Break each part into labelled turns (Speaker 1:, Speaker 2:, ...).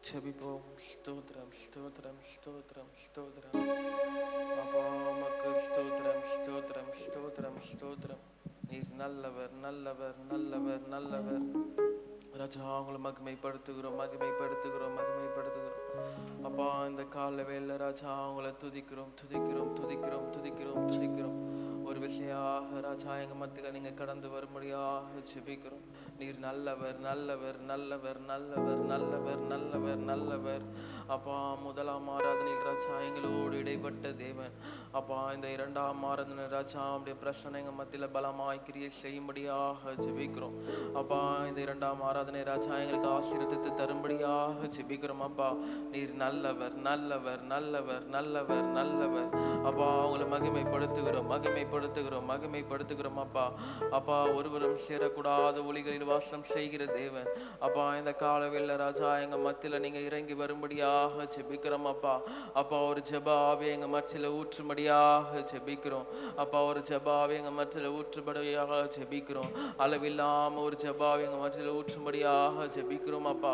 Speaker 1: ஜெபிப்போம். ஸ்தோத்திரம், ஸ்தோத்திரம், ஸ்தோத்திரம், ஸ்தோத்திரம். அப்பா உமக்கு ஸ்தோத்திரம், ஸ்தோத்திரம், ஸ்தோத்திரம், ஸ்தோத்திரம். நீர் நல்லவர், நல்லவர், நல்லவர், நல்லவர். ராஜா உங்களை மகிமைப்படுத்துகிறோம், மகிமைப்படுத்துகிறோம், மகிமைப்படுத்துகிறோம். அப்பா இந்த கால வேளை ராஜா உங்களை துதிக்கிறோம், துதிக்கிறோம், துதிக்கிறோம், துதிக்கிறோம், துதிக்கிறோம். ஒரு விஷயாக ராஜா எங்க மத்தியில நீங்க கடந்து வரும்படியாக ஜெபிக்கிறோம். நீர் நல்லவர், நல்லவர், நல்லவர், நல்லவர், நல்லவர், நல்லவர், நல்லவர். அப்பா முதலாம் ஆராதனையில் ராஜா எங்களோடு இடைப்பட்ட தேவன். அப்பா இந்த இரண்டாம் ஆராதனை ராஜா அப்படியே பிரச்சனை எங்க மத்தியில பலமாய் கிரியை செய்யும்படியாக ஜெபிக்கிறோம். அப்பா இந்த இரண்டாம் ஆராதனை ராஜா எங்களுக்கு ஆசீர்வதித்து தரும்படியாக ஜெபிக்கிறோம். அப்பா நீர் நல்லவர், நல்லவர், நல்லவர், நல்லவர், நல்லவர். அப்பா உங்களை மகிமைப்படுத்துகிறோம், மகிமைப்படுத்துகிறோம், மகிமைப்படுத்துகிறோம். அப்பா அப்பா ஒருவரும் சேரக்கூடாத ஒளிகளில் வாசம் செய்கிற தேவன். அப்பா இந்த காலவேளை ராஜா எங்க மத்தியில நீங்க இறங்கி வரும்படியாக ஜெபிக்கிறோம். அப்பா அப்பா ஒரு ஜெபாவே எங்க மத்தியில ஊற்றும்படியாக ஜெபிக்கிறோம். அப்பா ஒரு ஜெபாவே எங்க மத்தியில ஊற்றும்படியாக ஜெபிக்கிறோம். அளவில்லாம ஒரு ஜெபாவே எங்க மத்தியில ஊற்றும்படியாக ஜெபிக்கிறோம். அப்பா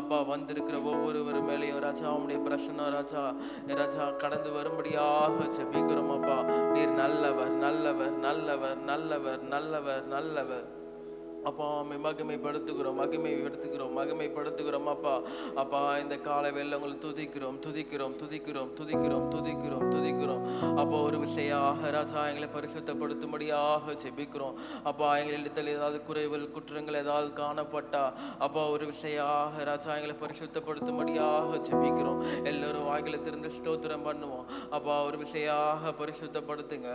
Speaker 1: அப்பா வந்திருக்கிற ஒவ்வொருவரும் மேலேயும் ராஜா உடைய பிரசன்னம் ராஜா ராஜா கடந்து வரும்படியாக ஜெபிக்கிறோம். அப்பா நீர் நல்லவர், நல்லவர், நல்லவர், நல்லவர், நல்லவர், நல்லவர். அப்பா மகிமைப்படுத்துகிறோம், மகிமைப்படுத்துகிறோம், மகிமைப்படுத்துகிறோம். அப்பா அப்பா இந்த கால வேளை உங்களை துதிக்கிறோம், துதிக்கிறோம், துதிக்கிறோம், துதிக்கிறோம், துதிக்கிறோம், துதிக்கிறோம். அப்போ ஒரு விஷயாக ராஜா எங்களை பரிசுத்தப்படுத்தும்படியாக ஜெபிக்கிறோம். அப்பா எங்களிடத்தில் ஏதாவது குறைகள் குற்றங்கள் ஏதாவது காணப்பட்டா அப்பா ஒரு விஷயாக ராஜா எங்களை பரிசுத்தப்படுத்தும்படியாக ஜெபிக்கிறோம். எல்லோரும் வாய்களை திறந்து ஸ்தோத்திரம் பண்ணுவோம். அப்பா ஒரு விஷயாக பரிசுத்தப்படுத்துங்க.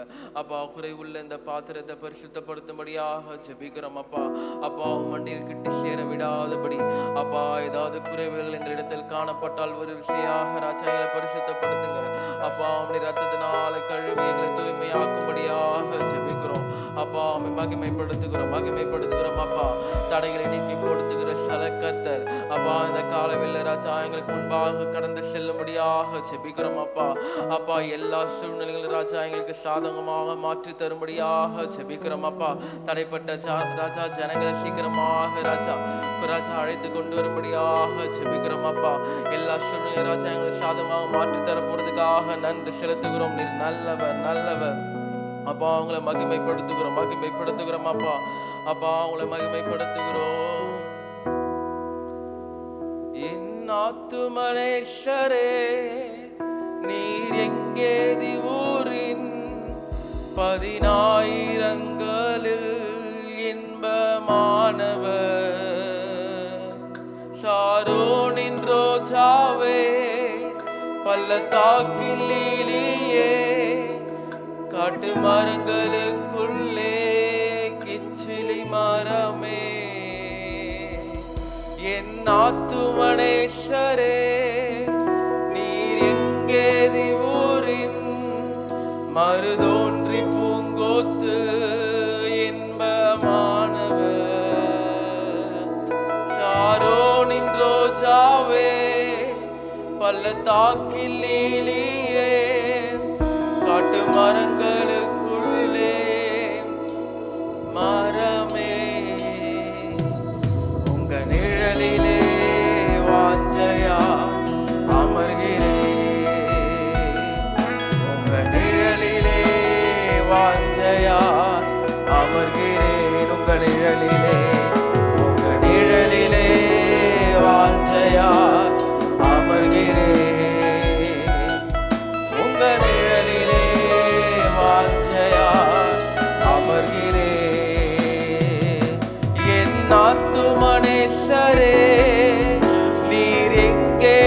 Speaker 1: அப்பா குறைவுள்ள இந்த பாத்திரத்தை பரிசுத்தப்படுத்தும்படியாக ஜெபிக்கிறோம். அப்பா அப்பா மண்டியில் கிட்டி சேர விடாதபடி அப்பா ஏதாவது குறைவுகள் எங்களிடத்தில் காணப்பட்டால் ஒரு விஷயாக ராஜா எங்களை பரிசுத்தப்படுத்துங்க. அப்பா உம்முடைய ரத்தத்தினால கழுவி எங்களை தூய்மையாக்கும்படியாக ஜெபிக்கிறோம். அப்பா மகிமைப்படுத்துகிறோம், மகிமைப்படுத்துகிறோம். அப்பா தடைகளை நீக்கி கொடுத்துகிற சலக்கர்த்தர் அப்பா இந்த காலவேளை ராஜா எங்களுக்கு முன்பாக கடந்து செல்லும்படியாக ஜெபிக்கிறோம். அப்பா அப்பா எல்லா சூழ்நிலைகளும் ராஜா எங்களுக்கு சாதகமாக மாற்றி தரும்படியாக ஜெபிக்கிறோம். அப்பா தடைப்பட்ட ராஜா ஜனங்களை சீக்கிரமாக ராஜா ராஜா அழைத்து கொண்டு வரும்படியாக ஜெபிக்கிறோம். அப்பா எல்லா சூழ்நிலையும் ராஜா எங்களுக்கு சாதகமாக மாற்றி தர போறதுக்காக நன்றி செலுத்துகிறோம். நீர் நல்லவர், நல்லவர். அப்பா உங்களை மகிமைப்படுத்துகிறோம், மகிமைப்படுத்துகிறோம். அப்பா அப்பா உங்களை மகிமைப்படுத்துகிறோம். என் ஆத்துமனேஸ்வரே நீர் எங்கே ஊரின் 10,000களில் இன்பமானவர். சாரோனின் ரோஜாவே பள்ளத்தாக்கில் லீலியே காட்டு மரங்களுக்குள்ளே கிச்சிலி மரமே என் ஆத்துமனேஸ்வரே நீர் எங்கே ஊரின் மருதோன்றி பூங்கோத்து இன்பமானவர். சாரோனின் ரோஜாவே பள்ளத்தாக்கில் லீலியே காட்டு மரங்களுக்குள்ளே மரமே உங்க நிழலிலே வாஞ்சையா அமர்கிறேன். உங்க நிழலிலே வாஞ்சையா அமர்கிறேன். உங்க நிழலிலே, உங்க நிழலிலே வாஞ்சையா அமர்கிறேன். உங்க நிழலிலே வாஞ்சையா அமர்கிறேன். என் ஆத்துமனேஸ்வரே நீர் எங்கே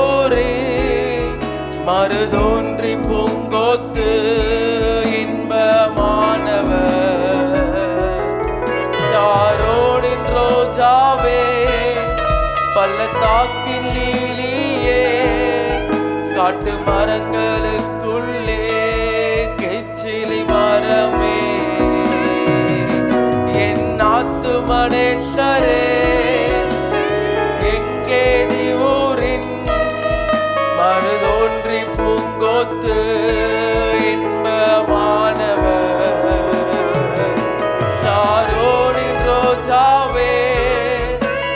Speaker 1: ஊரே மருதோன்றி பூங்கோத்து இன்பமானவர். சாரோனின் ரோஜாவே பள்ளத்தாக்கில் லீலியே காட்டு மரங்களுக்குள்ளே கிச்சிலி மரமே என் ஆத்துமனேஸ்வரே எங்கே ஊரின் மருதோன்றி பூங்கோத்து இன்பமானவர். சாரோனின் ரோஜாவே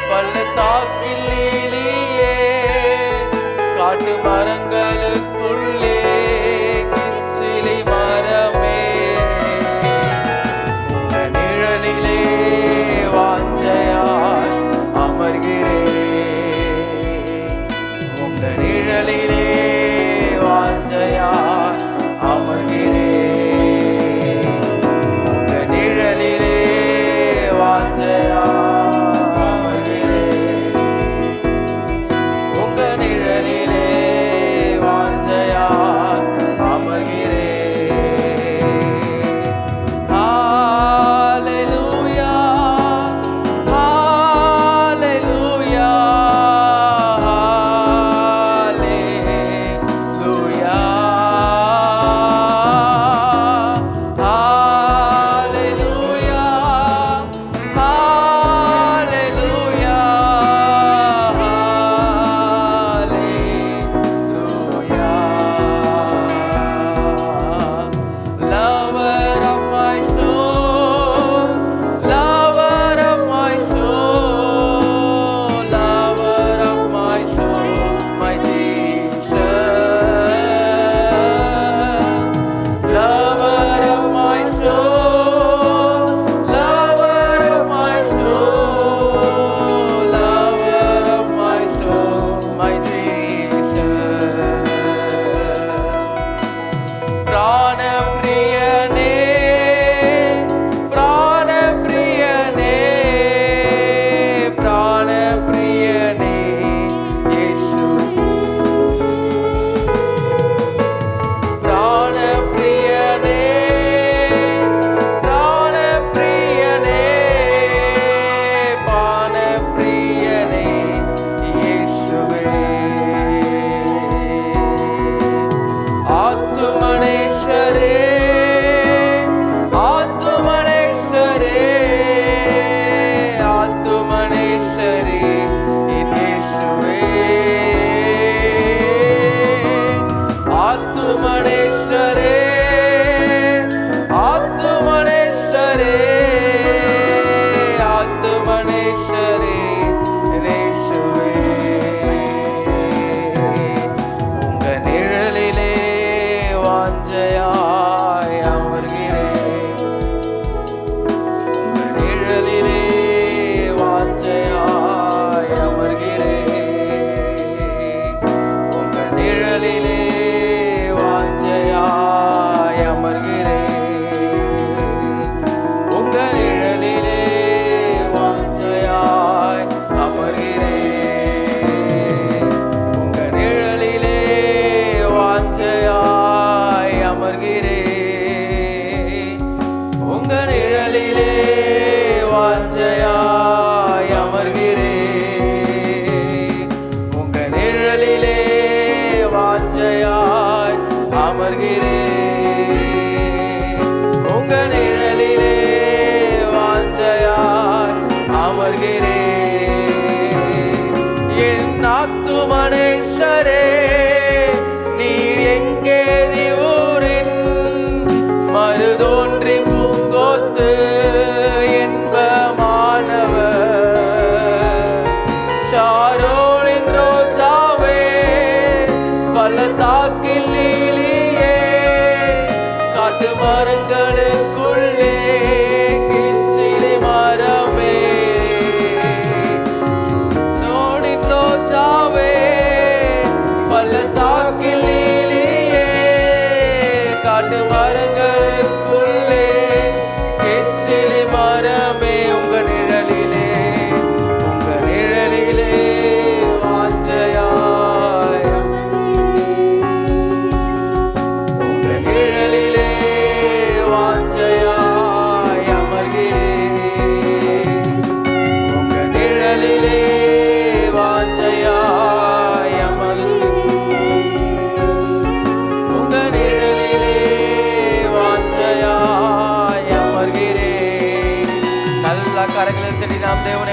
Speaker 1: பள்ளத்தாக்கில் லீலியே மரங்களுக்குள்ளே கிச்சிலி மரமே உங்க நிழலிலே வாஞ்சையாய் அமர்கிறேன். உங்க நிழலிலே வாஞ்சையாய் அமர்கிறேன். உங்க நிழலிலே வாஞ்சையாய்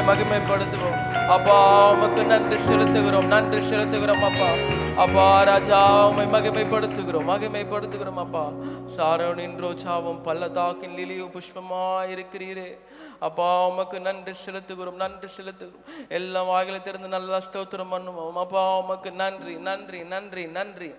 Speaker 2: மகிமைப்படுத்துவோம் அப்பா. உமக்கு நன்றி செலுத்துகிறோம், நன்றி செலுத்துகிறோம் அப்பா. அப்பா ராஜா உம்மை மகிமைப்படுத்துகிறோம், மகிமைப்படுத்துகிறோம் அப்பா. சாரோனின் ரோஜாவும் பள்ளத்தாக்கின் லிலியும் புஷ்பமாய் இருக்கிறீரே அப்பா உமக்கு நன்றி செலுத்துகிறோம், நன்றி செலுத்துகிறோம். எல்லாம் வாயில திறந்து நல்லா ஸ்தோத்திரம் பண்ணுவோம். அப்பா உமக்கு நன்றி நன்றி நன்றி நன்றி.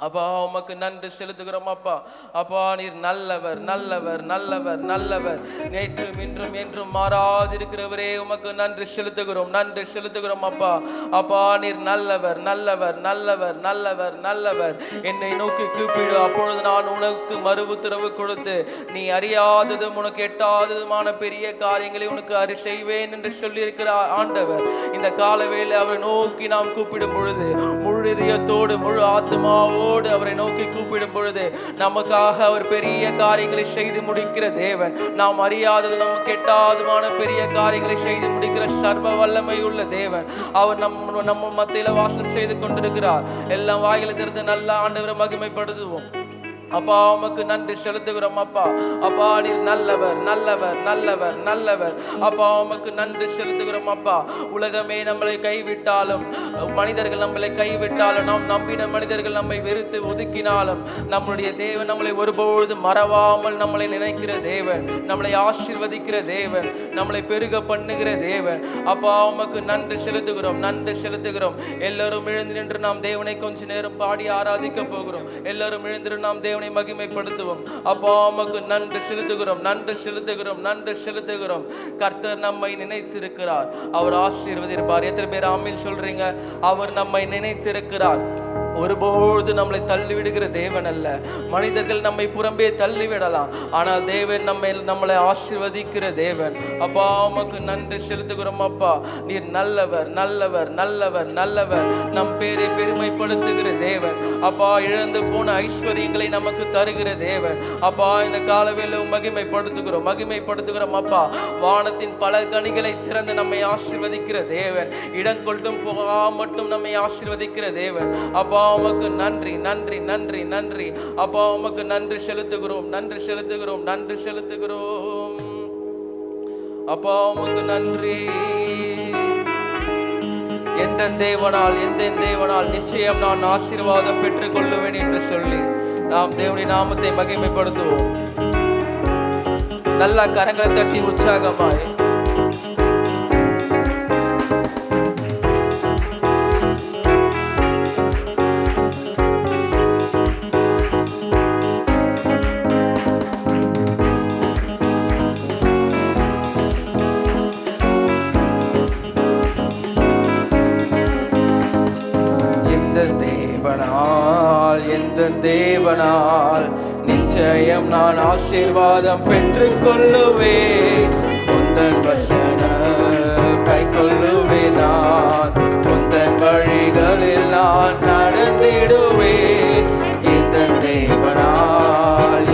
Speaker 2: அப்பா உமக்கு நன்றி செலுத்துகிறோம். அப்பா அப்பா நீர் நல்லவர் நல்லவர் நல்லவர் நல்லவர், நேற்றும் இன்றும் என்றும் மாறாதிருக்கிறவரே உமக்கு நன்றி செலுத்துகிறோம், நன்றி செலுத்துகிறோம். அப்பா அப்பா நீர் நல்லவர் நல்லவர் நல்லவர் நல்லவர் நல்லவர். என்னை நோக்கி கூப்பிடு, அப்பொழுது நான் உனக்கு மறு உத்தரவு கொடுத்து நீ அறியாததும் உனக்கு எட்டாததுமான பெரிய காரியங்களை உனக்கு செய்வேன் என்று சொல்லியிருக்கிற ஆண்டவர், இந்த காலவேளை அவரை நோக்கி நாம் கூப்பிடும் பொழுது முழு இதயத்தோடு முழு ஆத்மாவோடு அவரை நோக்கி கூப்பிடும் பொழுது நமக்காக அவர் பெரிய காரியங்களை செய்து முடிக்கிற தேவன். நாம் அறியாதது நமக்கு எட்டாததுமான பெரிய காரியங்களை செய்து முடிக்கிற சர்வ வல்லமை உள்ள தேவன். அவர் நம்ம மத்தியில வாசம் செய்து கொண்டிருக்கிறார். எல்லாம் வாயில திறந்து நல்ல ஆண்டவரை மகிமைப்படுத்துவோம். அப்பா உமக்கு நன்றி செலுத்துகிறோம். அப்பா அப்பா நீர் நல்லவர் நல்லவர் நல்லவர் நல்லவர். அப்பா உமக்கு நன்றி செலுத்துகிறோம். அப்பா உலகமே நம்மளை கைவிட்டாலும், மனிதர்கள் நம்மளை கைவிட்டாலும், நாம் நம்பின மனிதர்கள் நம்மை வெறுத்து ஒதுக்கினாலும், நம்முடைய தேவன் நம்மளை ஒருபொழுது மறவாமல் நம்மளை நினைக்கிற தேவன், நம்மளை ஆசீர்வதிக்கிற தேவன், நம்மளை பெருக பண்ணுகிற தேவன். அப்பா உமக்கு நன்றி செலுத்துகிறோம், நன்றி செலுத்துகிறோம். எல்லாரும் எழுந்து நின்று நாம் தேவனை கொஞ்ச நேரம் பாடி ஆராதிக்க போகிறோம். எல்லாரும் எழுந்து நாம் தேவனை மகிமைப்படுத்துவோம். அப்பா உமக்கு நன்றி செலுத்துகிறோம், நன்றி செலுத்துகிறோம், நன்றி செலுத்துகிறோம். கர்த்தர் நம்மை நினைத்திருக்கிறார், அவர் ஆசீர்வதிப்பார். எத்தனை பேர் ஆமீன் சொல்றீங்க? அவர் நம்மை நினைத்திருக்கிறார். ஒருபோது நம்மளை தள்ளிவிடுகிற தேவன் அல்ல. மனிதர்கள் நம்மை புறம்பே தள்ளிவிடலாம், ஆனால் தேவன் நம்மளை ஆசீர்வதிக்கிற தேவன். அப்பா உமக்கு நன்றி செலுத்துகிறோம். அப்பா நீர் நல்லவர் நல்லவர் நல்லவர் நல்லவர். நம் பேரை பெருமைப்படுத்துகிற தேவன். அப்பா இழந்து போன ஐஸ்வர்யங்களை நமக்கு தருகிற தேவன். அப்பா இந்த காலவேளை மகிமைப்படுத்துகிறோம், மகிமைப்படுத்துகிறோம். அப்பா வானத்தின் பல கனிகளை திறந்து நம்மை ஆசீர்வதிக்கிற தேவன். இடங்கொள்ளும் போகா மட்டும் நம்மை ஆசீர்வதிக்கிற தேவன். அப்பா உமக்கு நன்றி நன்றி நன்றி நன்றி. அப்பா உமக்கு நன்றி செலுத்துகிறோம், நன்றி செலுத்துகிறோம், நன்றி செலுத்துகிறோம். அப்பா உமக்கு நன்றி. எந்த தேவனால் நிச்சயம் நான் ஆசீர்வாதம் பெற்றுக் கொள்ளுவேன் என்று சொல்லி நாம் தேவனுடைய நாமத்தை மகிமைப்படுத்துவோம். நல்ல கரங்களை தட்டி உற்சாகமாய் தேவனால் நிச்சயம் நான் ஆசீர்வாதம் பெற்றுக் கொள்ளுவேன். உந்தன் வசனம் கை கொள்ளுவேன். நான் உந்தன் வழிகளில் நான் நடந்திடுவேன். இந்த தேவனால்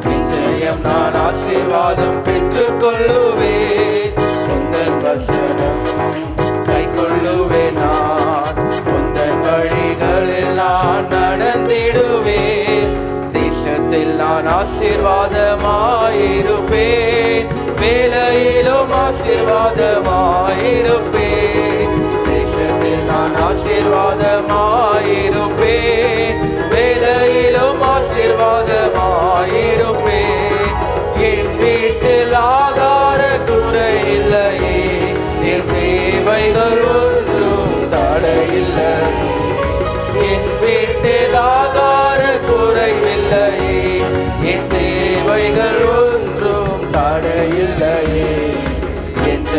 Speaker 2: நிச்சயம் நான் ஆசீர்வாதம் பெற்றுக் கொள்ளுவேன். உந்தன் வசனம் கை கொள்ளுவேன். நான் உந்தன் வழிகளில் நான் நடந்திடுவேன். தேசத்தில் நான் ஆசீர்வாதமாயிருப்பேன், வேலையிலும் ஆசீர்வாதமாயிருப்பேன். தேசத்தில் நான் ஆசீர்வாதமாயிருப்பேன், வேலையிலும் ஆசீர்வாதமாயிருப்பேன். என் வீட்டில் ஆகார குறை இல்லையே, என் தேவைகள் ஒன்றும் தடையில்லை. என் வீட்டில் ஆகார குறைவில்லையே, என் தேவைகள் ஒன்றும் தடையில்லையே. எந்த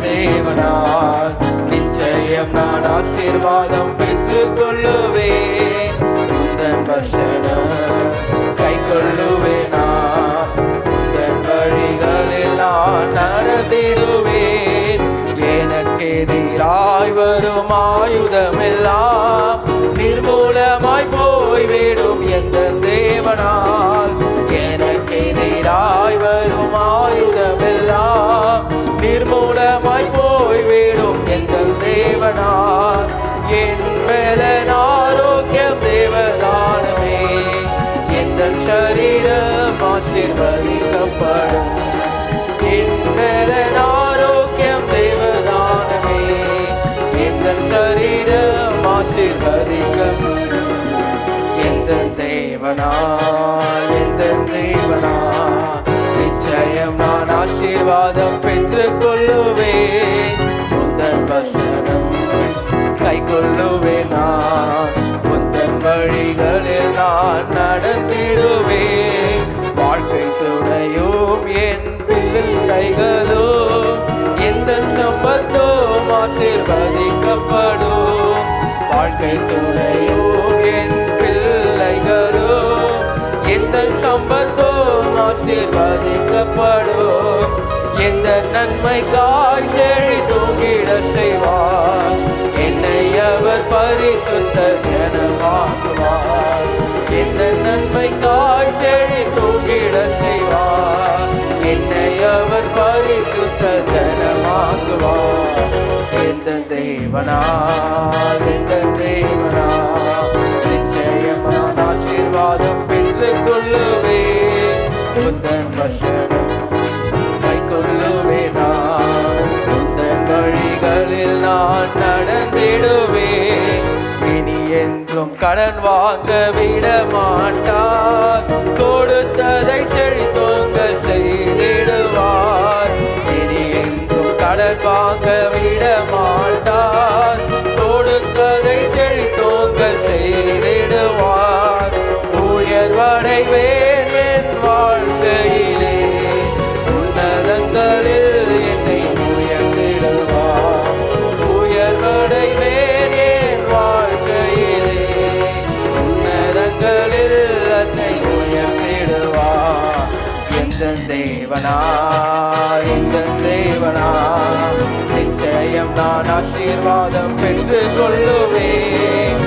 Speaker 2: தேவனால் நிச்சயம் நான் ஆசீர்வாதம் பெற்றுக் கொள்ளுவேன். உந்தன் வசனம் கை கொள்ளுவேன். உந்தன் வழிகளில் நான் நடந்திடுவேன். எனக்கு எதிராய் வரும் ஆயுதமெல்லாம் நிர்மூலமாய் போய்விடும் எந்த தேவனால். எனக்கு எதிராய் வரும் ஆயுதமெல்லாம் நிர்மூலமாய் போய்விடும் எந்த தேவனால். என் மேல ஆரோக்கியம் தேவதானமே, எந்த சரீரம் ஆசீர்வதிக்கப்படும். என் மேல ஆரோக்கியம் தேவதானமே, எந்த சரீரம் ஆசீர்வதிக்கப்படும். எந்த தேவனால் ஆசீர்வாதம் பெற்றுக் கொள்ளுவேன். உந்தன் வசனம் கை கொள்ளுவேன். நான் உந்தன் வழிகளில் நான் நடந்திடுவேன். வாழ்க்கை துணையும் என் பிள்ளைகளும் எந்த சம்பத்தும் ஆசீர்வதிக்கப்படும். வாழ்க்கை துணையும் என் பிள்ளைகளும் எந்த சம்பத்தும் ஆசீர்வதிக்கப்படும். எந்த நன்மைக்காய் செழித்தோங்கிட செய்வார். என்னை அவர் பரிசுத்த ஜனமாக்குவார். எந்த நன்மைக்காய் செழித்தோங்கிட செய்வார். என்னை அவர் பரிசுத்த ஜனமாக்குவார். எந்த தேவனால் நிச்சயம் நான் ஆசீர்வாதம் பெற்றுக் கொள்ளுவேன். உந்தன் வசனம் கை கொள்ளுவேன். நான் உந்தன் வழிகளில் நான் நடந்திடுவேன். இனி என்றும் கடன் வாங்க விட மாட்டார். கொடுத்ததை செழித்தோங்க செய்திடுவார். இனி என்றும் கடன் வாங்க விட மாட்டார். கொடுத்ததை செழித்தோங்க செய்திடுவார். உயர்வடைவேன் என் வாழ்க்கையிலே. உன்னதங்களில் என்னை உயர்த்திடுவார். உயர்வடைவேன் என் வாழ்க்கையிலே. உன்னதங்களில் என்னை உயர்த்திடுவார். எந்த தேவனா நிச்சயம் நான் ஆசீர்வாதம் பெற்றுக் கொள்ளுவேன்.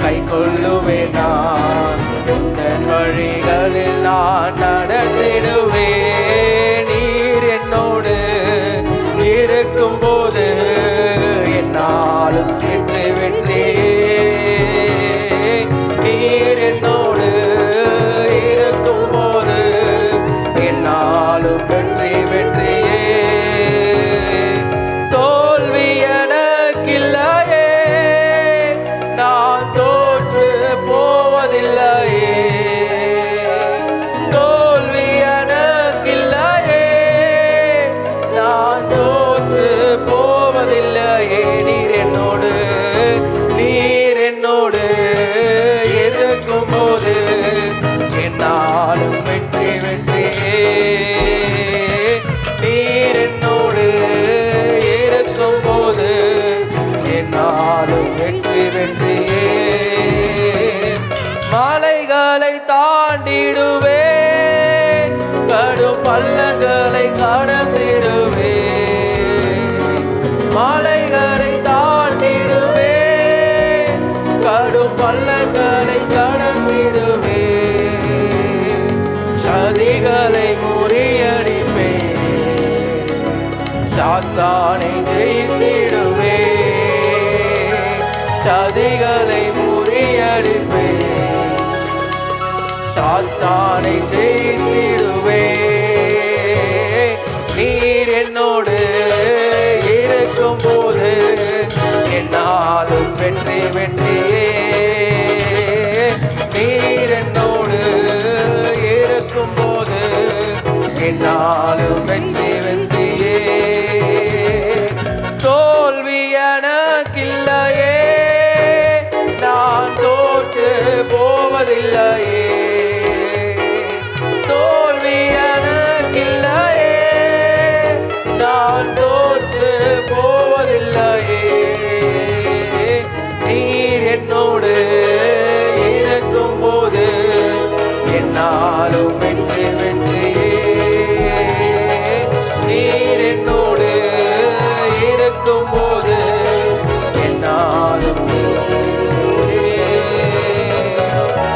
Speaker 2: கை கொள்ளுவேன். நான் உந்தன் வழிகளில் நான் நடந்திடுவேன். நீர் என்னோடு இருக்கும் போது என்னாலும் வெற்றி வெற்றியே. நீர் என்னோடு இருக்கும் போது என்னாலும் வெற்றி வெற்றியே. தோல்வி எனக்கில்லையே. நான் தோற்று போவதில்லையே. தோல்வி எனக்கில்லையே. நான் தோற்று போவதில்லையே. நீர் என்னோடு இருக்கும் போது என்னாலும் வெற்றி வெற்றியே. நீர் என்னோடு இருக்கும் போது என்னாலும் வெற்றி வெற்றியே. மலைகளை தாண்டிடுவேன். கடும் பள்ளங்களை கடந்திடுவேன். மலைகளை தாண்டிடுவேன். கடும் பள்ளங்களை கடந்திடுவேன். சதிகளை முறியடிப்பேன். சாத்தானை ஜெயித்திடுவேன். சதிகளை முறியடிப்பேன். சாத்தானை ஜெயித்திடுவேன். நீர் என்னோடு இருக்கும் போது என்னாலும் வெற்றி வெற்றியே. நீர் என்னோடு இருக்கும் போது என்னாலும் வெற்றி வெற்றியே. தோல்வி எனக்கில்லையே. நான் தோற்று போவதில்லையே. தோல்வி எனக்கில்லையே. நான் தோற்று போவதில்லையே. நீர் என்னோடு இருக்கும் போது என்னாலும் வெற்றி வெற்றியே. நீர் என்னோடு இருக்கும் போது என்னாலும்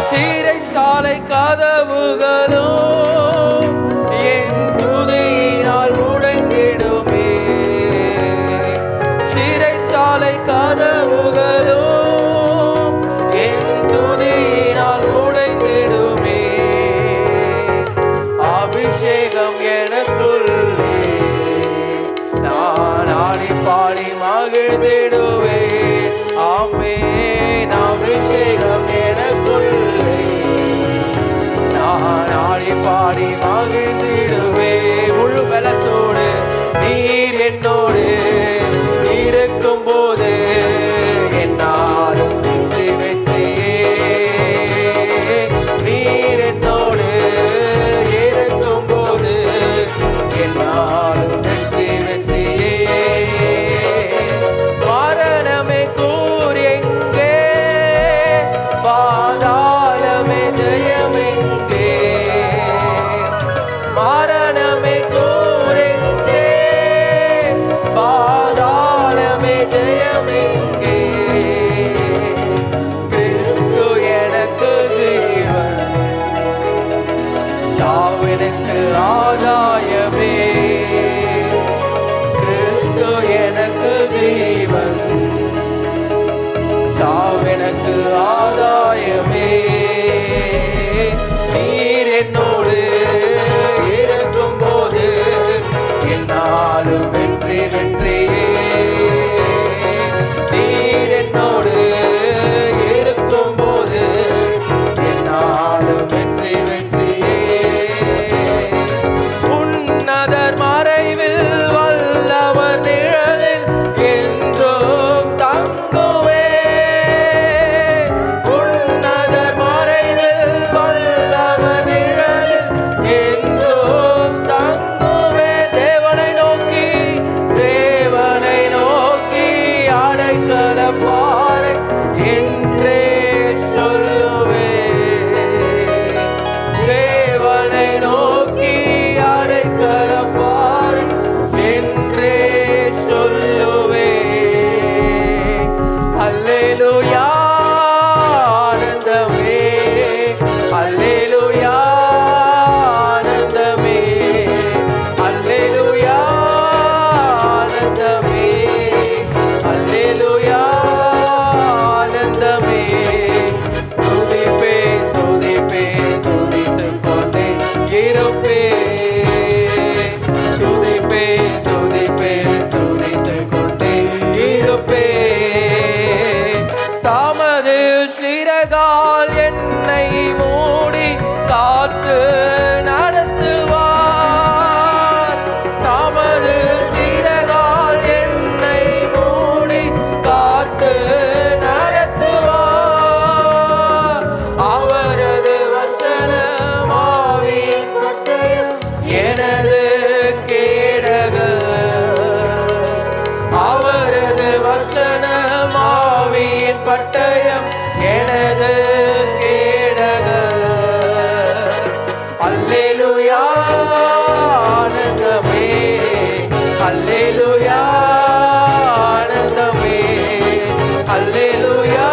Speaker 2: சிறைச்சாலை கதவுகளும் என் துதியினால் உடைந்திடுமே. சிறைச்சாலை கதவுகளும் என் துதியினால் உடைந்திடுமே. அபிஷேகம் எனக்குள்ளே நான் ஆடி பாடி மகிழ்ந்திடுவேன். ஆமென். அபிஷேகம் எனக்குள்ளே நான் ஆடி பாடி மகிழ்ந்திடுவே. முழு பலத்தோடு நீர் என்னோடு இருக்கும் போது என்னாலும் வெற்றி வெற்றியே. நீர் என்னோடு இருக்கும் போது என்னாலும் வெற்றி வெற்றியே. மரணமே கூர் எங்கே, பாதாளமே ஜெயமெங்கே. மரணமே கூர் எங்கே, பாதாளமே ஜெயமெங்கே. கிறிஸ்து எனக்கு ஜீவன், சாவெனக்கு ஆதாயமே. கிறிஸ்து எனக்கு ஜீவன், சாவெனக்கு ஆதாயமே. நீர் என்னோடு இருக்கும் போது என்னாலும் வெற்றி வெற்றியே. நீர் என்னோடு இருக்கும் போது என்னாலும் வெற்றி வெற்றியே. உன்னதர் மறைவில் வல்லவர் நிழலில் என்றும் தங்குவே. உன்னதர் மறைவில் வல்லவர் நிழலில் என்றும் தங்குவே. தேவனை நோக்கி அடைக்கலப்பாறை என்றே சொல்லுவே. தேவனை நோக்கி அடைக்கலப்பாறை என்றே சொல்லுவே. அல்லேலூயா ஆனந்தமே, அல்லேலூயா ஆனந்தமே, அல்லேலூயா ஆனந்தமே, அல்லேலூயா ஆனந்தமே. துதிப்பே துதிப்பே துதித்துக் கொண்டே இருப்பே. துதிப்பே துதிப்பே துதித்துக் கொண்டே இருப்பே. தமது சிறகால் என்னை மூடி காத்து நடத்துவார். தமது சிறகால் என்னை மூடி காத்து நடத்துவார். அவரது வசனம் ஆவியின் பட்டயம் எனது கேடகம். அவரது வசனம் ஆவியின் பட்டயம் எனது கேடகம். அல்லேலூயா ஆனந்தமே, அல்லேலூயா ஆனந்தமே, அல்லேலூயா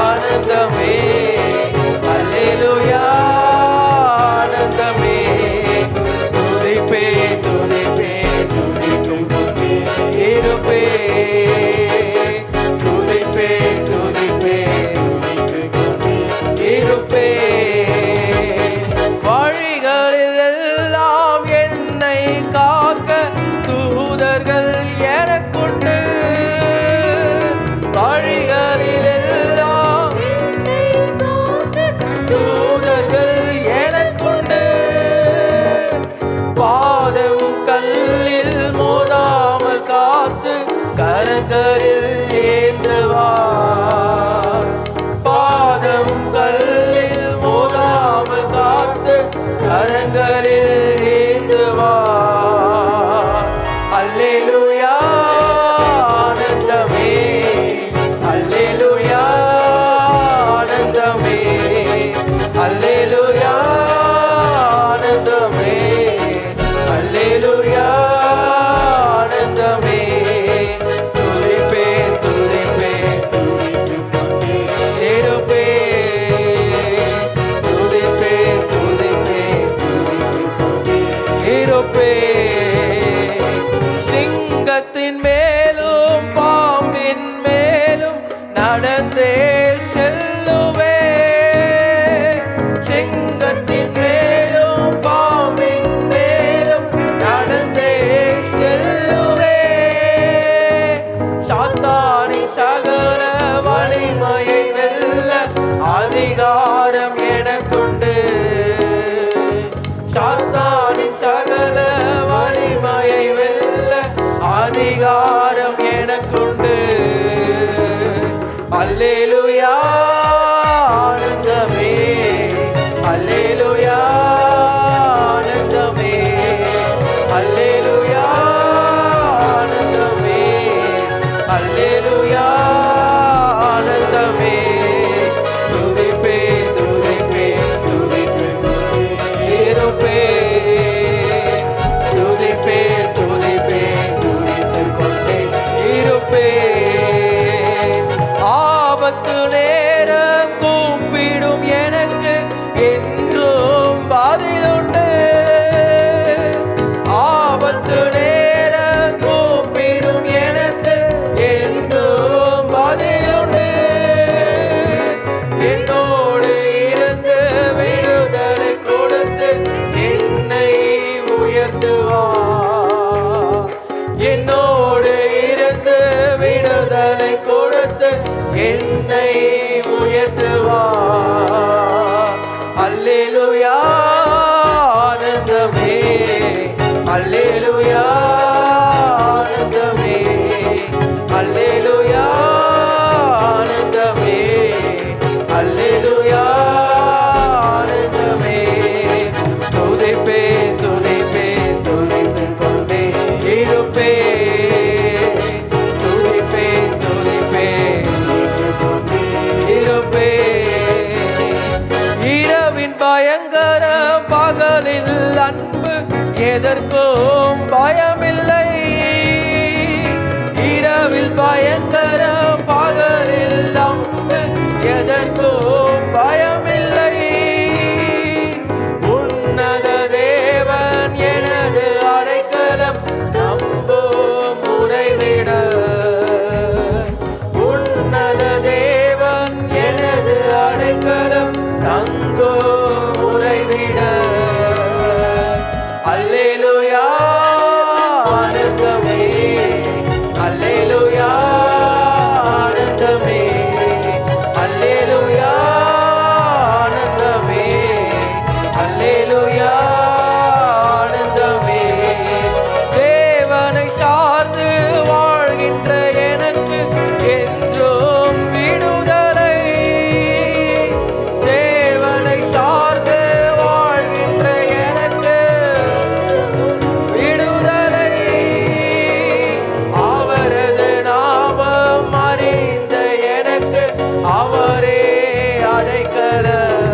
Speaker 2: ஆனந்தமே, அல்லேலூயா ஆனந்தமே. துதிப்பே துதிப்பே துதித்துக் கொண்டே இருப்பே. துதிப்பே துதிப்பே துதித்துக் கொண்டே இருப்பே. வழிகளில் எல்லாம் என்னை காக்க தூதர்கள் எனக்குண்டு. வழிகளில் எல்லாம் தூதர்கள் எனக்குண்டு. பாதம் கல்லில் மோதாமல் காத்து கரங்களில் ஏந்துவார். பாதம் கல்லில் மோதாமல் காத்து கரங்களில் ஏந்துவார். அல்லேலூயா ஆனந்தமே, அல்லேலூயா ஆனந்தமே, அல்லேலூயா ஆனந்தமே, அல்லேலூயா ஆனந்தமே. துதிப்பே துதிப்பே துதித்துக் கொண்டே இருப்பே. துதிப்பே துதிப்பே துதித்துக் கொண்டே இருப்பே. சிங்கத்தின் மேலும் பாம்பின் மேலும் நடந்தே செல்லுவே. சிங்கத்தின் மேலும் பாம்பின் மேலும் நடந்தே செல்லுவே. சாத்தானின் சகல வலிமையை வெல்ல அதிகாரம் எனக்குண்டு. மீட்டுவார். என்னோடு இருந்து விடுதலை கொடுத்து என்னை உயர்த்துவார். அல்லேலூயா ஆனந்தமே, அல்லேலூயா ஆனந்தமே, அல்லேலூயா ஆனந்தமே, அல்லேலூயா ஆனந்தமே. துதிப்பேன் துதிப்பேன் துதித்துக் கொண்டே இருப்பேன். துதிப்பேன் துதிப்பேன் துதித்துக் கொண்டே இருப்பேன். இரவின் பயங்கர பகலில் அன்பு எதற்கும் பயமில்லை. இரவில் பயங்கர பகலில் அன்பு எதற்கும் பயமில்லை. உன்னத தேவன் எனது அடைக்கலம் நம்பும் உறைவிட. உன்னத தேவன் எனது அடைக்கலம் தங்கும் உறைவிட. அல்லேலூயா ஆனந்தமே, அல்லேலூயா ஆனந்தமே, அல்லேலூயா ஆனந்தமே, அல்லேலூயா ஆனந்தமே. தேவனை சார்ந்து வாழ்கின்ற எனக்கு என்றும் விடுதலை. தேவனை சார்ந்து வாழ்கின்ற எனக்கு விடுதலை. அவரது நாமம் அறிந்த எனக்கு அவரே அடைக்கலம்.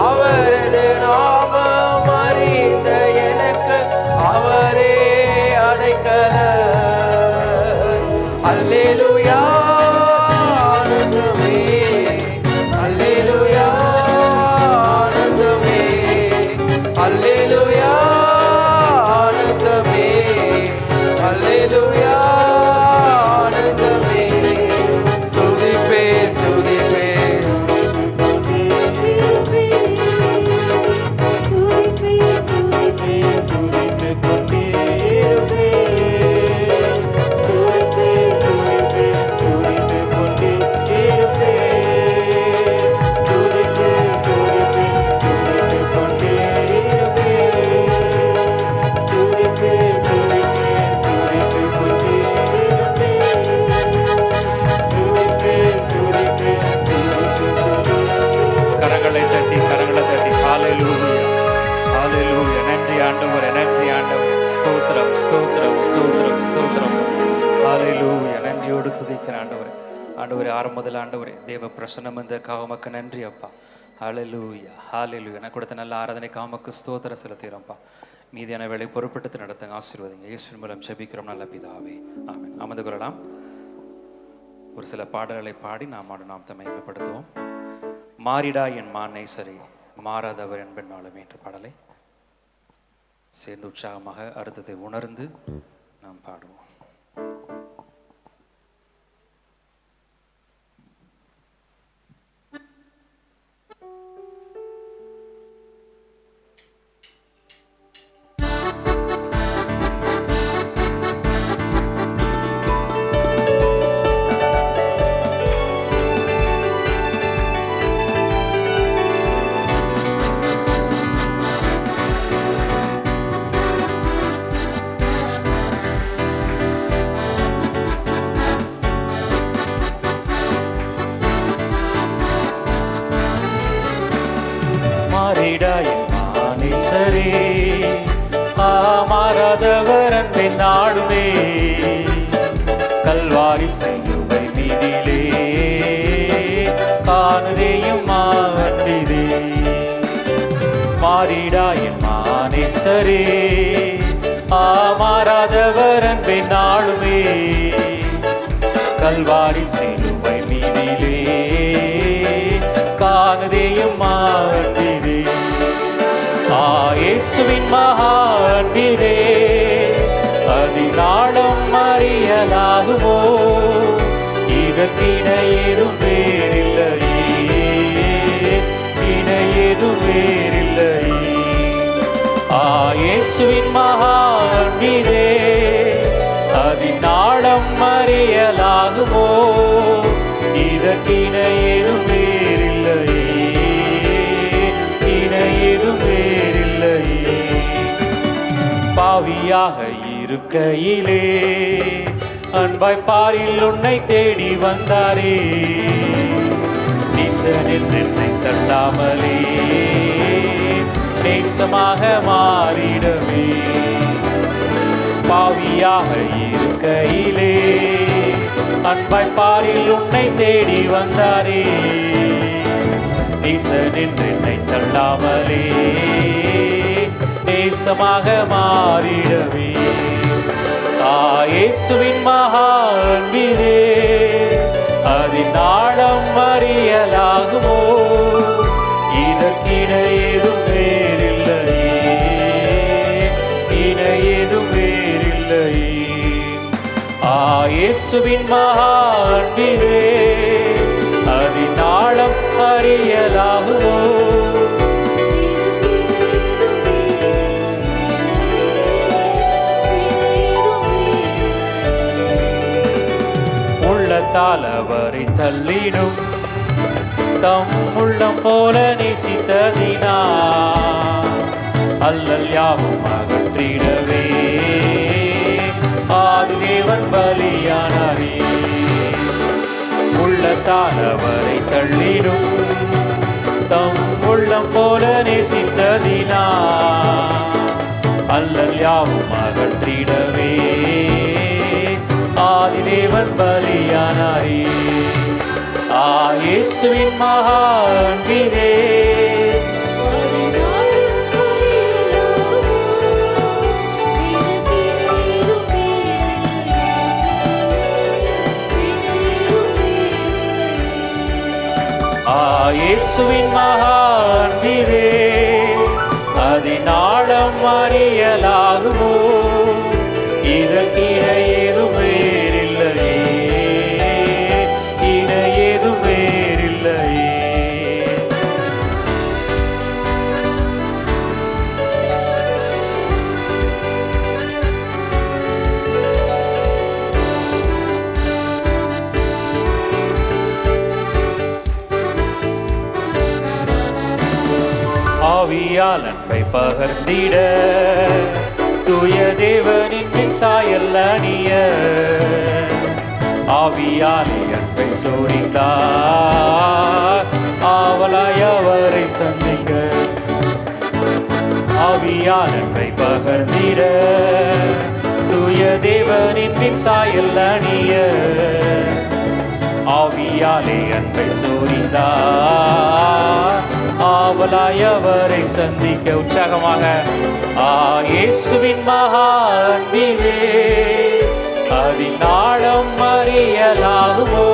Speaker 2: அவரது நாமம் அறிந்த எனக்கு அவரே அடைக்கலம். அல்லேலூயா ஆனந்தமே, அல்லேலூயா ஆனந்தமே, அல்லேலூயா ஆனந்தமே, அல்லேலூயா ஆனந்தமே. துதிப்பேன் துதிப்பேன் துதித்துக் கொண்டே இருப்பேன். துதிப்பேன் துதிப்பேன் துதித்துக் கொண்டே இருப்பேன். துதிப்பேன் துதிப்பேன் துதித்துக் கொண்டே இருப்பேன். துதிப்பேன் துதிப்பேன் துதித்துக் கொண்டே இருப்பேன். துதிப்பேன் துதிப்பேன் துதித்துக் கொண்டே.
Speaker 3: கரங்களை தட்டி ஹalleluya ஹalleluya. நன்றி ஆண்டவரே, நன்றி ஆண்டவரே. ஸ்தோத்திரம் ஸ்தோத்திரம் ஸ்தோத்திரம் ஸ்தோத்திரம். ஹalleluya. நன்றியோடு துதிக்கிற ஆண்டவரே. ஆண்டவரே ஆரம்பத்தில் ஆண்டவரே தேவ பிரசன்னம் வந்ததுக்காக உமக்கு நன்றி அப்பா. ஹalleluya ஹalleluya. எனக்கு கொடுத்த நல்ல ஆராதனைக்காக உமக்கு ஸ்தோத்திரம் செலுத்துகிறோம்ப்பா. மீதியான வேலை பொறுப்பெடுத்து நடத்துங்க, ஆசீர்வதிங்க. இயேசுவின் மூலம் ஜெபிக்கிறோம் நல்ல பிதாவே, ஆமென். அமர்ந்து கொள்ளலாம். ஒரு சில பாடல்களை பாடி நாம் நாமத்தை மகிமைப்படுத்துவோம். மாறிடா என் மானை சரி, மாறாதவர் என்பெண்ணாலும் என்ற பாடலை சேர்ந்து உற்சாகமாக அர்த்தத்தை உணர்ந்து நாம் பாடுவோம். மாறாதவர் அன்பை நாடுவே, கல்வாரி செய்யுவை மீதிலே காணுதேயும் மாவண்டிதே. மாறிடா என் மானேசரே, மாறாதவர் அன்பை நாடுவே, கல்வாரி செய்யுவை மீதிலே காணுதேயும் மாவண்டிதே. இயேசுவின் மகா அன்பிலே அதிநாளும் அறியலாகுமோ, இதற்கிணை ஏதும் வேறில்லையே, இணை ஏதும் வேறில்லையே. இயேசுவின் மகா அன்பிலே அதின் நாடம் அறியலாகுமோ? இதற்கிணை ஏதும் வேறில்லையே, இணை ஏதும் வேறில்லையே. பாவியாக இருக்கையிலே அன்பாய் பாரில் உன்னை தேடி வந்தாரே, நீசனில் என்னை தள்ளாமலே நேசமாக மாறிடவே. பாவியாக இருக்கையிலே அன்பாய் பாரில் உன்னை தேடி வந்தாரே, நீசனில் என்னை தள்ளாமலே நேசமாக மாறிடவே. இயேசுவின் மகா அன்பிலே அதின் நாடம் அறியலாகுமோ? இதற்கிணை ஏதும் வேறில்லையே, இணை ஏதும் வேறில்லையே. இயேசுவின் மகா அன்பிலே அதின் நாடம் அறியலாகுமோ? அவரை தள்ளிடும் தம் உள்ளம் போல நேசித்ததினா அல்லல் யாவும் அகற்றிடவே ஆதிதேவன் பலியானாரே. உள்ளத்தால் அவரை தள்ளிடும் தம் உள்ளம் போல நேசித்ததினா அல்லல் யாவும் அகற்றிடவே ஆதிதேவன் பலியானாரே. இயேசுவின் மகா அன்பிலே இயேசுவின் மகா அன்பிலே அதின் நாடம் அறியலாகுமோ? இதற்கிணை ஏதும் வேறில்லையே, இணை ஏதும் வேறில்லையே. ஆவியால் அன்பை பகர்ந்திட தூய தேவனின் சாயல் அணிய ஆவியாலே அன்பை சோரிந்தார் ஆவலாய் அவரை சந்திக்க. ஆவியால் அன்பை பகர்ந்திட தூய தேவனின் சாயல் அணிய ஆவியாலே அன்பை சோரிந்தார் ஆவலாய் அவரை சந்திக்க. உற்சாகமாக இயேசுவின் மகா அன்பிலே அதின் நாடம் அறியலாகுமோ?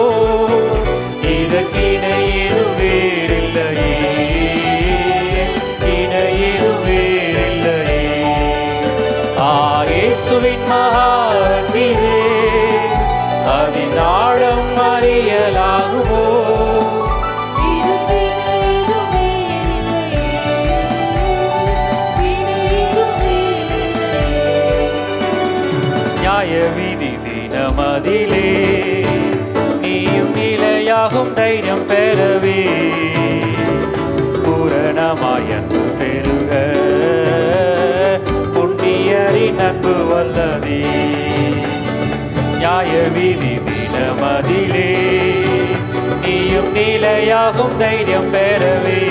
Speaker 3: இதற்கிணை ஏதும் வேறில்லையே, இணை ஏதும் வேறில்லையே. இயேசுவின் மகா அன்பிலே அதின் நாடம் அறியலாகுமோ? வீதி தினமதிலே நீயும் நிலையாகும் தைரியம் பெறவே பூரணமாய் அன்பு பெருக புண்ணியரின் அன்பு வல்லதே. நியாய வீதி தினமதிலே நீயும் நிலையாகும் தைரியம் பெறவே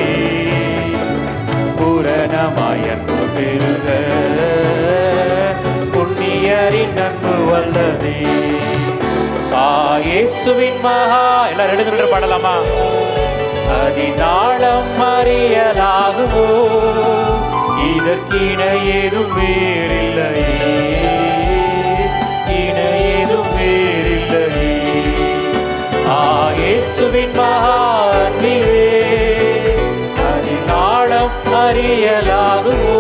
Speaker 3: பூரணமாய் அன்பு பெருக புண்ணியரின் அன்பு வல்லதே. இயேசுவின் மகா எல்லாரும் எழுந்து பாடலாமா? அதின் நாடம் அறியலாகுமோ? இதற்கிணை ஏதும் வேறில்லையே, இணை ஏதும் வேறில்லையே. இயேசுவின் மகா அன்பிலே அதின் நாடம் அறியலாகுமோ?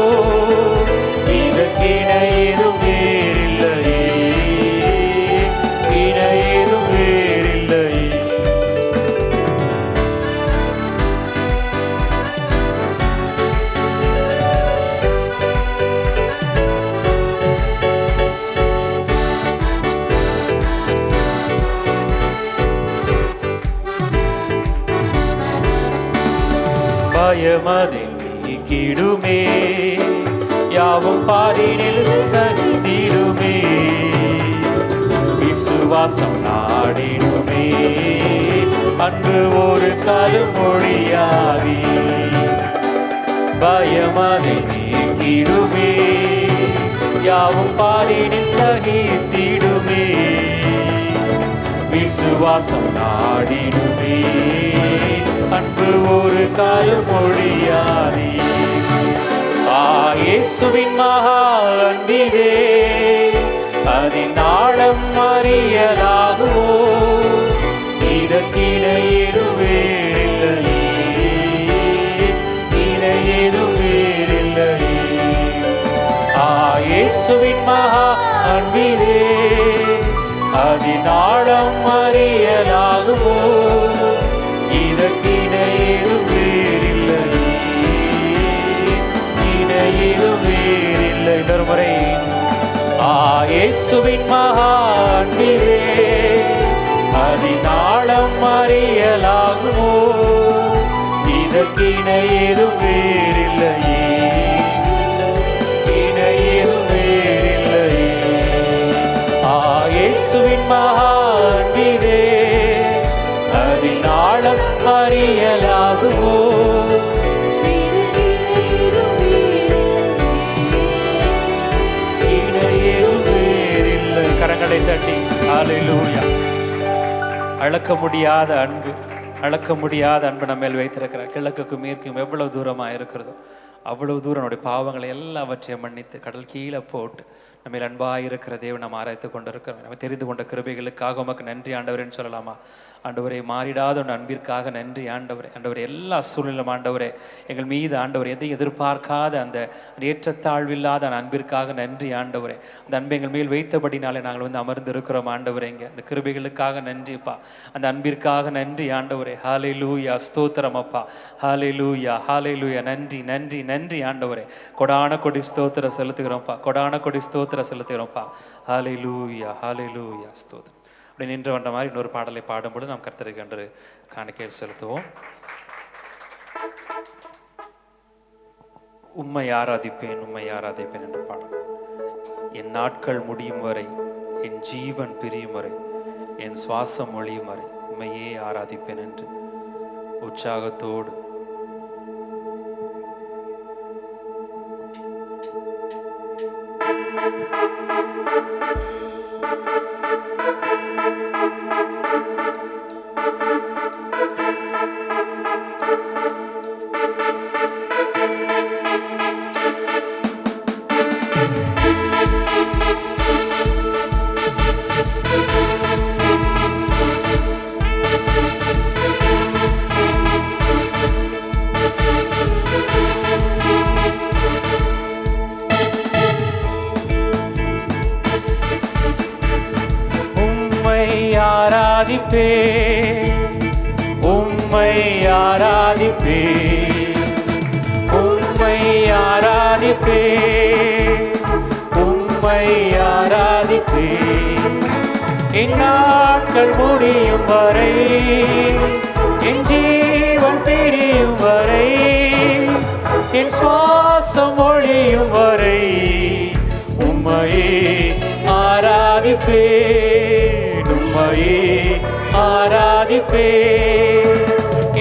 Speaker 3: இதற்கிணை ஏதும் வேறில்லையே, இணை ஏதும் வேறில்லையே. பயமதை நீக்கிடுமே, யாவும் பாரினில் சந்திடுமே, விசுவாசம் நாடிடுமே, அன்பு ஒரு காலம் மொழியாவி, பயமதை நீக்கிடுமே, யாவும் பாரினில் சகித்திடுமே, விசுவாசம் நாடிடுமே, அன்பு ஒரு காலம் மொழியாவி. இயேசுவின் மகா அன்பிலே அதன் ஆழம் அறியலாகுமோ, இதற்கிணை ஏதும் வேறில்லையே, இணை ஏதும் வேறில்லையே. இயேசுவின் மகா அன்பிலே அதன் ஆழம் அறியலாகுமோ, இதற்கிணை ஏதும் வேறில்லையே, இணை ஏதும் வேறில்லை. இன்னொரு முறை இயேசுவின் மகா அன்பிலே அதன் ஆழம் அறியலாகுமோ, இதற்கிணை ஏதும் வேறில்லையே, இணை ஏதும் வேறில்லையே. இயேசுவின் மகா அன்பிலே அதன் ஆழம் அறியலாகுமோ, கரங்களை தட்டி ஹல்லேலூயா. அளக்க முடியாத அன்பு, அளக்க முடியாத அன்பு நம்ம மேல் வைத்திருக்கிறார். கிழக்குக்கும் மேற்கும் எவ்வளவு தூரமாக இருக்கிறதோ அவ்வளவு தூரம் நம்முடைய பாவங்களை எல்லாவற்றையும் மன்னித்து கடல் கீழே போட்டு நம்ம அன்பாக இருக்கிற தேவன் நம்ம ஆராய்த்து கொண்டு இருக்கிறோம். நம்ம தெரிந்து கொண்ட கிருபைகளுக்காக உமக்கு நன்றி ஆண்டவரேன்னு சொல்லலாமா? ஆண்டவரே, மாறிடாத உன் அன்பிற்காக நன்றி ஆண்டவரே. ஆண்டவரே, எல்லா சூழ்நிலும் ஆண்டவரே எங்கள் மீது ஆண்டவர் எதையும் எதிர்பார்க்காத அந்த ஏற்றத்தாழ்வில்லாத அந்த அன்பிற்காக நன்றி ஆண்டவரே. அந்த அன்பை எங்கள் மேல் வைத்தபடினாலே நாங்கள் அமர்ந்து இருக்கிறோம் ஆண்டவரே. இங்கே அந்த கிருபைகளுக்காக நன்றிப்பா, அந்த அன்பிற்காக நன்றி ஆண்டவரே. ஹல்லேலூயா, ஸ்தோத்திரம் அப்பா. ஹல்லேலூயா, ஹல்லேலூயா. நன்றி நன்றி நன்றி ஆண்டவரே. கொடான கொடி ஸ்தோத்திரம் செலுத்துகிறோம்ப்பா, கொடான கொடி ஸ்தோத்திரம் செலுத்துகிறோம்ப்பா. ஹல்லேலூயா, ஹல்லேலூயா, ஸ்தோத்திரம். அப்படி நின்று வந்த மாதிரி இன்னொரு பாடலை பாடும்போது நாம் கர்த்தருக்கு என்று காணிக்கை செலுத்துவோம். உம்மை ஆராதிப்பேன், உம்மை ஆராதிப்பேன் என்ற பாடல். என் நாட்கள் முடியும் வரை, என் ஜீவன் பிரியும் வரை, என் சுவாசம் ஒழியும் வரை உம்மையே ஆராதிப்பேன் என்று உற்சாகத்தோடு உம்மை ஆராதிப்பே, உம்மை ஆராதிப்பே, உம்மை ஆராதிப்பே. என் நாட்கள் முடியும் வரை, என் ஜீவன் பிரியும் வரை, என் சுவாசம் ஒழியும் வரை உம்மையே ஆராதிப்பே, உம்மையே ஆராதிப்பே.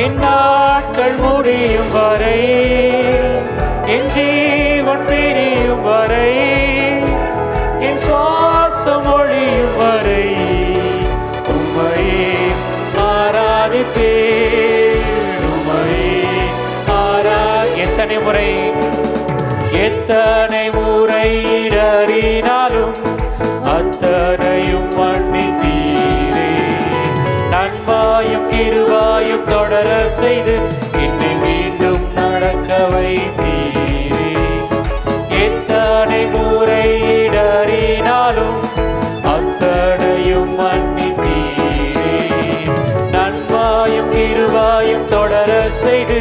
Speaker 3: என் நாட்கள் முடியும் வரை, என் ஜீவன் பிரியும் வரை, என் சுவாசம் ஒழியும் வரை உம்மையே ஆராதிப்பே, உம்மையே எத்தனை முறை இடறினாலும் அத்தனையும் மன்னித்தீரே. நன்மையும் கிருபையும் தொடர செய்து என்னை மீண்டும் நடக்க வைத்தீரே. எத்தனை முறை இடறினாலும் அத்தனையும் மன்னித்தீரே. நன்மையும் கிருபையும் தொடர செய்து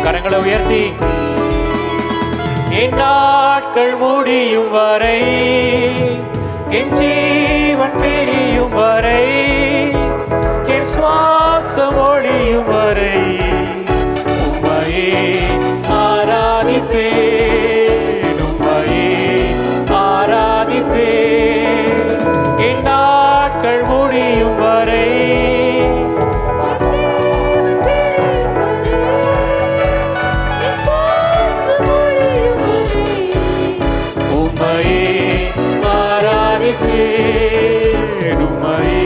Speaker 3: கரங்களை உயர்த்தி என் நாட்கள் முடியும் வரை, என் ஜீவன் பிரியும் வரை, என் சுவாசம் ஒழியும் வரை உம்மையே ஆராதிப்பேன், உம்மையே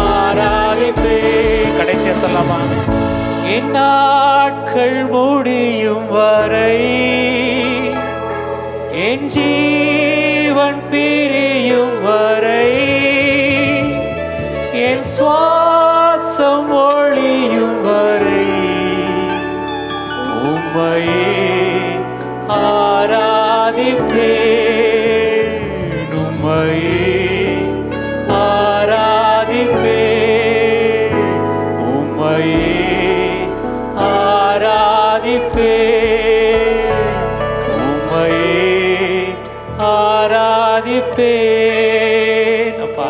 Speaker 3: ஆராதிப்பேன். கடைசியா சொல்லலாமா? என் நாட்கள் முடியும் வரை, என் ஜீவன் பிரியும் வரை, என் சுவாசம் ஒழியும் வரை உம்மையே ஆராதிப்பேன், உம்மையே ஆராதிப்பேன், உம்மையே ஆராதிப்பேன், உம்மையே ஆராதிப்பேன். அப்பா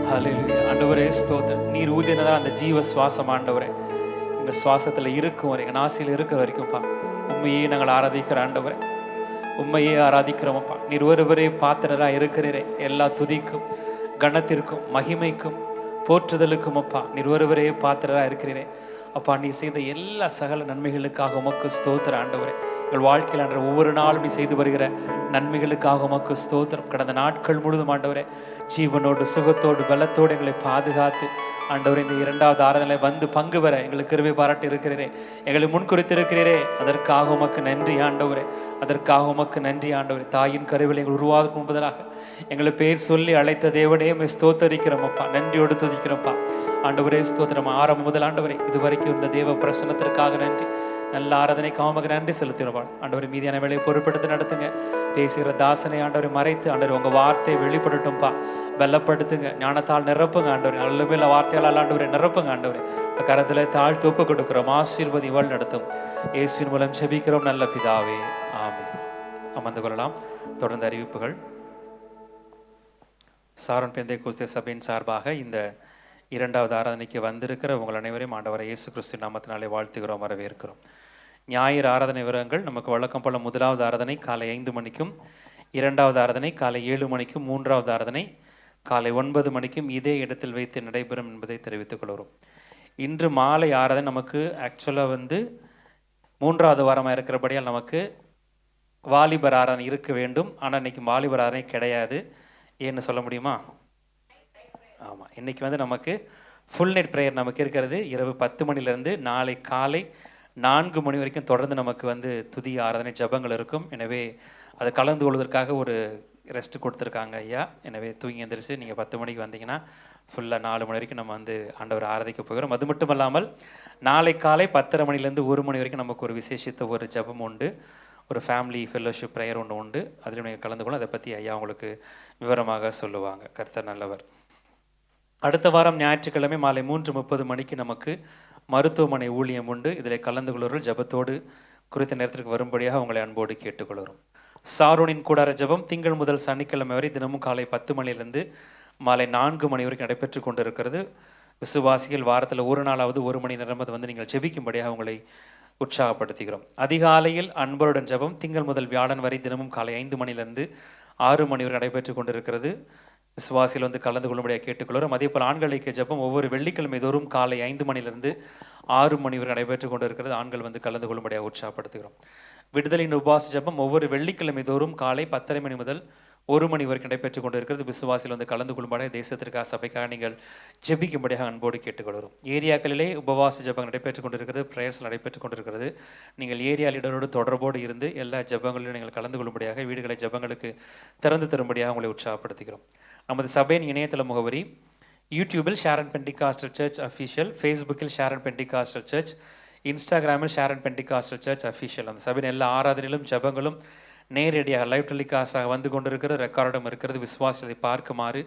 Speaker 3: ஹல்லேலூயா. ஆண்டவரே ஸ்தோத்திரம். நீர் ஊதினதான் அந்த ஜீவ சுவாசம் ஆண்டவரே எங்கள் சுவாசத்தில் இருக்கும் வரை, எங்கள் நாசியில் இருக்கிற வரைக்கும்ப்பா உண்மையே நாங்கள் ஆராதிக்கிற ஆண்டவரே, உண்மையே ஆராதிக்கிறோமப்பா. நீர் ஒருவரே பாத்திரராக இருக்கிறீரே, எல்லா துதிக்கும் கணத்திற்கும் மகிமைக்கும் போற்றுதலுக்கும் அப்பா நீர் ஒருவரே பாத்திரராக இருக்கிறீரே அப்பா. நீ செய்த எல்லா சகல நன்மைகளுக்காக உமக்கு ஸ்தோத்திரம் ஆண்டவரே. எங்கள் வாழ்க்கையில் ஆண்டவர் ஒவ்வொரு நாளும் நீ செய்து வருகிற நன்மைகளுக்காக உமக்கு ஸ்தோத்திரம். கடந்த நாட்கள் முழுதும் ஆண்டவரே ஜீவனோடு சுகத்தோடு பலத்தோடு எங்களை பாதுகாத்து ஆண்டவர் இந்த இரண்டாவது ஆராதனை வந்து பங்கு பெற எங்களுக்கு கிருபை பாராட்டி இருக்கிறீரே, எங்களை முன்குறித்து இருக்கிறீரே, அதற்காக உமக்கு நன்றி ஆண்டவரே, அதற்காக உமக்கு நன்றி ஆண்டவரே. தாயின் கருவில் எங்கள் உருவாவதற்கு முன்பதாக எங்களை பேர் சொல்லி அழைத்த தேவனே ஸ்தோத்தரிக்கிறோமப்பா, நன்றியோடு துதிக்கிறோம்ப்பா ஆண்டவரே. ஸ்தோத்திரம். ஆரம்பம் முதல் ஆண்டவரே இதுவரைக்கும் இந்த தேவ பிரசன்னத்திற்காக நன்றி. நல்ல ஆராதனை காமக நன்றி செலுத்திடுவாள் ஆண்டவரை. மீதியான வேலையை பொறுப்படுத்தி நடத்துங்க. பேசுகிற தாசனை ஆண்டவரை மறைத்து ஆண்டவர் உங்கள் வார்த்தையை வெளிப்படுட்டும்பா, பலப்படுத்துங்க, ஞானத்தால் நிரப்புங்க ஆண்டவரை. நல்ல மேல வார்த்தையால் ஆண்டவரை நிரப்புங்க ஆண்டவரை. கரத்தில் தாழ்த்து ஒப்பு கொடுக்கிறோம். ஆசீர்வதி வழி நடத்தும். இயேசுவின் மூலம் செபிக்கிறோம் நல்ல பிதாவே, ஆமென். அமர்ந்து கொள்ளலாம். தொடர்ந்து அறிவிப்புகள். சாரோன் பெந்தேகோஸ்தே சபையின் சார்பாக இந்த இரண்டாவது ஆராதனைக்கு வந்திருக்கிற உங்கள் அனைவரையும் ஆண்டவரை இயேசு கிறிஸ்து நாமத்தினாலே வாழ்த்துகிறோம், வரவேற்கிறோம். ஞாயிறு ஆராதனை விவரங்கள் நமக்கு வழக்கம் போல முதலாவது ஆராதனை காலை 5 மணிக்கும், இரண்டாவது ஆராதனை காலை 7 மணிக்கும், மூன்றாவது ஆராதனை காலை 9 மணிக்கும் இதே இடத்தில் வைத்து நடைபெறும் என்பதை தெரிவித்துக் கொள்கிறோம். இன்று மாலை ஆராதனை நமக்கு ஆக்சுவலாக மூன்றாவது வாரமாக இருக்கிறபடியால் நமக்கு வாலிபர் ஆராதனை இருக்க வேண்டும். ஆனால் இன்னைக்கு வாலிபர் ஆராதனை கிடையாது. ஏன்னு சொல்ல முடியுமா? ஆமாம், இன்றைக்கி நமக்கு ஃபுல் நைட் ப்ரேயர் நமக்கு இருக்கிறது. இரவு 10 மணிலேருந்து நாளை காலை 4 மணி வரைக்கும் தொடர்ந்து நமக்கு துதி ஆராதனை ஜபங்கள் இருக்கும். எனவே அதை கலந்து கொள்வதற்காக ஒரு ரெஸ்ட் கொடுத்துருக்காங்க ஐயா. எனவே தூங்கி எந்திரிச்சு நீங்கள் 10 மணிக்கு வந்தீங்கன்னா ஃபுல்லாக 4 மணி வரைக்கும் நம்ம ஆண்டவர் ஆராதிக்க போகிறோம். அது மட்டும் இல்லாமல் நாளை காலை 10:30 மணிலேருந்து 1 மணி வரைக்கும் நமக்கு ஒரு விசேஷித்த ஒரு ஜபம் உண்டு, ஒரு ஃபேமிலி ஃபெல்லோஷிப் ப்ரேயர் ஒன்று உண்டு. அதில் நீங்கள் கலந்து கொள்ள அதை பற்றி ஐயா உங்களுக்கு விவரமாக சொல்லுவாங்க. கர்த்தர் நல்லவர். அடுத்த வாரம் ஞாயிற்றுக்கிழமை மாலை 3:30 மணிக்கு நமக்கு மருத்துவமனை ஊழியம் உண்டு. இதில் கலந்து கொள்வர்கள் ஜபத்தோடு குறித்த நேரத்திற்கு வரும்படியாக உங்களை அன்போடு கேட்டுக்கொள்கிறோம். சாரோனின் கூடார ஜபம் திங்கள் முதல் சனிக்கிழமை வரை தினமும் காலை 10 மணிலிருந்து மாலை 4 மணி வரைக்கும் நடைபெற்று கொண்டிருக்கிறது. விசுவாசிகள் வாரத்தில் ஒரு நாளாவது 1 மணி நேரம் நீங்கள் ஜெபிக்கும்படியாக உங்களை உற்சாகப்படுத்துகிறோம். அதிகாலையில் அன்பருடன் ஜபம் திங்கள் முதல் வியாழன் வரை தினமும் காலை 5 மணிலிருந்து 6 மணி வரை நடைபெற்று கொண்டிருக்கிறது. விசுவாசியில் கலந்து கொள்ளும்படியாக கேட்டுக்கொள்கிறோம். அதே போல் ஆண்கள் ஐக்கிய ஜபம் ஒவ்வொரு வெள்ளிக்கிழமை தோறும் காலை 5 மணிலிருந்து 6 மணி வரை நடைபெற்று கொண்டிருக்கிறது. ஆண்கள் கலந்து கொள்ளும்படியாக உற்சாகப்படுத்துகிறோம். விடுதலின் உபவாச ஜபம் ஒவ்வொரு வெள்ளிக்கிழமை தோறும் காலை 10:30 மணி முதல் 1 மணி வரைக்கும் நடைபெற்று கொண்டிருக்கிறது. விசுவாசியில் கலந்து கொள்ளும்படியாக தேசத்திற்காக சபைக்காக நீங்கள் ஜெபிக்கும்படியாக அன்போடு கேட்டுக்கொள்கிறோம். ஏரியாக்களிலே உபவாச ஜபம் நடைபெற்று கொண்டிருக்கிறது, ப்ரேயர்ஸ் நடைபெற்று கொண்டிருக்கிறது. நீங்கள் ஏரியா லீடரோடு தொடர்போடு இருந்து எல்லா ஜபங்களிலும் நீங்கள் கலந்து கொள்ளும்படியாக வீடுகளை ஜபங்களுக்கு திறந்து தரும்படியாக உங்களை உற்சாகப்படுத்துகிறோம். நமது சபையின் இணையதள முகவரி யூடியூபில் ஷாரன் பெண்டிகாஸ்டல் சர்ச் அஃபீஷியல், ஃபேஸ்புக்கில் ஷாரன் பெண்டிகாஸ்டல் சர்ச், இன்ஸ்டாகிராமில் ஷாரன் பெண்டிகாஸ்டல் சர்ச் அஃபீஷியல். அந்த சபையின் எல்லா ஆராதனையிலும் ஜபங்களும் நேரடியாக லைவ் டெலிகாஸ்டாக வந்து கொண்டிருக்கிற ரெக்கார்டும் இருக்கிறது. விசுவாசத்தை பார்க்குமாறு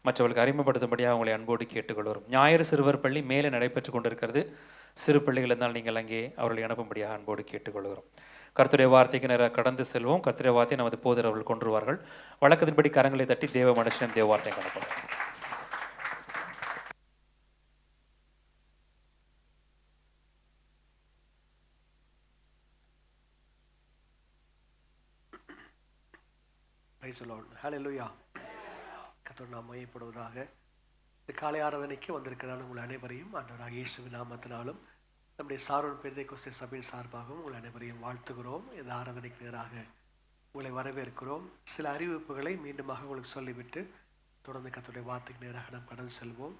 Speaker 3: மற்றவர்களுக்கு அறிமுகப்படுத்தும்படியாக உங்களை அன்போடு கேட்டுக்கொள்கிறோம். ஞாயிறு சிறுவர் பள்ளி மேலே நடைபெற்று கொண்டிருக்கிறது. சிறு பிள்ளைகள் இருந்தால் நீங்கள் அங்கே அவர்களை அனுப்பும்படியாக அன்போடு கேட்டுக்கொள்கிறோம். கர்த்தருடைய வார்த்தைக்கு நேராக கடந்து செல்வோம். கர்த்தருடைய வார்த்தையை நமது போதர் அவர்கள் கொண்டுருவார்கள். வழக்கத்தின்படி கரங்களை தட்டி தேவ மனுஷன் தேவ வார்த்தை காணப்படும்.
Speaker 4: ஹல்லேலூயா. கர்த்தர் நாமம் மகிமைப்படுவதாக. இந்த காலை ஆராதனைக்கு வந்திருக்கிறதான உங்கள் அனைவரையும் ஆண்டவராக இயேசுவின் நாமத்தினாலும் நம்முடைய சாரோன் பெந்தேகோஸ்தே சபையின் சார்பாகவும் உங்கள் அனைவரையும் வாழ்த்துகிறோம். இந்த ஆராதனைக்கு நேராக உங்களை வரவேற்கிறோம். சில அறிவிப்புகளை மீண்டுமாக உங்களுக்கு சொல்லிவிட்டு தொடர்ந்து கர்த்தருடைய வார்த்தைக்கு நேராக நாம் கடந்து செல்வோம்.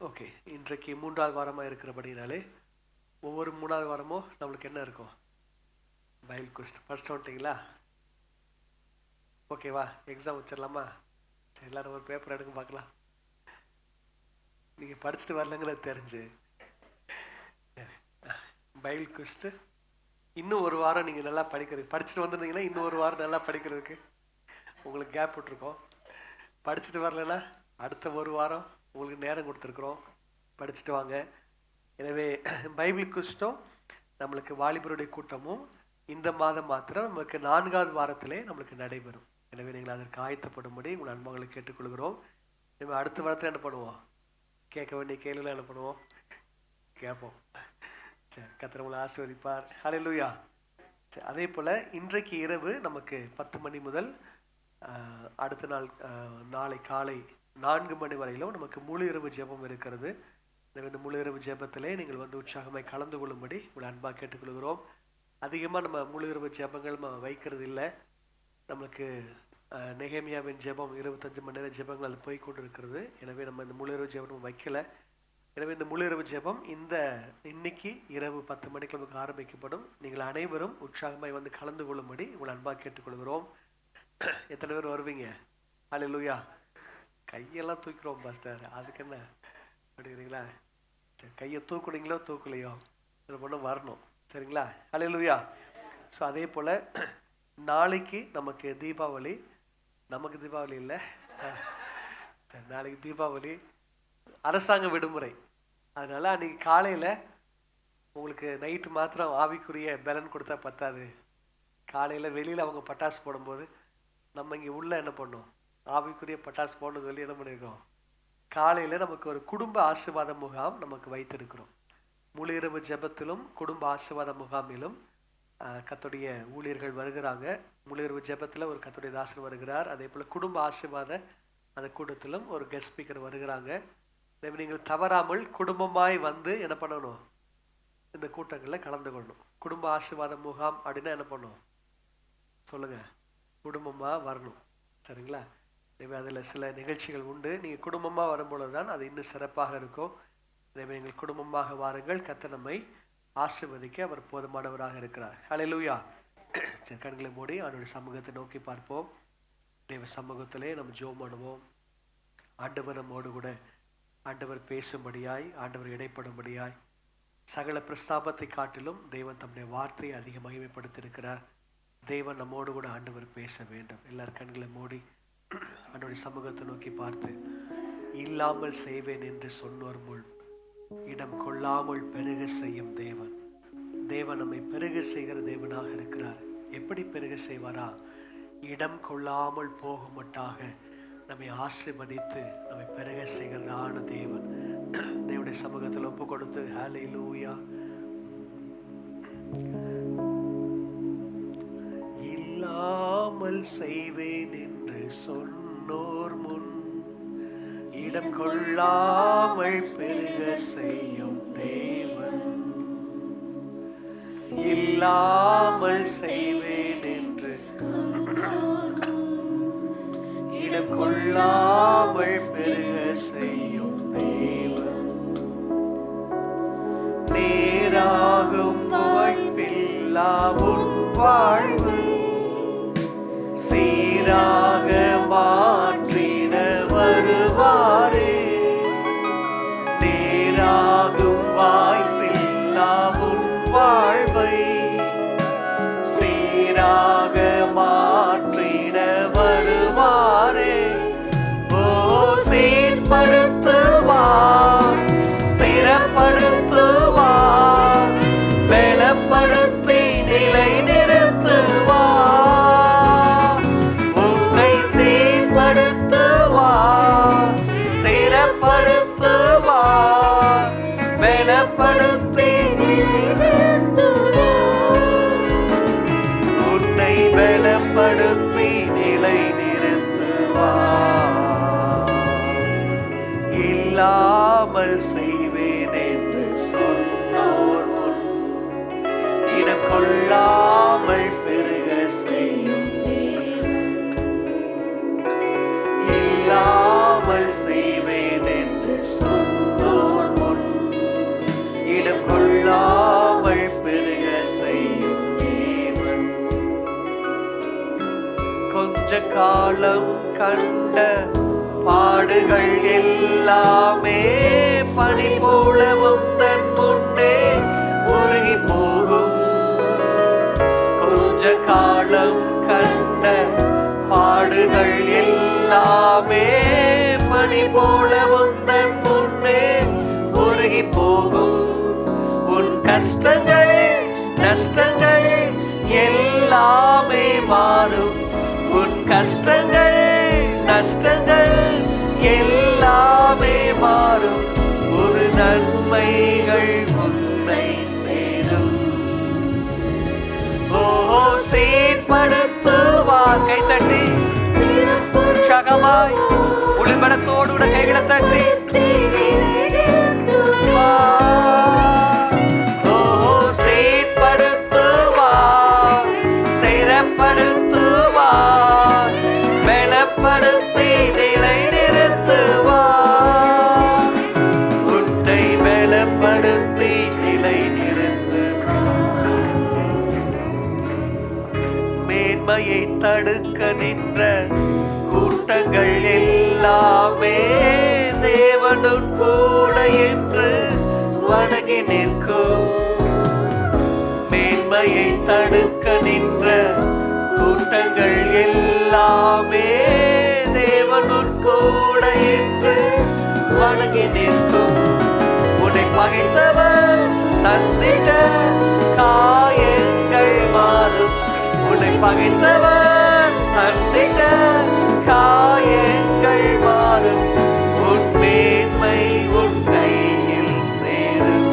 Speaker 4: ஓகே, இன்றைக்கு 3வது வாரமாக இருக்கிறபடினாலே ஒவ்வொரு 3வது வாரமும் நம்மளுக்கு என்ன இருக்கும்? பைபிள் குவிஸ் ஃபர்ஸ்ட் வந்துட்டீங்களா? ஓகேவா? எக்ஸாம் வச்சிடலாமா? சரி, எல்லாரும் ஒரு பேப்பர் எடுக்க பார்க்கலாம். நீங்கள் படிச்சுட்டு வரலங்கிறது தெரிஞ்சு பைபிள் குவிஸ்ட்டு இன்னும் ஒரு வாரம் நீங்கள் நல்லா படிக்கிறதுக்கு படிச்சுட்டு வந்துருந்தீங்கன்னா இன்னும் ஒரு வாரம் நல்லா படிக்கிறதுக்கு உங்களுக்கு கேப் விட்டுருக்கோம். படிச்சுட்டு வரலன்னா அடுத்த ஒரு வாரம் உங்களுக்கு நேரம் கொடுத்துருக்குறோம், படிச்சுட்டு வாங்க. எனவே பைபிள் குவிஸ்டும் நம்மளுக்கு வாலிபருடைய கூட்டமும் இந்த மாதம் மாத்திரம் நமக்கு 4வது வாரத்திலே நம்மளுக்கு நடைபெறும். எனவே நீங்கள் அதற்கு ஆயத்தப்படும்படி உங்கள் அன்பாங்களை கேட்டுக்கொள்கிறோம். நம்ம அடுத்த வாரத்தில் என்ன பண்ணுவோம்? கேட்க வேண்டிய கேள்விலாம் என்ன பண்ணுவோம்? கேட்போம். சரி, கர்த்தர் உங்களை ஆசீர்வதிப்பார். ஹல்லேலூயா. சரி, அதே போல் இன்றைக்கு இரவு நமக்கு 10 மணி முதல் அடுத்த நாள் நாளை காலை 4 மணி வரையிலும் நமக்கு முழு இரவு ஜெபம் இருக்கிறது. எனவே இந்த முழு இரவு ஜெபத்திலே நீங்கள் வந்து உற்சாகமாய் கலந்து கொள்ளும்படி உங்களை அன்பாக கேட்டுக்கொள்கிறோம். அதிகமாக நம்ம முழு இரவு ஜெபங்கள் நம்ம வைக்கிறது இல்லை. நம்மளுக்கு நெகேமியாவின் ஜெபம் 25 மணி நேரம் ஜெபங்கள் அது போய் கொண்டு இருக்கிறது. எனவே நம்ம இந்த முழு இரவு ஜெபம் வைக்கலை. எனவே இந்த முழு இரவு ஜெபம் இன்னைக்கு இரவு 10 மணிக்கு நமக்கு ஆரம்பிக்கப்படும். நீங்கள் அனைவரும் உற்சாகமாய் வந்து கலந்து கொள்ளும்படி உங்களை அன்பாக கேட்டுக்கொள்கிறோம். எத்தனை பேர் வருவீங்க? ஹல்லேலூயா. கையெல்லாம் தூக்கிறோம் பாஸ்டர், அதுக்கு என்ன அப்படிங்கிறீங்களா? சரி, கையை தூக்குனீங்களோ தூக்கலையோ இது பண்ண வரணும், சரிங்களா? ஹல்லேலூயா. ஸோ அதே போல் நாளைக்கு நமக்கு தீபாவளி. நமக்கு தீபாவளி இல்லை, நாளைக்கு தீபாவளி, அரசாங்க விடுமுறை. அதனால அன்றைக்கி காலையில் உங்களுக்கு நைட்டு மாத்திரம் ஆவிக்குரிய பலன் கொடுத்தா பத்தாது. காலையில் வெளியில் அவங்க பட்டாசு போடும்போது நம்ம இங்கே உள்ள என்ன பண்ணோம்? ஆவிக்குரிய பட்டாசு போடணும்னு சொல்லி என்ன பண்ணியிருக்கோம்? காலையில் நமக்கு ஒரு குடும்ப ஆசீர்வாத முகாம் நமக்கு வைத்திருக்கிறோம். முழு இரவு ஜெபத்திலும் குடும்ப ஆசீர்வாத முகாமிலும் கர்த்தருடைய ஊழியர்கள் வருகிறாங்க. முழு இரவு ஜெபத்தில் ஒரு கர்த்தருடைய தாசர் வருகிறார். அதே போல் குடும்ப ஆசீர்வாத அந்த கூட்டத்திலும் ஒரு கெஸ்ட் ஸ்பீக்கர் வருகிறாங்க. நீங்கள் தவறாமல் குடும்பமாய் வந்து என்ன பண்ணணும்? இந்த கூட்டங்களில் கலந்து கொள்ளணும். குடும்ப ஆசீர்வாத முகாம் அப்படின்னா என்ன பண்ணணும் சொல்லுங்க? குடும்பமாக வரணும், சரிங்களா? எனவே அதில் சில நிகழ்ச்சிகள் உண்டு. நீங்கள் குடும்பமாக வரும்பொழுது தான் அது இன்னும் சிறப்பாக இருக்கும். எனவே நீங்கள் குடும்பமாக வாருங்கள். கர்த்தர் நம்மை ஆசீர்வதிக்க அவர் போதுமானவராக இருக்கிறார். ஹல்லேலூயா. சரி, கண்களை மூடி அவருடைய சமூகத்தை நோக்கி பார்ப்போம். தேவ சமூகத்திலே நம்ம ஜெபம் பண்ணுவோம். ஆண்டவர் நம்மோடு கூட ஆண்டவர் பேசும்படியாய், ஆண்டவர் இடைப்படும்படியாய், சகல பிரஸ்தாபத்தை காட்டிலும் தேவன் தம்முடைய வார்த்தையை அதிக மகிமைப்படுத்தியிருக்கிறார். தேவன் நம்மோடு கூட ஆண்டவர் பேச வேண்டும். எல்லாரும் கண்களை மூடி ஆண்டவருடைய சமூகத்தை நோக்கி பார்த்து, இல்லாமல் செய்வேன் என்று சொன்னோர் முள் இடம் கொள்ளாமல் பெருக செய்யும் தேவன். தேவன் நம்மை பெருக செய்கிற தேவனாக இருக்கிறார். எப்படி பெருக செய்வாரா? இடம் கொள்ளாமல் போகுமட்டாக நம்மை ஆசீர்வதித்து நம்மை பெருக செய்கிறதான தேவன். தேவனுடைய சமூகத்தில் ஒப்பு கொடுத்து ஹல்லேலூயா. இல்லாமல் செய்வேன் என்று சொன்னோர் முன் இடம் கொள்ளாமல் பெருக செய்யும் தேவன். இல்லாமல் செய்வேன் என்று இடம் கொள்ளாமல் பெருக செய்யும் தேவன். நேராகும் வாய்ப்பில்லா உன் வாழ்வு சீராக மாற்றிட வருவாரே. நேராகும் வாய்ப்பில்லா உன் வாழ்வை சீராக மாற்றிட வருவாரே. ஓ, சீர்படுத்துவார், ஸ்திரப்படுத்துவார், பலப்படுத்தி நிலை நிறுத்துவார். உன்னை சீர்படுத்துவார், ஸ்திரப்படுத்துவார், பலப்படுத்தி நிலை நிறுத்துவார். உன்னை பலப்படுத்தி நிலை நிறுத்துவார். இல்லாமல் செய்வேன் என்று சொன்னோர் முன் இடம் கொள்ளாமல் பெருக செய்யும் கொஞ்ச காலம் கண்ட பாடுகள் எல்லாமே பனி போல உந்தன் முன்னே உருகி போகும். கொஞ்ச காலம் கண்ட பாடுகள் எல்லாமே பனி போல உந்தன் முன்னே உருகி போகும். உன் கஷ்டங்கள் நஷ்டங்கள் எல்லாமே மாறும். உன் கஷ்டங்கள் நஷ்டங்கள் எல்லாமே மாறும். ஒரு நன்மைகள் உன்னை சேரும். ஓ சீர்படுத்துவார். கை தட்டி உற்சாகமாய் உளிபடத்தோடு கூட கைகளை தட்டி படுத்துவார், பலப்படுத்தி நிலை நிறுத்துவார். உன்னை பலப்படுத்தி நிலை நிறுத்துவார். மேன்மையை தடுக்க நின்ற கூட்டங்கள் எல்லாமே தேவனும் கூட என்று வணங்கி நிற்கும். மேன்மையை தடுக்க நின்ற கூட்டங்கள் எல்லாமே தேவனும் கூட என்று வணங்கி நிற்கும். உன்னை பகைத்தவர் தந்திட காயங்கள் மாறும். உன்னை பகைத்தவர் தந்திட காயங்கள் மாறும். உன் மேன்மை உன் கையில் சேரும்.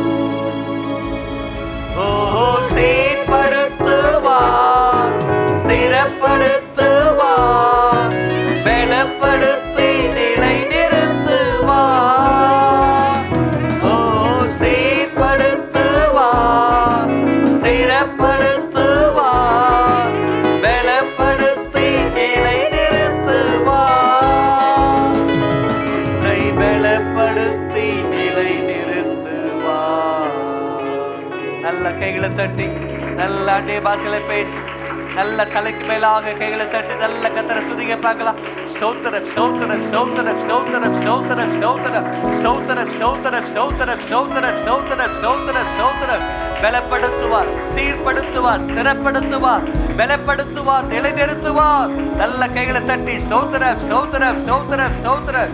Speaker 4: ஓ சீர்படுத்துவார், ஸ்திரப்படுத்துவார், பலப்படுத்தி நிலை நிறுத்துவார். ஓ சீர்படுத்துவார், ஸ்திரப்படுத்துவார், பலப்படுத்தி நிலை நிறுத்துவார். உன்னை பலப்படுத்தி நிலை நிறுத்துவார். நல்ல கைகளை தட்டி நல்ல அந்நிய பாஷையில பேசி நல்ல தலைக்கு மேலாக கைகளை தட்டி நல்ல கத்தரை துதிக்க பார்க்கலாம். ஸ்தோத்திரம் ஸ்தோத்திரம் ஸ்தோத்திரம் ஸ்தோத்திரம் ஸ்தோத்திரம் ஸ்தோத்திரம் ஸ்தோத்திரம் ஸ்தோத்திரம் ஸ்தோத்திரம் ஸ்தோத்திரம் ஸ்தோத்திரம் ஸ்தோத்திரம் ஸ்தோத்திரம். பலப்படுத்துவார், ஸ்திரப்படுத்துவார், ஸ்திரப்படுத்துவார், பலப்படுத்துவார், நிலைநிறுத்துவார். நல்ல கைகளை தட்டி ஸ்தோத்திரம் ஸ்தோத்திரம் ஸ்தோத்திரம் ஸ்தோத்திரம்.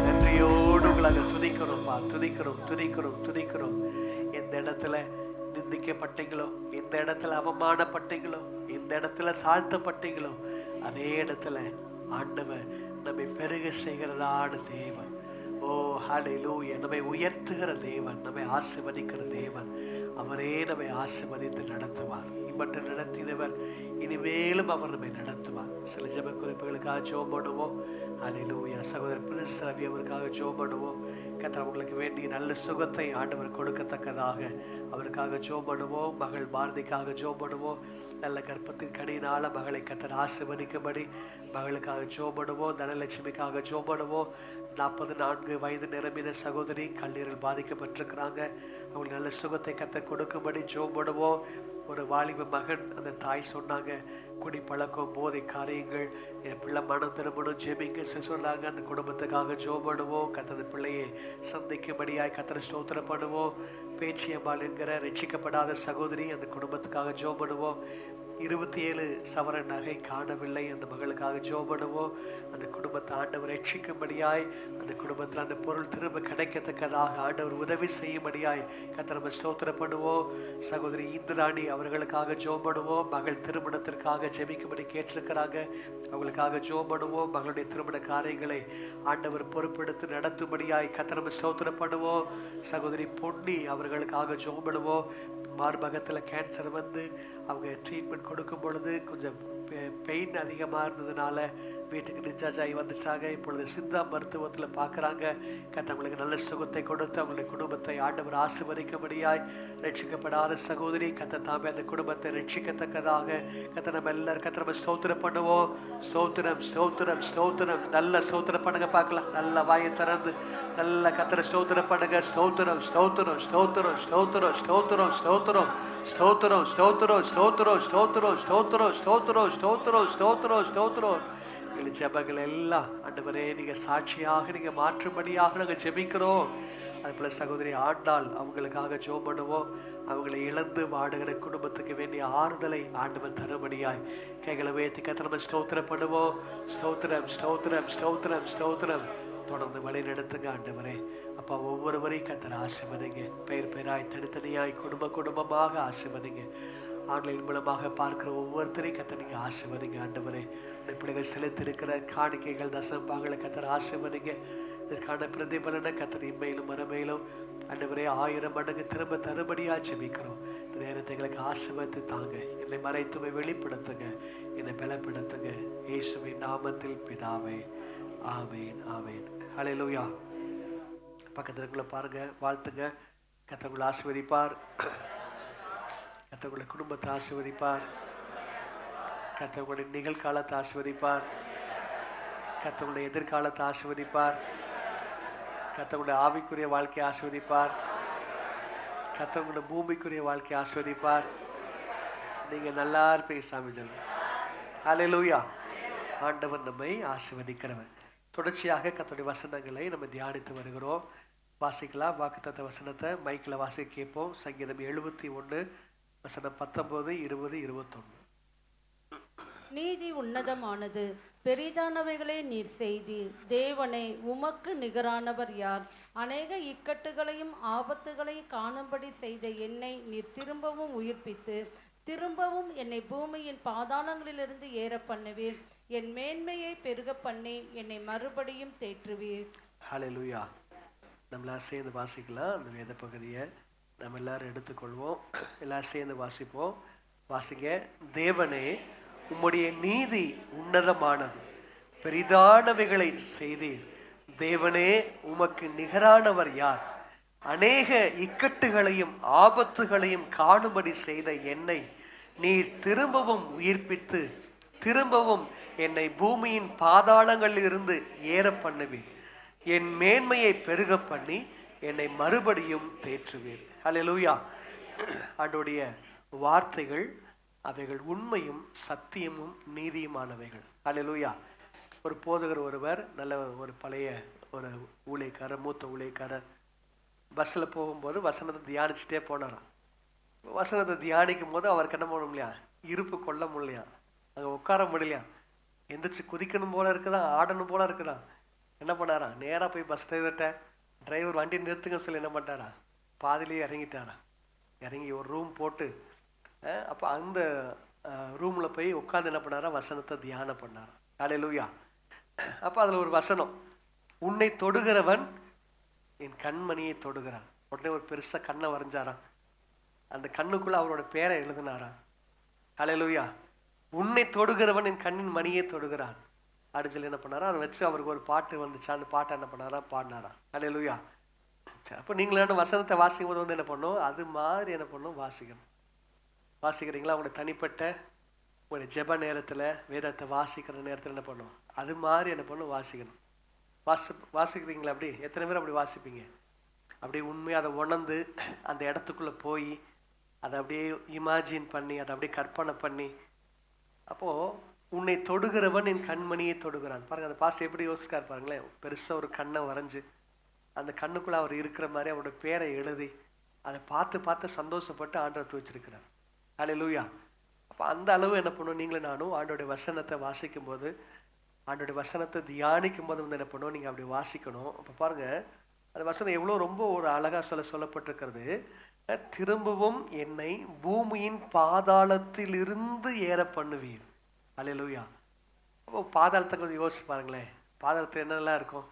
Speaker 4: நன்றியோடு உங்களாக துதிக்கிறோம்ப்பா, துதிக்கிறோம் துதிக்கிறோம் துதிக்கிறோம். எந்த இடத்துல நிந்திக்கப்பட்டீங்களோ, இந்த இடத்துல அவமானப்பட்டீங்களோ, இந்த இடத்துல தாழ்த்தப்பட்டீங்களோ, அதே இடத்துல ஆண்டவர் நம்மை பெருக செய்கிறதான தேவன். ஓ ஹல்லேலூயா. நம்மை உயர்த்துகிற தேவன், நம்மை ஆசீர்வதிக்கிற தேவன். அவரே நம்மை ஆசீர்வதித்து நடத்துவார். இம்மட்டும் நடத்தினவர் இனிமேலும் அவர் நம்மை நடத்துவார். சில ஜெப குறிப்புகளுக்காக ஜெபம் பண்ணுவோம். ஹல்லேலூயா. சகோதரர் பிரின்ஸ் ரவி அவருக்காக ஜெபம் பண்ணுவோம். கர்த்தர் உங்களுக்கு வேண்டிய நல்ல சுகத்தை ஆண்டவர் கொடுக்கத்தக்கதாக அவருக்காக ஜெபம் பண்ணுவோம். மகள் பாரதிக்காக ஜெபம் பண்ணுவோம். நல்ல கர்ப்பத்தின் கனியினால மகளை கர்த்தர் ஆசீர்வதிக்கும்படி மகளுக்காக ஜெபம் பண்ணுவோம். தனலட்சுமிக்காக ஜெபம் பண்ணுவோம். 44 வயது நிரம்பின சகோதரி கல்லீரல் பாதிக்கப்பட்டிருக்கிறாங்க. அவங்களுக்கு நல்ல சுகத்தை கர்த்தர் கொடுக்கும்படி ஜெபம் பண்ணுவோம். ஒரு வாலிப மகன், அந்த தாய் சொன்னாங்க, குடி பழக்கம் போதை காரியங்கள், என் பிள்ளை மனம் திரும்பணும், ஜெபிங்க சொன்னாங்க. அந்த குடும்பத்துக்காக ஜெபம் பண்ணுவோம். கர்த்தர் பிள்ளையை சந்திக்கும்படியாய் கர்த்தரை ஸ்தோத்திரம் பண்ணுவோம். பேச்சியம்மாள் என்கிற ரட்சிக்கப்படாத சகோதரி, அந்த குடும்பத்துக்காக ஜெபம் பண்ணுவோம். 27 சவரன் நகை காணவில்லை, அந்த மகளுக்காக ஜெபம் பண்ணுவோம். அந்த குடும்பத்தை ஆண்டவர் ரட்சிக்கும்படியாய், அந்த குடும்பத்தில் அந்த பொருள் திரும்ப கிடைக்கத்தக்கதாக ஆண்டவர் உதவி செய்யும்படியாய் கர்த்தரை ஸ்தோத்திரம் பண்ணுவோம். சகோதரி இந்திராணி அவர்களுக்காக ஜெபம் பண்ணுவோம். மகள் திருமணத்திற்காக ஜெபிக்கும்படி கேட்டிருக்கிறாங்க, அவங்களுக்காக ஜெபம் பண்ணுவோம். மகளுடைய திருமண காரியங்களை ஆண்டவர் பொறுப்பெடுத்து நடத்தும்படியாய் கர்த்தரை ஸ்தோத்திரம் பண்ணுவோம். சகோதரி பொன்னி அவர்களுக்காக ஜெபம் பண்ணுவோம். மார்பகத்தில் கேன்சர் வந்து அவங்க ட்ரீட்மெண்ட் கொடுக்கும் பொழுது கொஞ்சம் பெயின் அதிகமாக இருந்ததுனால வீட்டுக்கு டிஸ்சார்ஜ் ஆகி வந்துட்டாங்க. இப்பொழுது சித்தா மருத்துவத்தில் பார்க்குறாங்க. கர்த்தர்களுக்கு நல்ல சுகத்தை கொடுத்து அவங்களுடைய குடும்பத்தை ஆண்டவர் ஆசீர்வதிக்கும்படியாய், ரட்சிக்கப்படாத சகோதரி கர்த்தர் தாமே அந்த குடும்பத்தை ரட்சிக்கத்தக்கதாக கர்த்தர் நம்ம எல்லாரும் கர்த்தரை ஸ்தோத்திரம் பண்ணுவோம். ஸ்தோத்திரம் ஸ்தோத்திரம் ஸ்தோத்திரம். நல்ல ஸ்தோத்திரம் பண்ணுங்க பார்க்கலாம். நல்ல வாயை திறந்து நல்ல கர்த்தரை ஸ்தோத்திரம் பண்ணுங்க. ஸ்தோத்திரம் ஸ்தோத்திரம் ஸ்தோத்திரம் ஸ்தோத்திரம் ஸ்தோத்திரம் ஸ்தோத்திரம். ஸ்தோத்திரம் ஸ்தோத்திரம் ஸ்தோத்திரம் ஸ்தோத்திரம் ஸ்தோத்திரம் ஸ்தோத்திரம் ஸ்தோத்திரம் ஸ்தோத்திரம் ஸ்தோத்திரம். எங்கள் ஜெபங்கள் எல்லாம் ஆண்டவரே நீங்க சாட்சியாக நீங்க மாற்றும்படியாக நாங்கள் ஜெபிக்கிறோம். அது போல சகோதரி ஆண்டாள் அவங்களுக்காக ஜெபம் பண்ணுவோம். அவங்களை இழந்து வாடுகிற குடும்பத்துக்கு வேண்டிய ஆறுதலை ஆண்டவன் தரும்படியாய் கைகளை உயர்த்தி கர்த்தரை ஸ்தோத்திரம் பண்ணுவோம். ஸ்தோத்திரம் ஸ்தோத்திரம் ஸ்தோத்திரம் ஸ்தோத்திரம். தொடர்ந்து வழி நடத்துங்க ஆண்டவரே. அப்பா ஒவ்வொருவரையும் கர்த்தர் ஆசீர்வதிங்க. பெயர் பெயராய் தனித்தனியாய் குடும்பமாக ஆசீர்வதிங்க. ஆன்லைன் மூலமாக பார்க்கிற ஒவ்வொருத்தரையும் கர்த்தர் நீங்க ஆசீர்வதிங்க ஆண்டவரே. இந்த பிள்ளைகள் செலுத்திருக்கிற காணிக்கைகள் தசம்பாங்களை கர்த்தர் ஆசீர்வதிங்க. இதற்கான பிரதிபலனை கர்த்தர் இம்மையிலும் மறுமையிலும் ஆண்டவரே 1000 மடங்கு திரும்ப தருபடியா ஜெபிக்கிறோம். இந்த நேரத்தை எங்களுக்கு ஆசீர்வதித்து தாங்க. என்னை மறைத்துமை வெளிப்படுத்துங்க, என்னை பலப்படுத்துங்க. இயேசுவின் நாமத்தில் பிதாவே, ஆமேன் ஆமேன். ஹல்லேலூயா. பக்கத்துல இருக்கிற பாருங்க, வாழ்த்துங்க. கர்த்தர் உங்களை ஆசீர்வதிப்பார். கர்த்தர் உங்களுடைய குடும்பத்தை ஆசீர்வதிப்பார். கர்த்தர் உங்களுடைய நிகழ்காலத்தை ஆசீர்வதிப்பார். கர்த்தர் உங்களுடைய எதிர்காலத்தை ஆசீர்வதிப்பார். கர்த்தர் உங்களுடைய ஆவிக்குரிய வாழ்க்கையை ஆசீர்வதிப்பார். கர்த்தர் உங்களுடைய பூமிக்குரிய வாழ்க்கையை ஆசீர்வதிப்பார். நீங்க நல்லா இருப்பீங்க சாமி சொல்லுங்க. ஹல்லேலூயா. ஆண்டவர் நம்மை ஆசீர்வதிக்கிறவர். தொடர்ச்சியாக கர்த்தருடைய வசனங்களை நம்ம தியானித்து வருகிறோம். வாசிக்கலாம். வாக்குத்தத்த வசனத்தை மைக்கில் வாசிக்க கேட்போம். சங்கீதம் 71 வசனம் 19, 20, 21.
Speaker 5: நீதி உன்னதமானது, பெரிதானவைகளை நீர் செய்தீர். தேவனே, உமக்கு நிகரானவர் யார்? அநேக இக்கட்டுகளையும் ஆபத்துகளையும் காணும்படி செய்த என்னை நீர் திரும்பவும் உயிர்ப்பித்து திரும்பவும் என்னை பூமியின் பாதாளங்களிலிருந்து ஏற பண்ணுவீர். என் மேன்மையை பெருக பண்ணி என்னை மறுபடியும் தேற்றுவீர்.
Speaker 4: ஹல்லேலூயா. நம்மளாம் சேர்ந்து வாசிக்கலாம். அந்த வேத பகுதியை நம்ம எல்லாரும் எடுத்துக்கொள்வோம். எல்லாரும் சேர்ந்து வாசிப்போம். வாசிங்க. தேவனே, உம்முடைய நீதி உன்னதமானது, பெரிதானவைகளை செய்தீர். தேவனே, உமக்கு நிகரானவர் யார்? அநேக இக்கட்டுகளையும் ஆபத்துகளையும் காணும்படி செய்த என்னை நீர் திரும்பவும் உயிர்ப்பித்து திரும்பவும் என்னை பூமியின் பாதாளங்களில் இருந்து ஏற பண்ணுவீர். என் மேன்மையை பெருக பண்ணி என்னை மறுபடியும் தேற்றுவீர். ஹல்லேலூயா. ஆண்டவருடைய வார்த்தைகள் அவைகள் உண்மையும் சத்தியமும் நீதியுமானவைகள். ஹல்லேலூயா. ஒரு போதகர் ஒருவர், நல்ல ஒரு பழைய ஒரு ஊழியக்காரர், மூத்த ஊழியக்காரர், பஸ்ஸில் போகும்போது வசனத்தை தியானிச்சுட்டே போனாராம். வசனத்தை தியானிக்கும் போது அவருக்கு என்ன பண்ண முடியலையா? இருப்பு கொள்ள முடியலையா? அங்கே உட்கார முடியலையா? எந்திரிச்சு குதிக்கணும் போல இருக்குதான், ஆடணும் போல இருக்குதான். என்ன பண்ணாரா? நேராக போய் பஸ் டிரைவர் வண்டி நிறுத்துங்க சொல்லி என்ன பண்ணிட்டாரா? பாதிலேயே இறங்கிட்டாரா. இறங்கி ஒரு ரூம் போட்டு அப்போ அந்த ரூமில் போய் உட்காந்து என்ன பண்ணாரா? வசனத்தை தியானம் பண்ணாரா. ஹல்லேலூயா. அப்போ அதில் ஒரு வசனம், உன்னை தொடுகிறவன் என் கண்மணியை தொடுகிறான். உடனே ஒரு பெருசாக கண்ணை வரைஞ்சாராம். அந்த கண்ணுக்குள்ள அவரோட பேரை எழுதினாராம். ஹல்லேலூயா. உன்னை தொடுகிறவன் என் கண்ணின் மணியை தொடுகிறான் அப்படின்னு சொல்லி என்ன பண்ணாரா? அதை வச்சு அவருக்கு ஒரு பாட்டு வந்துச்சு. அந்த பாட்டை என்ன பண்ணாரா? பாடினாராம். ஹல்லேலூயா. சரி, அப்போ நீங்களும் வசனத்தை வாசிக்கும் போது வந்து என்ன பண்ணும்? அது மாதிரி என்ன பண்ணும்? வாசிக்கணும். வாசிக்கிறீங்களா? உங்களுடைய தனிப்பட்ட உங்களுடைய ஜெப நேரத்தில், வேதத்தை வாசிக்கிற நேரத்தில் என்ன பண்ணும்? அது மாதிரி என்ன பண்ணும்? வாசிக்கணும். வாசிக்கிறீங்களா? அப்படி எத்தனை பேர் அப்படி வாசிப்பீங்க? அப்படியே உண்மையாக அதை உணர்ந்து அந்த இடத்துக்குள்ளே போய் அதை அப்படியே இமேஜின் பண்ணி அதை அப்படியே கற்பனை பண்ணி, அப்போது உன்னை தொடுகிறவன் என் கண்மணியை தொடுகிறான். பாருங்க, அந்த பாஸ்டர் எப்படி யோசிக்காரு பாருங்களேன். பெருசாக ஒரு கண்ணை வரைஞ்சி அந்த கண்ணுக்குள்ளே அவர் இருக்கிற மாதிரி அவரோட பேரை எழுதி அதை பார்த்து பார்த்து சந்தோஷப்பட்டு ஆண்டவர் வச்சிருக்கிறார். ஹல்லேலூயா. அப்போ அந்த அளவு என்ன பண்ணுவோம்? நீங்களும் நானும் ஆண்டோடைய வசனத்தை வாசிக்கும் போது, ஆண்டோடைய வசனத்தை தியானிக்கும் போது வந்து என்ன பண்ணுவோம்? நீங்கள் அப்படி வாசிக்கணும். அப்போ பாருங்க, அந்த வசனம் எவ்வளோ ரொம்ப ஒரு அழகாக சொல்லப்பட்டிருக்கிறது. திரும்பவும் என்னை பூமியின் பாதாளத்தில் இருந்து ஏற பண்ணுவீர். ஹல்லேலூயா. அப்போ பாதாளத்தை கொஞ்சம் யோசிச்சு பாருங்களேன். பாதாளத்தில் என்னெல்லாம் இருக்கும்?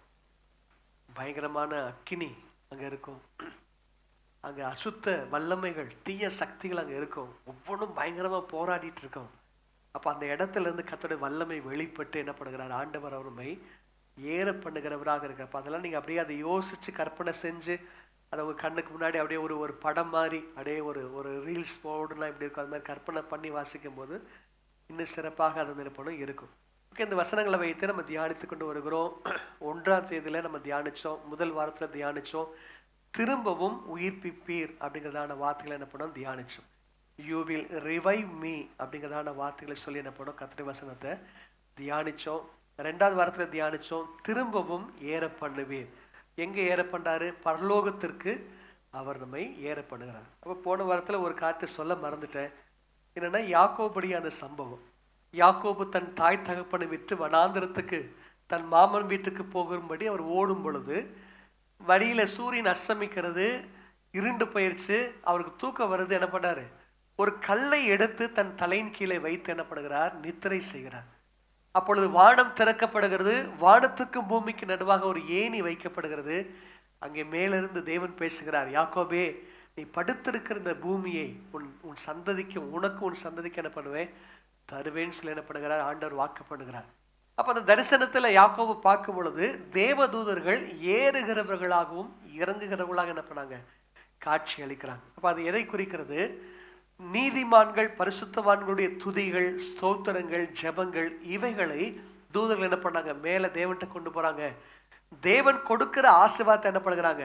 Speaker 4: பயங்கரமான அக்கினி அங்கே இருக்கும். அங்கே அசுத்த வல்லமைகள், தீய சக்திகள் அங்கே இருக்கும். ஒவ்வொன்றும் பயங்கரமாக போராடிட்டு இருக்கோம். அப்போ அந்த இடத்துல இருந்து கர்த்தருடைய வல்லமை வெளிப்பட்டு என்ன பண்ணுகிறார்? ஆண்டவர் அவருமை ஏற பண்ணுகிறவராக இருக்கிறப்ப அதெல்லாம் நீங்கள் அப்படியே அதை யோசிச்சு கற்பனை செஞ்சு அதை உங்கள் கண்ணுக்கு முன்னாடி அப்படியே ஒரு படம் மாதிரி அப்படியே ஒரு ரீல்ஸ் போர்டுலாம் இப்படி இருக்கும். அது மாதிரி கற்பனை பண்ணி வாசிக்கும் போது இன்னும் சிறப்பாக அது நினைப்பணும் இருக்கும். ஓகே, இந்த வசனங்களை வைத்து நம்ம தியானித்து கொண்டு வருகிறோம். 1ஆம் தேதியில் நம்ம தியானித்தோம். முதல் வாரத்தில் தியானித்தோம். திரும்பவும் உயிர்ப்பிப்பீர் அப்படிங்கிறதான வார்த்தைகளை என்ன பண்ணோம்? தியானித்தோம். யூ வில் ரிவைவ் மீ அப்படிங்கிறதான வார்த்தைகளை சொல்லி என்ன பண்ணோம், கர்த்தருடைய வசனத்தை தியானிச்சோம். 2வது வாரத்தில் தியானிச்சோம், திரும்பவும் ஏற பண்ணுவீர். எங்கே ஏற பண்ணாரு? பரலோகத்திற்கு அவர் நம்மை ஏற பண்ணுகிறார். அப்போ போன வாரத்தில் ஒரு காரியத்தை சொல்ல மறந்துட்டேன். என்னன்னா, யாக்கோபுடைய அந்த சம்பவம். யாக்கோபு தன் தாய் தகப்பனை விட்டு வனாந்திரத்துக்கு தன் மாமன் வீட்டுக்கு போகும்படி அவர் ஓடும் பொழுது வழியில சூரியன் அஸ்தமிக்கிறது, இருண்டு போயிடுச்சு, அவருக்கு தூக்கம் வருது. என்ன பண்ணாரு? ஒரு கல்லை எடுத்து தன் தலையின் கீழே வைத்து என்ன பண்ணுகிறார்? நித்திரை செய்கிறார். அப்பொழுது வானம் திறக்கப்படுகிறது, வானத்துக்கும் பூமிக்கு நடுவாக ஒரு ஏணி வைக்கப்படுகிறது. அங்கே மேலிருந்து தேவன் பேசுகிறார், யாக்கோபே, நீ படுத்திருக்கிற இந்த பூமியை உன் சந்ததிக்கு, உனக்கு உன் சந்ததிக்கு என்ன பண்ணுவேன்? தருவேன்னு சொல்லி என்ன பண்ணுகிறார்? ஆண்டவர் வாக்கு பண்ணுகிறார். அப்ப அந்த தரிசனத்துல யாக்கோபு பார்க்கும் பொழுது தேவதூதர்கள் ஏறுகிறவர்களாகவும் இறங்குகிறவர்களாக என்ன பண்ணாங்க? காட்சி அளிக்கிறாங்க. அப்ப அது எதை குறிக்கிறது? நீதிமான்கள் பரிசுத்தவான்களுடைய துதிகள், ஸ்தோத்திரங்கள், ஜெபங்கள், இவைகளை தூதர்கள் என்ன பண்ணாங்க? மேல தேவன்கிட்ட கொண்டு போறாங்க. தேவன் கொடுக்கிற ஆசீர்வாதத்தை என்ன பண்ணுகிறாங்க?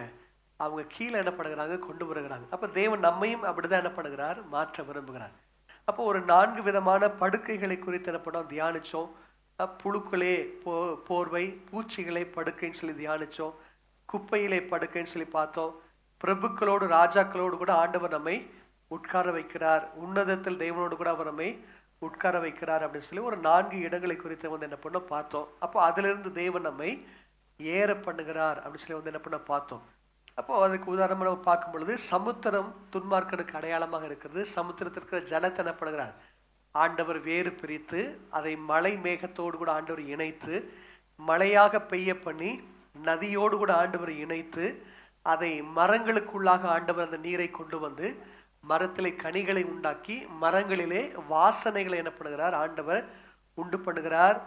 Speaker 4: அவங்க கீழே என்ன பண்ணுகிறாங்க? கொண்டு வருகிறாங்க. அப்ப தேவன் நம்மையும் அப்படிதான் என்ன பண்ணுகிறார்? மாற்ற விரும்புகிறார். அப்போ ஒரு 4 விதமான படுக்கைகளை குறித்து என்ன பண்ணோம்? தியானிச்சோம். புழுக்களே போர்வை, பூச்சிகளை படுக்கைன்னு சொல்லி தியானிச்சோம். குப்பையிலே படுக்கைன்னு சொல்லி பார்த்தோம். பிரபுக்களோடு ராஜாக்களோடு கூட ஆண்டவர் நம்மை உட்கார வைக்கிறார். உன்னதத்தில் தேவனோடு கூட அவர் நம்மை உட்கார வைக்கிறார் அப்படின்னு சொல்லி ஒரு 4 இடங்களை குறித்து வந்து என்ன பண்ணோம்? பார்த்தோம். அப்போ அதுல இருந்து தேவன் நம்மை ஏற பண்ணுகிறார் அப்படின்னு சொல்லி வந்து என்ன பண்ண பார்த்தோம். அப்போ அதுக்கு உதாரணமாக நம்ம பார்க்கும் பொழுது சமுத்திரம் துன்மார்க்கனுக்கு அடையாளமாக இருக்கிறது. சமுத்திரத்திற்கு ஜலத்தை என்ன பண்ணுகிறார்? ஆண்டவர் வேறு பிரித்து அதை மலை மேகத்தோடு கூட ஆண்டவர் இணைத்து மழையாக பெய்ய பண்ணி நதியோடு கூட ஆண்டவர் இணைத்து அதை மரங்களுக்குள்ளாக ஆண்டவர் அந்த நீரை கொண்டு வந்து மரத்திலே கனிகளை உண்டாக்கி மரங்களிலே வாசனைகளை என்ன பண்ணுகிறார்? ஆண்டவர் உண்டு பண்ணுகிறார்.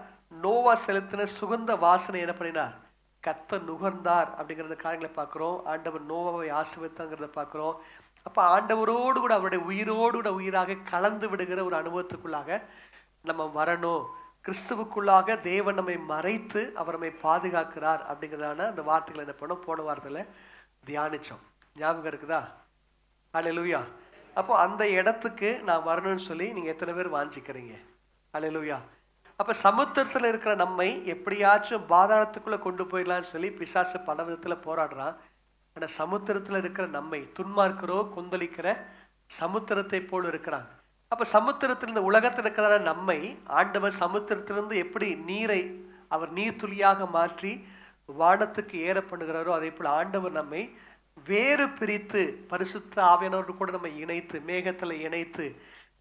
Speaker 4: நோவா செலுத்தின சுகந்த வாசனை என்ன பண்ணினார்? கர்த்தர் நுகர்ந்தார் அப்படிங்கிற காரியங்களை பார்க்கிறோம். ஆண்டவர் நோவாவை ஆசீர்வதித்தாங்கிறத பார்க்கிறோம். அப்ப ஆண்டவரோடு கூட அவருடைய உயிரோடு கூட உயிராக கலந்து விடுகிற ஒரு அனுபவத்துக்குள்ளாக நம்ம வரணும். கிறிஸ்துவுக்குள்ளாக தேவன் நம்மை மறைத்து அவர் நம்மை பாதுகாக்கிறார் அப்படிங்கிறதான அந்த வார்த்தைகளை என்ன பண்ணோம்? போன வாரத்துல தியானிச்சோம். ஞாபகம் இருக்குதா? அல்லேலூயா. அப்போ அந்த இடத்துக்கு நான் வரணும்னு சொல்லி நீங்க எத்தனை பேர் வாஞ்சிக்கிறீங்க? அல்லேலூயா. அப்ப சமுத்திரத்துல இருக்கிற நம்மை எப்படியாச்சும் பாதாளத்துக்குள்ள கொண்டு போயிடலாம்னு சொல்லி பிசாசு பல விதத்துல போராடுறான். ஆனா சமுத்திரத்துல இருக்கிற நம்மை, துன்மார்க்கரோ கொந்தளிக்கிற சமுத்திரத்தை போல் இருக்கிறாங்க. அப்ப சமுத்திரத்திலிருந்து உலகத்தில் இருக்கிற நம்மை ஆண்டவர் சமுத்திரத்திலிருந்து எப்படி நீரை அவர் நீர் துளியாக மாற்றி வானத்துக்கு ஏற பண்ணுகிறாரோ அதே போல ஆண்டவர் நம்மை வேறு பிரித்து பரிசுத்த ஆவியானவரோடு கூட நம்ம இணைத்து மேகத்துல இணைத்து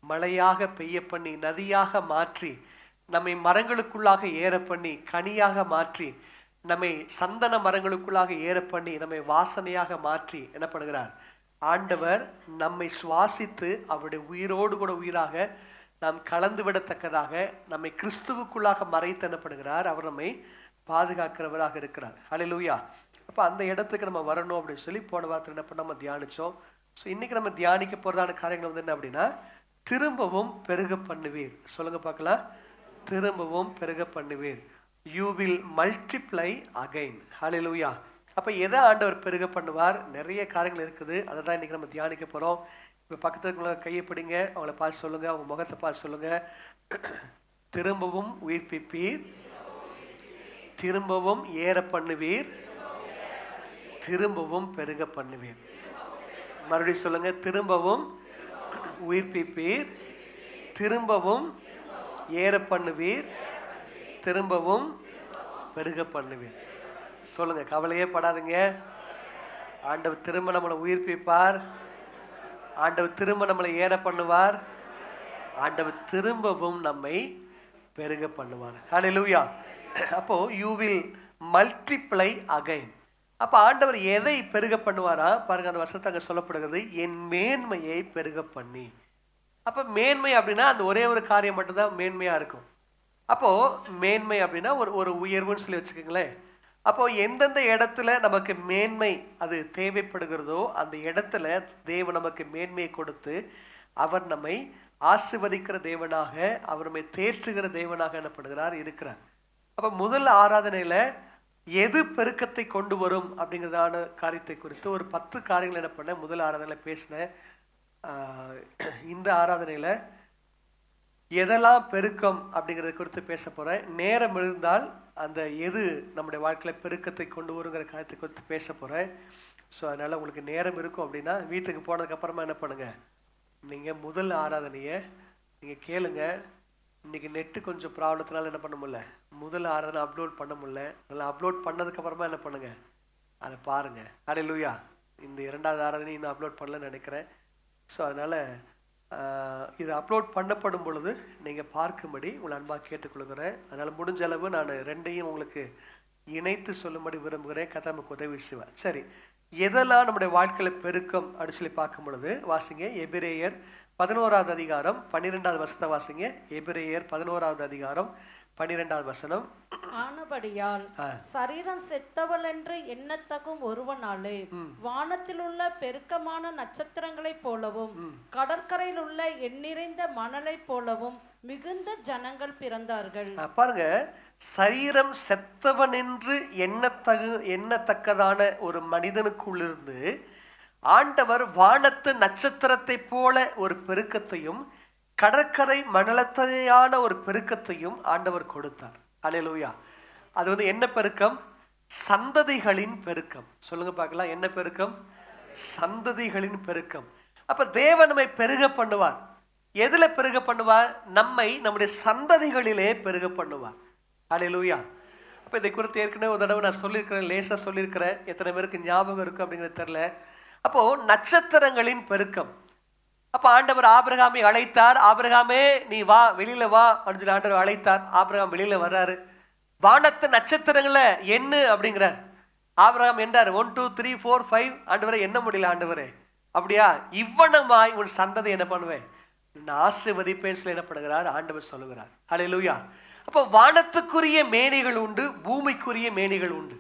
Speaker 4: மழையாக பெய்ய பண்ணி நதியாக மாற்றி நம்மை மரங்களுக்குள்ளாக ஏற பண்ணி கனியாக மாற்றி நம்மை சந்தன மரங்களுக்குள்ளாக ஏற பண்ணி நம்மை வாசனையாக மாற்றி என்ன பண்ணுகிறார்? ஆண்டவர் நம்மை சுவாசித்து அவருடைய உயிரோடு கூட உயிராக நாம் கலந்து விடத்தக்கதாக நம்மை கிறிஸ்துவுக்குள்ளாக மறைத்து என்ன பண்ணுகிறார்? அவர் நம்மை பாதுகாக்கிறவராக இருக்கிறார். அல்லேலூயா. அப்ப அந்த இடத்துக்கு நம்ம வரணும் அப்படின்னு சொல்லி போன வாரத்தில் என்ன பண்ண நம்ம தியானிச்சோம். ஸோ இன்னைக்கு நம்ம தியானிக்க போறதான காரியங்கள் வந்து என்ன அப்படின்னா, திரும்பவும் பெருக பண்ணுவீர். சொல்லுங்க பார்க்கலாம். திரும்பவும் பெருக பண்ணுவீர். You will multiply again. Hallelujah. அப்ப எதை ஆண்டவர் பெருக பண்ணுவார்? நிறைய காரியங்கள் இருக்குது. அதை தான் இன்னைக்கு நம்ம தியானிக்க போறோம். இப்ப பக்கத்துல இருக்கவங்க கையை பிடிங்க, அவங்கள பார்த்து சொல்லுங்க, அவங்க முகத்தை பார்த்து சொல்லுங்க. திரும்பவும் உயிர்ப்பிப்பீர், திரும்பவும் ஏற பண்ணுவீர், திரும்பவும் பெருக பண்ணுவீர். மறுபடியும் சொல்லுங்க. திரும்பவும் உயிர்ப்பிப்பீர், திரும்பவும் ஏற பண்ணுவீர், திரும்பவும் பெருக பண்ணுவீர். சொல்லுங்க, கவலையே படாதீங்க. ஆண்டவர் திரும்ப நம்மளை உயிர்ப்பிப்பார், ஆண்டவர் திரும்ப நம்மளை ஏற பண்ணுவார், ஆண்டவர் திரும்பவும் நம்மை பெருக பண்ணுவார். ஹல்லேலூயா. அப்போ யூ வில் மல்டிப்ளை அகைன். அப்ப ஆண்டவர் எதை பெருக பண்ணுவாரா பாருங்க. அந்த வசனத்தை அங்க சொல்லப்படுகிறது, என் மேன்மையை பெருக பண்ணி. அப்ப மேன்மை அப்படின்னா அந்த ஒரே ஒரு காரியம் மட்டும்தான் மேன்மையா இருக்கும். அப்போ மேன்மை அப்படின்னா ஒரு உயர்வுன்னு சொல்லி வச்சுக்கோங்களேன். அப்போ எந்தெந்த இடத்துல நமக்கு மேன்மை அது தேவைப்படுகிறதோ அந்த இடத்துல தேவன் நமக்கு மேன்மையை கொடுத்து அவர் நம்மை ஆசீர்வதிக்கிற தேவனாக, அவர் நம்மை தேற்றுகிற தேவனாக என்ன பண்ணுகிறார்? இருக்கிறார். அப்ப முதல் ஆராதனையில எது பெருக்கத்தை கொண்டு வரும் அப்படிங்கிறதான காரியத்தை குறித்து ஒரு 10 காரியங்கள் என்ன பண்ண முதல் ஆராதனையில பேசினேன். இந்த ஆராதனையில் எதெல்லாம் பெருக்கம் அப்படிங்கிறத குறித்து பேச போகிறேன். நேரம் இருந்தால் அந்த எது நம்முடைய வாழ்க்கையில் பெருக்கத்தை கொண்டு வருங்கிற காரியத்தை குறித்து பேச போகிறேன். ஸோ அதனால் உங்களுக்கு நேரம் இருக்கும் அப்படின்னா வீட்டுக்கு போனதுக்கப்புறமா என்ன பண்ணுங்கள், நீங்கள் முதல் ஆராதனையை நீங்கள் கேளுங்க. இன்றைக்கி நெட்டு கொஞ்சம் ப்ராப்ளத்தினால என்ன பண்ண முடியல, முதல் ஆராதனை அப்லோட் பண்ண முடியல. அதனால் அப்லோட் பண்ணதுக்கப்புறமா என்ன பண்ணுங்கள், அதை பாருங்கள். ஹல்லேலூயா. இந்த 2வது ஆராதனை இன்னும் அப்லோட் பண்ணலன்னு நினைக்கிறேன். ஸோ அதனால் இது அப்லோட் பண்ணப்படும் பொழுது நீங்கள் பார்க்கும்படி உங்களை அன்பாக கேட்டுக்கொள்கிறேன். அதனால் முடிஞ்ச அளவு நான் 2ஐயும் உங்களுக்கு இணைத்து சொல்லும்படி விரும்புகிறேன். கர்த்தர் நமக்கு உதவி செய்வார். சரி, எதெல்லாம் நம்முடைய வாழ்க்கையில் பெருக்கம் அப்படின்னு சொல்லி பார்க்கும் பொழுது வாசிங்க எபிரேயர் 11வது அதிகாரம் 12வது வசனத்தை வாசிங்க. எபிரேயர் 11வது அதிகாரம் 12வது வசனம்.
Speaker 5: ஆனபடியால் சரீரம் செத்தவள் என்று எண்ணத்தகும் ஒருவனாலே வானத்தில் உள்ள பெருக்கமான நட்சத்திரங்களைப் போலவும் கடற்கரையில் உள்ள எண்ணிறைந்த மணலைப் போலவும் மிகுந்த ஜனங்கள் பிறந்தார்கள்.
Speaker 4: பாருங்க, சரீரம் செத்தவன் என்று எண்ணத்தக்கதான ஒரு மனிதனுக்குள்ளிருந்து ஆண்டவர் வானத்து நட்சத்திரத்தை போல ஒரு பெருக்கத்தையும் கடற்கரை மணலத்தையான ஒரு பெருக்கத்தையும் ஆண்டவர் கொடுத்தார். அல்லேலூயா. அது என்ன பெருக்கம்? சந்ததிகளின் பெருக்கம். சொல்லுங்க பார்க்கலாம், என்ன பெருக்கம்? சந்ததிகளின் பெருக்கம். அப்ப தேவன் நம்மை பெருக பண்ணுவார். எதுல பெருக பண்ணுவார்? நம்முடைய சந்ததிகளிலே பெருக பண்ணுவார். அல்லேலூயா. அப்ப இதை குறித்து ஏற்கனவே ஒரு தடவை நான் சொல்லியிருக்கிறேன், லேசா சொல்லியிருக்கிறேன். எத்தனை பேருக்கு ஞாபகம் இருக்கு அப்படிங்கிறது தெரியல. அப்போ நட்சத்திரங்களின் பெருக்கம். அப்ப ஆண்டவர் ஆபிரகாமை அழைத்தார். ஆபிரகாமே நீ வா, வெளியில வா அப்படின்னு சொல்லி ஆண்டவர் அழைத்தார். ஆபிரகாம் வெளியில வர்றாரு. வானத்து நட்சத்திரங்களை என்ன அப்படிங்கிறார். ஆபிரகாம் என்றார் 1 2 3 4 5. ஆண்டவரை என்ன முடியல ஆண்டவரே. அப்படியா? இவ்வனமாய் உன் சந்ததி என்ன பண்ணுவேன், நான் ஆசீர்வதிப்பேன் சொல்லி என்ன பண்ணுகிறார் ஆண்டவர் சொல்லுகிறார். ஹல்லேலூயா. அப்போ வானத்துக்குரிய மேனிகள் உண்டு, பூமிக்குரிய மேனிகள் உண்டு.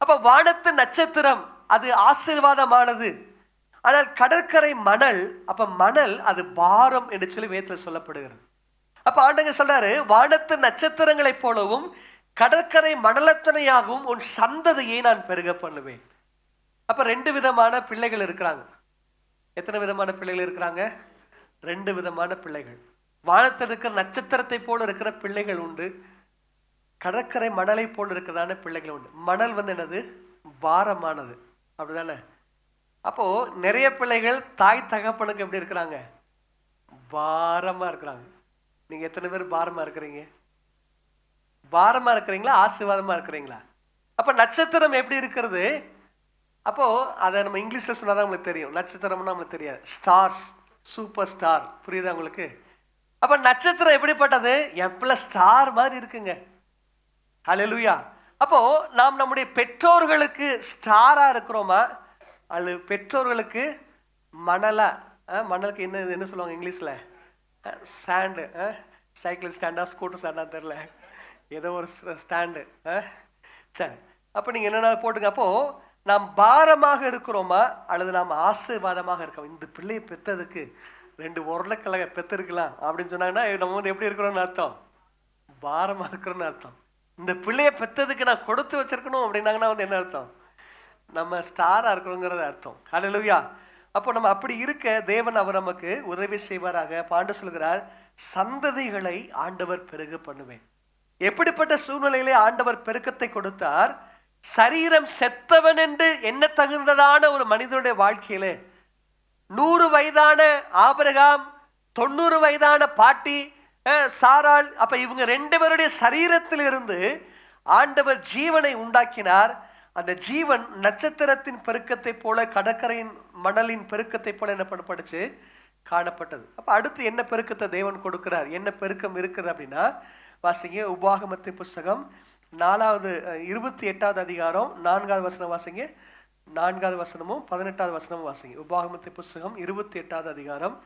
Speaker 4: அப்ப வானத்து நட்சத்திரம் அது ஆசீர்வாதமானது. ஆனால் கடற்கரை மணல், அப்ப மணல் அது பாரம் என்று சொல்லி வேதத்தில் சொல்லப்படுகிறது. அப்ப ஆண்டங்க சொல்றாரு, வானத்து நட்சத்திரங்களை போலவும் கடற்கரை மணலத்தனையாகவும் உன் சந்ததியை நான் பெருக பண்ணுவேன். அப்ப 2 விதமான பிள்ளைகள் இருக்கிறாங்க. எத்தனை விதமான பிள்ளைகள் இருக்கிறாங்க? 2 விதமான பிள்ளைகள். வானத்தில் இருக்கிற நட்சத்திரத்தை போல இருக்கிற பிள்ளைகள் உண்டு, கடற்கரை மணலை போல் இருக்கிறதான பிள்ளைகள் உண்டு. மணல் என்னது? பாரமானது. அப்படிதானே? அப்போ நிறைய பிள்ளைகள் தாய் தகப்பனுக்கு எப்படி இருக்கிறாங்க? பாரமா இருக்கிறாங்க. நீங்க எத்தனை பேர் பாரமா இருக்கிறீங்க? பாரமா இருக்கிறீங்களா, ஆசீர்வாதமா இருக்கிறீங்களா? அப்ப நட்சத்திரம் எப்படி இருக்கிறது? அப்போ அதை நம்ம இங்கிலீஷ்ல சொன்னாதான் உங்களுக்கு தெரியும். நட்சத்திரம்னா நம்மளுக்கு தெரியாது. Stars, super star. புரியுதா உங்களுக்கு? அப்ப நட்சத்திரம் எப்படிப்பட்டது? என் பிள்ளை ஸ்டார் மாதிரி இருக்குங்க. ஹல்லேலூயா. அப்போ நாம் நம்முடைய பெற்றோர்களுக்கு ஸ்டாரா இருக்கிறோமா, அது பெற்றோர்களுக்கு மணலா? மணலுக்கு என்ன சொல்லுவாங்க இங்கிலீஷ்ல? ஸ்டாண்டு. சைக்கிள் ஸ்டாண்டா ஸ்கூட்டர் ஸ்டாண்டா தெரியல, ஏதோ ஒரு ஸ்டாண்டு. சரி, அப்போ நீங்கள் என்னென்ன போட்டுங்க. அப்போ நாம் பாரமாக இருக்கிறோமா அல்லது நாம் ஆசீர்வாதமாக இருக்கோம்? இந்த பிள்ளையை பெற்றதுக்கு 2 உருளைக்கிழங்க பெற்றிருக்கலாம் அப்படின்னு சொன்னாங்கன்னா நம்ம எப்படி இருக்கிறோம்னு அர்த்தம்? பாரமா இருக்கிறோன்னு அர்த்தம். இந்த பிள்ளையை பெற்றதுக்கு நான் கொடுத்து வச்சிருக்கணும் அப்படின்னாங்கன்னா என்ன அர்த்தம்? நம்ம ஸ்டாரா இருக்கணுங்கிறது அர்த்தம். ஹல்லேலூயா. அப்போ நம்ம அப்படி இருக்க தேவன் அவர் நமக்கு உதவி செய்வாராக. பாண்டு சொல்கிறார், சந்ததிகளை ஆண்டவர் பெருக பண்ணுவேன். எப்படிப்பட்ட சூழ்நிலையிலே ஆண்டவர் பெருக்கத்தை கொடுத்தார்? சரீரம் செத்தவன் என்று என்ன தகுந்ததான ஒரு மனிதனுடைய வாழ்க்கையிலே 100 வயதான ஆபிரகாம், 90 வயதான பாட்டி சாராள், அப்ப இவங்க 2 பேருடைய சரீரத்தில் இருந்து ஆண்டவர் ஜீவனை உண்டாக்கினார். அந்த ஜீவன் நட்சத்திரத்தின் பெருக்கத்தை போல கடற்கரையின் மணலின் பெருக்கத்தை போல என்ன பண்ணப்படுச்சு, காணப்பட்டது. அப்ப அடுத்து என்ன பெருக்கத்தை தேவன் கொடுக்கிறார், என்ன பெருக்கம் இருக்குது அப்படின்னா வாசிங்க உபாகமத்தின் புஸ்தகம் 28வது அதிகாரம் 4வது வசனம் வாசிங்க. 4வது வசனமும் 18வது வசனமும் வாசிங்க. உபாகமத்தின் புஸ்தகம் 28வது அதிகாரம்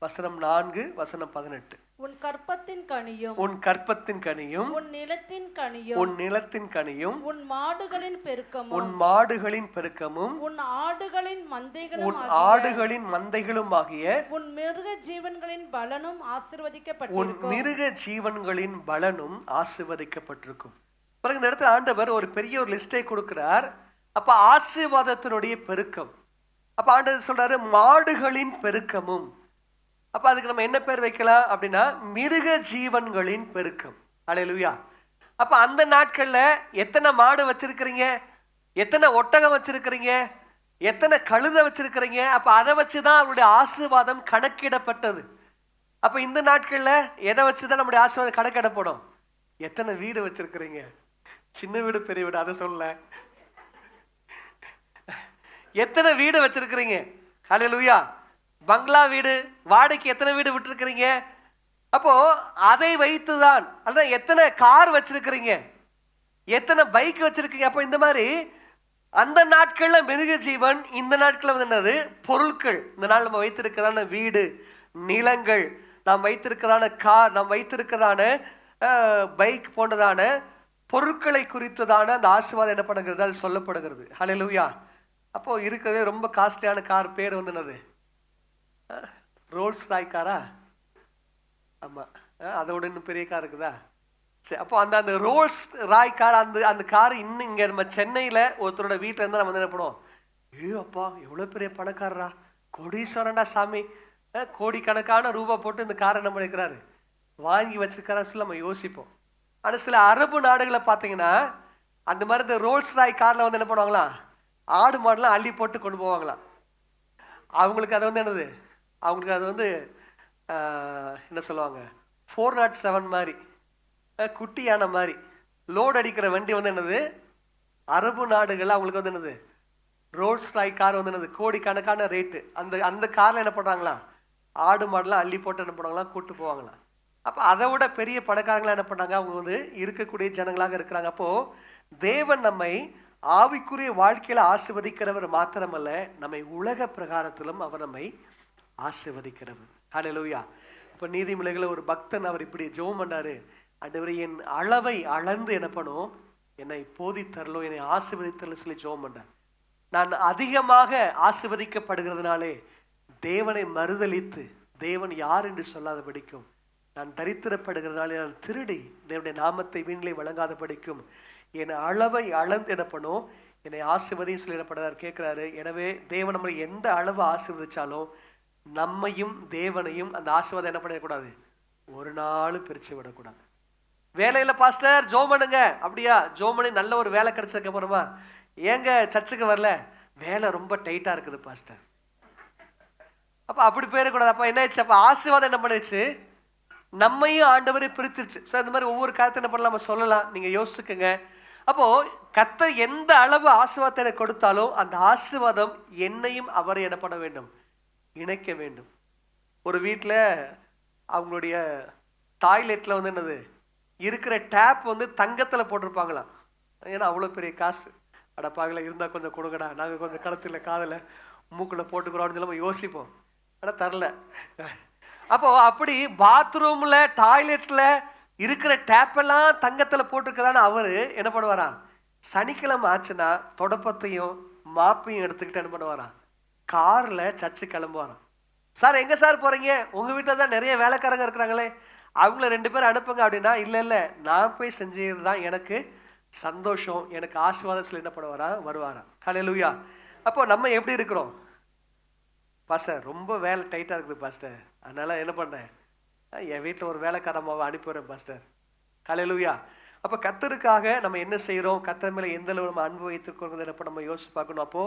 Speaker 4: வசனம் 4 வசனம் 18.
Speaker 5: உன் கற்பத்தின் கனியும்,
Speaker 4: உன் கற்பத்தின் கனியும்,
Speaker 5: உன் நிலத்தின் கனியும்,
Speaker 4: உன் நிலத்தின் கனியும்,
Speaker 5: உன் மாடுகளின் பெருக்கமும்,
Speaker 4: உன் மாடுகளின் பெருக்கமும்,
Speaker 5: உன் ஆடுகளின் மந்தைகளும்,
Speaker 4: உன் ஆடுகளின் மந்தைகளும் ஆகிய
Speaker 5: உன் மிருக ஜீவன்களின் பலனும்
Speaker 4: உன்
Speaker 5: ஆசீர்வதிக்கப்பட்டிருக்கும்.
Speaker 4: மிருக ஜீவன்களின் பலனும் ஆசீர்வதிக்கப்பட்டிருக்கும். பிறகு இந்த இடத்துல ஆண்டவர் ஒரு பெரிய ஒரு லிஸ்டை கொடுக்கிறார். அப்ப ஆசீர்வாதத்தினுடைய பெருக்கம். அப்ப ஆண்டவர் சொல்றாரு மாடுகளின் பெருக்கமும். அப்ப அதுக்கு நம்ம என்ன பேர் வைக்கலாம் அப்படின்னா மிருக ஜீவன்களின் பெருக்கம். அல்லேலூயா. அப்ப அந்த நாட்கள்ல எத்தனை மாடு வச்சிருக்கிறீங்க, எத்தனை ஒட்டகம் வச்சிருக்கிறீங்க, எத்தனை கழுதை வச்சிருக்கிறீங்க, அப்ப அதை வச்சுதான் அவருடைய ஆசீர்வாதம் கணக்கிடப்பட்டது. அப்ப இந்த நாட்கள்ல எதை வச்சுதான் நம்முடைய ஆசீர்வாதம் கணக்கிடப்படும்? எத்தனை வீடு வச்சிருக்கிறீங்க, சின்ன வீடு பெரிய வீடு அதை சொல்ல, எத்தனை வீடு வச்சிருக்கிறீங்க. அல்லேலூயா. பங்களா வீடு வாடகைக்கு எத்தனை வீடு விட்டுருக்கிறீங்க. அப்போ அதை வைத்துதான் அதான் எத்தனை கார் வச்சிருக்கிறீங்க, எத்தனை பைக் வச்சிருக்கீங்க. அப்போ இந்த மாதிரி அந்த நாட்கள்ல மிருக ஜீவன், இந்த நாட்கள்ல வந்து என்னது பொருட்கள். இந்த நாள் நம்ம வைத்திருக்கிறதான வீடு, நிலங்கள், நாம் வைத்திருக்கிறதான கார், நாம் வைத்திருக்கிறதான பைக் போன்றதான பொருட்களை குறித்ததான அந்த ஆசீர்வாதம் என்ன பண்ணுகிறது, அது சொல்லப்படுகிறது. ஹல்லேலூயா. அப்போ இருக்கிறதே ரொம்ப காஸ்ட்லியான கார் பேர் வந்து என்னது, ரோல்ஸ் ராய் காரா? ஆமா, அதோட இன்னும் பெரிய கார் இருக்குதா? சரி, அப்போ அந்த அந்த ரோல்ஸ் ராய் கார், அந்த கார் இன்னும் இங்க நம்ம சென்னையில ஒருத்தரோட வீட்டுல இருந்தா நம்ம என்ன பண்ணுவோம், ஐயோ அப்பா எவ்வளவு பெரிய பணக்காரரா, கோடீஸ்வரன்டா சாமி, கோடிக்கணக்கான ரூபாய் போட்டு இந்த காரை நம்ம எடுக்கிறாரு, வாங்கி வச்சிருக்காரு சொல்லி நம்ம யோசிப்போம். ஆனா சில அரபு நாடுகளை பார்த்தீங்கன்னா அந்த மாதிரி இந்த ரோல்ஸ் ராய் கார்ல வந்து என்ன பண்ணுவாங்களா, ஆடு மாடுலாம் அள்ளி போட்டு கொண்டு போவாங்களாம். அவங்களுக்கு அது வந்து என்னது, அவங்களுக்கு அது வந்து என்ன சொல்லுவாங்க, 407 மாதிரி, குட்டியான மாதிரி லோட் அடிக்கிற வண்டி வந்து என்னது, அரபு நாடுகள் அவங்களுக்கு வந்து என்னது ரோல்ஸ் ராய் கார் வந்து என்னது கோடிக்கணக்கான ரேட்டு. அந்த கார்ல என்ன பண்றாங்களா, ஆடு மாடுலாம் அள்ளி போட்டு என்ன பண்ணுவாங்களா, கூட்டு போவாங்களாம். அப்ப அதை விட பெரிய பணக்காரங்களா என்ன பண்ணாங்க, அவங்க வந்து இருக்கக்கூடிய ஜனங்களாக இருக்கிறாங்க. அப்போ தேவன் நம்மை ஆவிக்குரிய வாழ்க்கையில ஆசீர்வதிக்கிறவர் மாத்திரமல்ல, நம்மை உலக பிரகாரத்திலும் அவர் நம்மை ஆசீர்வதிக்கிறவர். ஹல்லேலூயா. இப்ப நீதிமொழிகளை ஒரு பக்தன் அவர் இப்படி ஜெபம் பண்ணாரு, ஆண்டவரே என் அளவை அளந்து என்ன பண்ணும், என்னை போதித்தரலும், என்னை ஆசீர்வதித்தரலும் சொல்லி ஜெபம் பண்ணார். நான் அதிகமாக ஆசீர்வதிக்கப்படுகிறதுனாலே தேவனை மறுதலித்து தேவன் யார் என்று சொல்லாத படிக்கும், நான் தரித்திரப்படுகிறதுனாலே நான் திருடி தேவனுடைய நாமத்தை வீணிலே வழங்காத படிக்கும், என் அளவை அளந்து என்ன பண்ணும், என்னை ஆசீர்வதின்னு சொல்லி என்னப்படுறாரு கேட்கிறாரு. எனவே தேவன் நம்மளை எந்த அளவு ஆசீர்வதிச்சாலும் நம்மையும் தேவனையும் அந்த ஆசீர்வாதம் என்ன பண்ணக்கூடாது, ஒரு நாள் பிரிச்சு விடக்கூடாது. வேலையில பாஸ்டர் ஜோம் பண்ணுங்க, அப்படியா ஜோம் பண்ணி நல்ல ஒரு வேலை கிடைச்சதுக்கு அப்புறமா ஏங்க சர்ச்சுக்கு வரல, வேலை ரொம்ப டைட்டா இருக்குது பாஸ்டர், அப்ப அப்படி போயிடக்கூடாது. அப்ப என்ன ஆயிடுச்சு, அப்ப ஆசீர்வாதம் என்ன பண்ணிடுச்சு, நம்மையும் ஆண்டவரே பிரிச்சிருச்சு. ஸோ இந்த மாதிரி ஒவ்வொரு காலத்தை என்ன பண்ணலாம், நம்ம சொல்லலாம், நீங்க யோசிச்சுக்கங்க. அப்போ கர்த்தர் எந்த அளவு ஆசீர்வாதத்தை எனக்கு கொடுத்தாலும் அந்த ஆசீர்வாதம் என்னையும் அவரை என்ன பண்ண வேண்டும், இணைக்க வேண்டும். ஒரு வீட்டில் அவங்களுடைய டாய்லெட்ல வந்து என்னது இருக்கிற டேப் வந்து தங்கத்துல போட்டிருப்பாங்களாம். ஏன்னா அவ்வளோ பெரிய காசு, அடப்பாகல இருந்தா கொஞ்சம் கொடுங்கடா, நாங்கள் கொஞ்சம் கழுத்துல காதில் மூக்கில் போட்டுக்கிறோம்னு நம்ம யோசிப்போம், ஆனால் தரல. அப்போ அப்படி பாத்ரூம்ல டாய்லெட்ல இருக்கிற டேப் எல்லாம் தங்கத்துல போட்டிருக்கதான அவரு என்ன பண்ணுவாரா, சனிக்கிழமை ஆச்சுன்னா தொடப்பத்தையும் மாப்பையும் எடுத்துக்கிட்டு என்ன பண்ணுவாரா, கார்ல சர்ச்சு கிளம்புவாராம். சார் எங்க சார் போறீங்க, உங்க வீட்டில் தான் நிறைய வேலைக்காரங்க இருக்கிறாங்களே, அவங்கள 2 பேரும் அனுப்புங்க அப்படின்னா, இல்ல நான் போய் செஞ்சதுதான் எனக்கு சந்தோஷம், எனக்கு ஆசீர்வாதத்தில் என்ன பண்ணுவாரா, வருவாராம். ஹல்லேலூயா. அப்போ நம்ம எப்படி இருக்கிறோம், பாஸ்டர் ரொம்ப வேலை டைட்டா இருக்குது பாஸ்டர், அதனால என்ன பண்ணேன், என் வீட்டில் ஒரு வேலைக்காரமாவை அனுப்பிடுறேன் பாஸ்டர். ஹல்லேலூயா. அப்போ கர்த்தருக்காக நம்ம என்ன செய்யறோம், கர்த்தர் மேல எந்த அளவு நம்ம அன்பு வைத்திருக்கிறோம் எப்ப நம்ம யோசிச்சு பார்க்கணும். அப்போ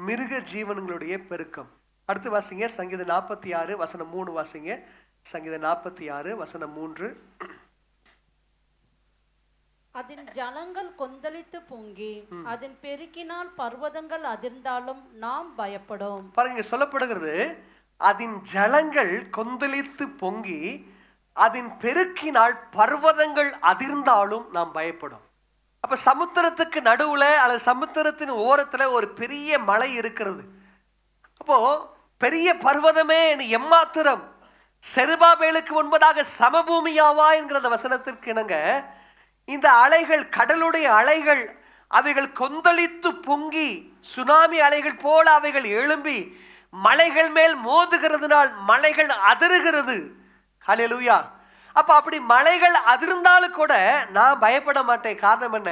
Speaker 4: மிருக ஜீவன்களுடைய பெருக்கம். அடுத்து வாசிங்க சங்கீதம் 46 வசனம் 3 வாசிங்க. சங்கீதம் 46 வசனம் 3.
Speaker 5: அதன் ஜலங்கள் கொந்தளித்து பொங்கி அதன் பெருக்கினால் பர்வதங்கள் அதிர்ந்தாலும் நாம் பயப்படும்.
Speaker 4: பாருங்க சொல்லப்படுகிறது, அதன் ஜலங்கள் கொந்தளித்து பொங்கி அதன் பெருக்கினால் பர்வதங்கள் அதிர்ந்தாலும் நாம் பயப்படும். அப்ப சமுத்திரத்துக்கு நடுவுல அல்லது சமுத்திரத்தின் ஓரத்துல ஒரு பெரிய மலை இருக்கிறது. அப்போ பெரிய பர்வதமே நீ எம்மாத்திரம், செருபாபேலுக்கு முன்பதாக சமபூமியாவா என்கிற அந்த வசனத்திற்கு இணங்க இந்த அலைகள், கடலுடைய அலைகள், அவைகள் கொந்தளித்து பொங்கி சுனாமி அலைகள் போல அவைகள் எழும்பி மலைகள் மேல் மோதுகிறதுனால் மலைகள் அதிருகிறது. ஹல்லேலூயா. அப்ப அப்படி மலைகள் அதிர்ந்தாலும் கூட நான் பயப்பட மாட்டேன். காரணம் என்ன,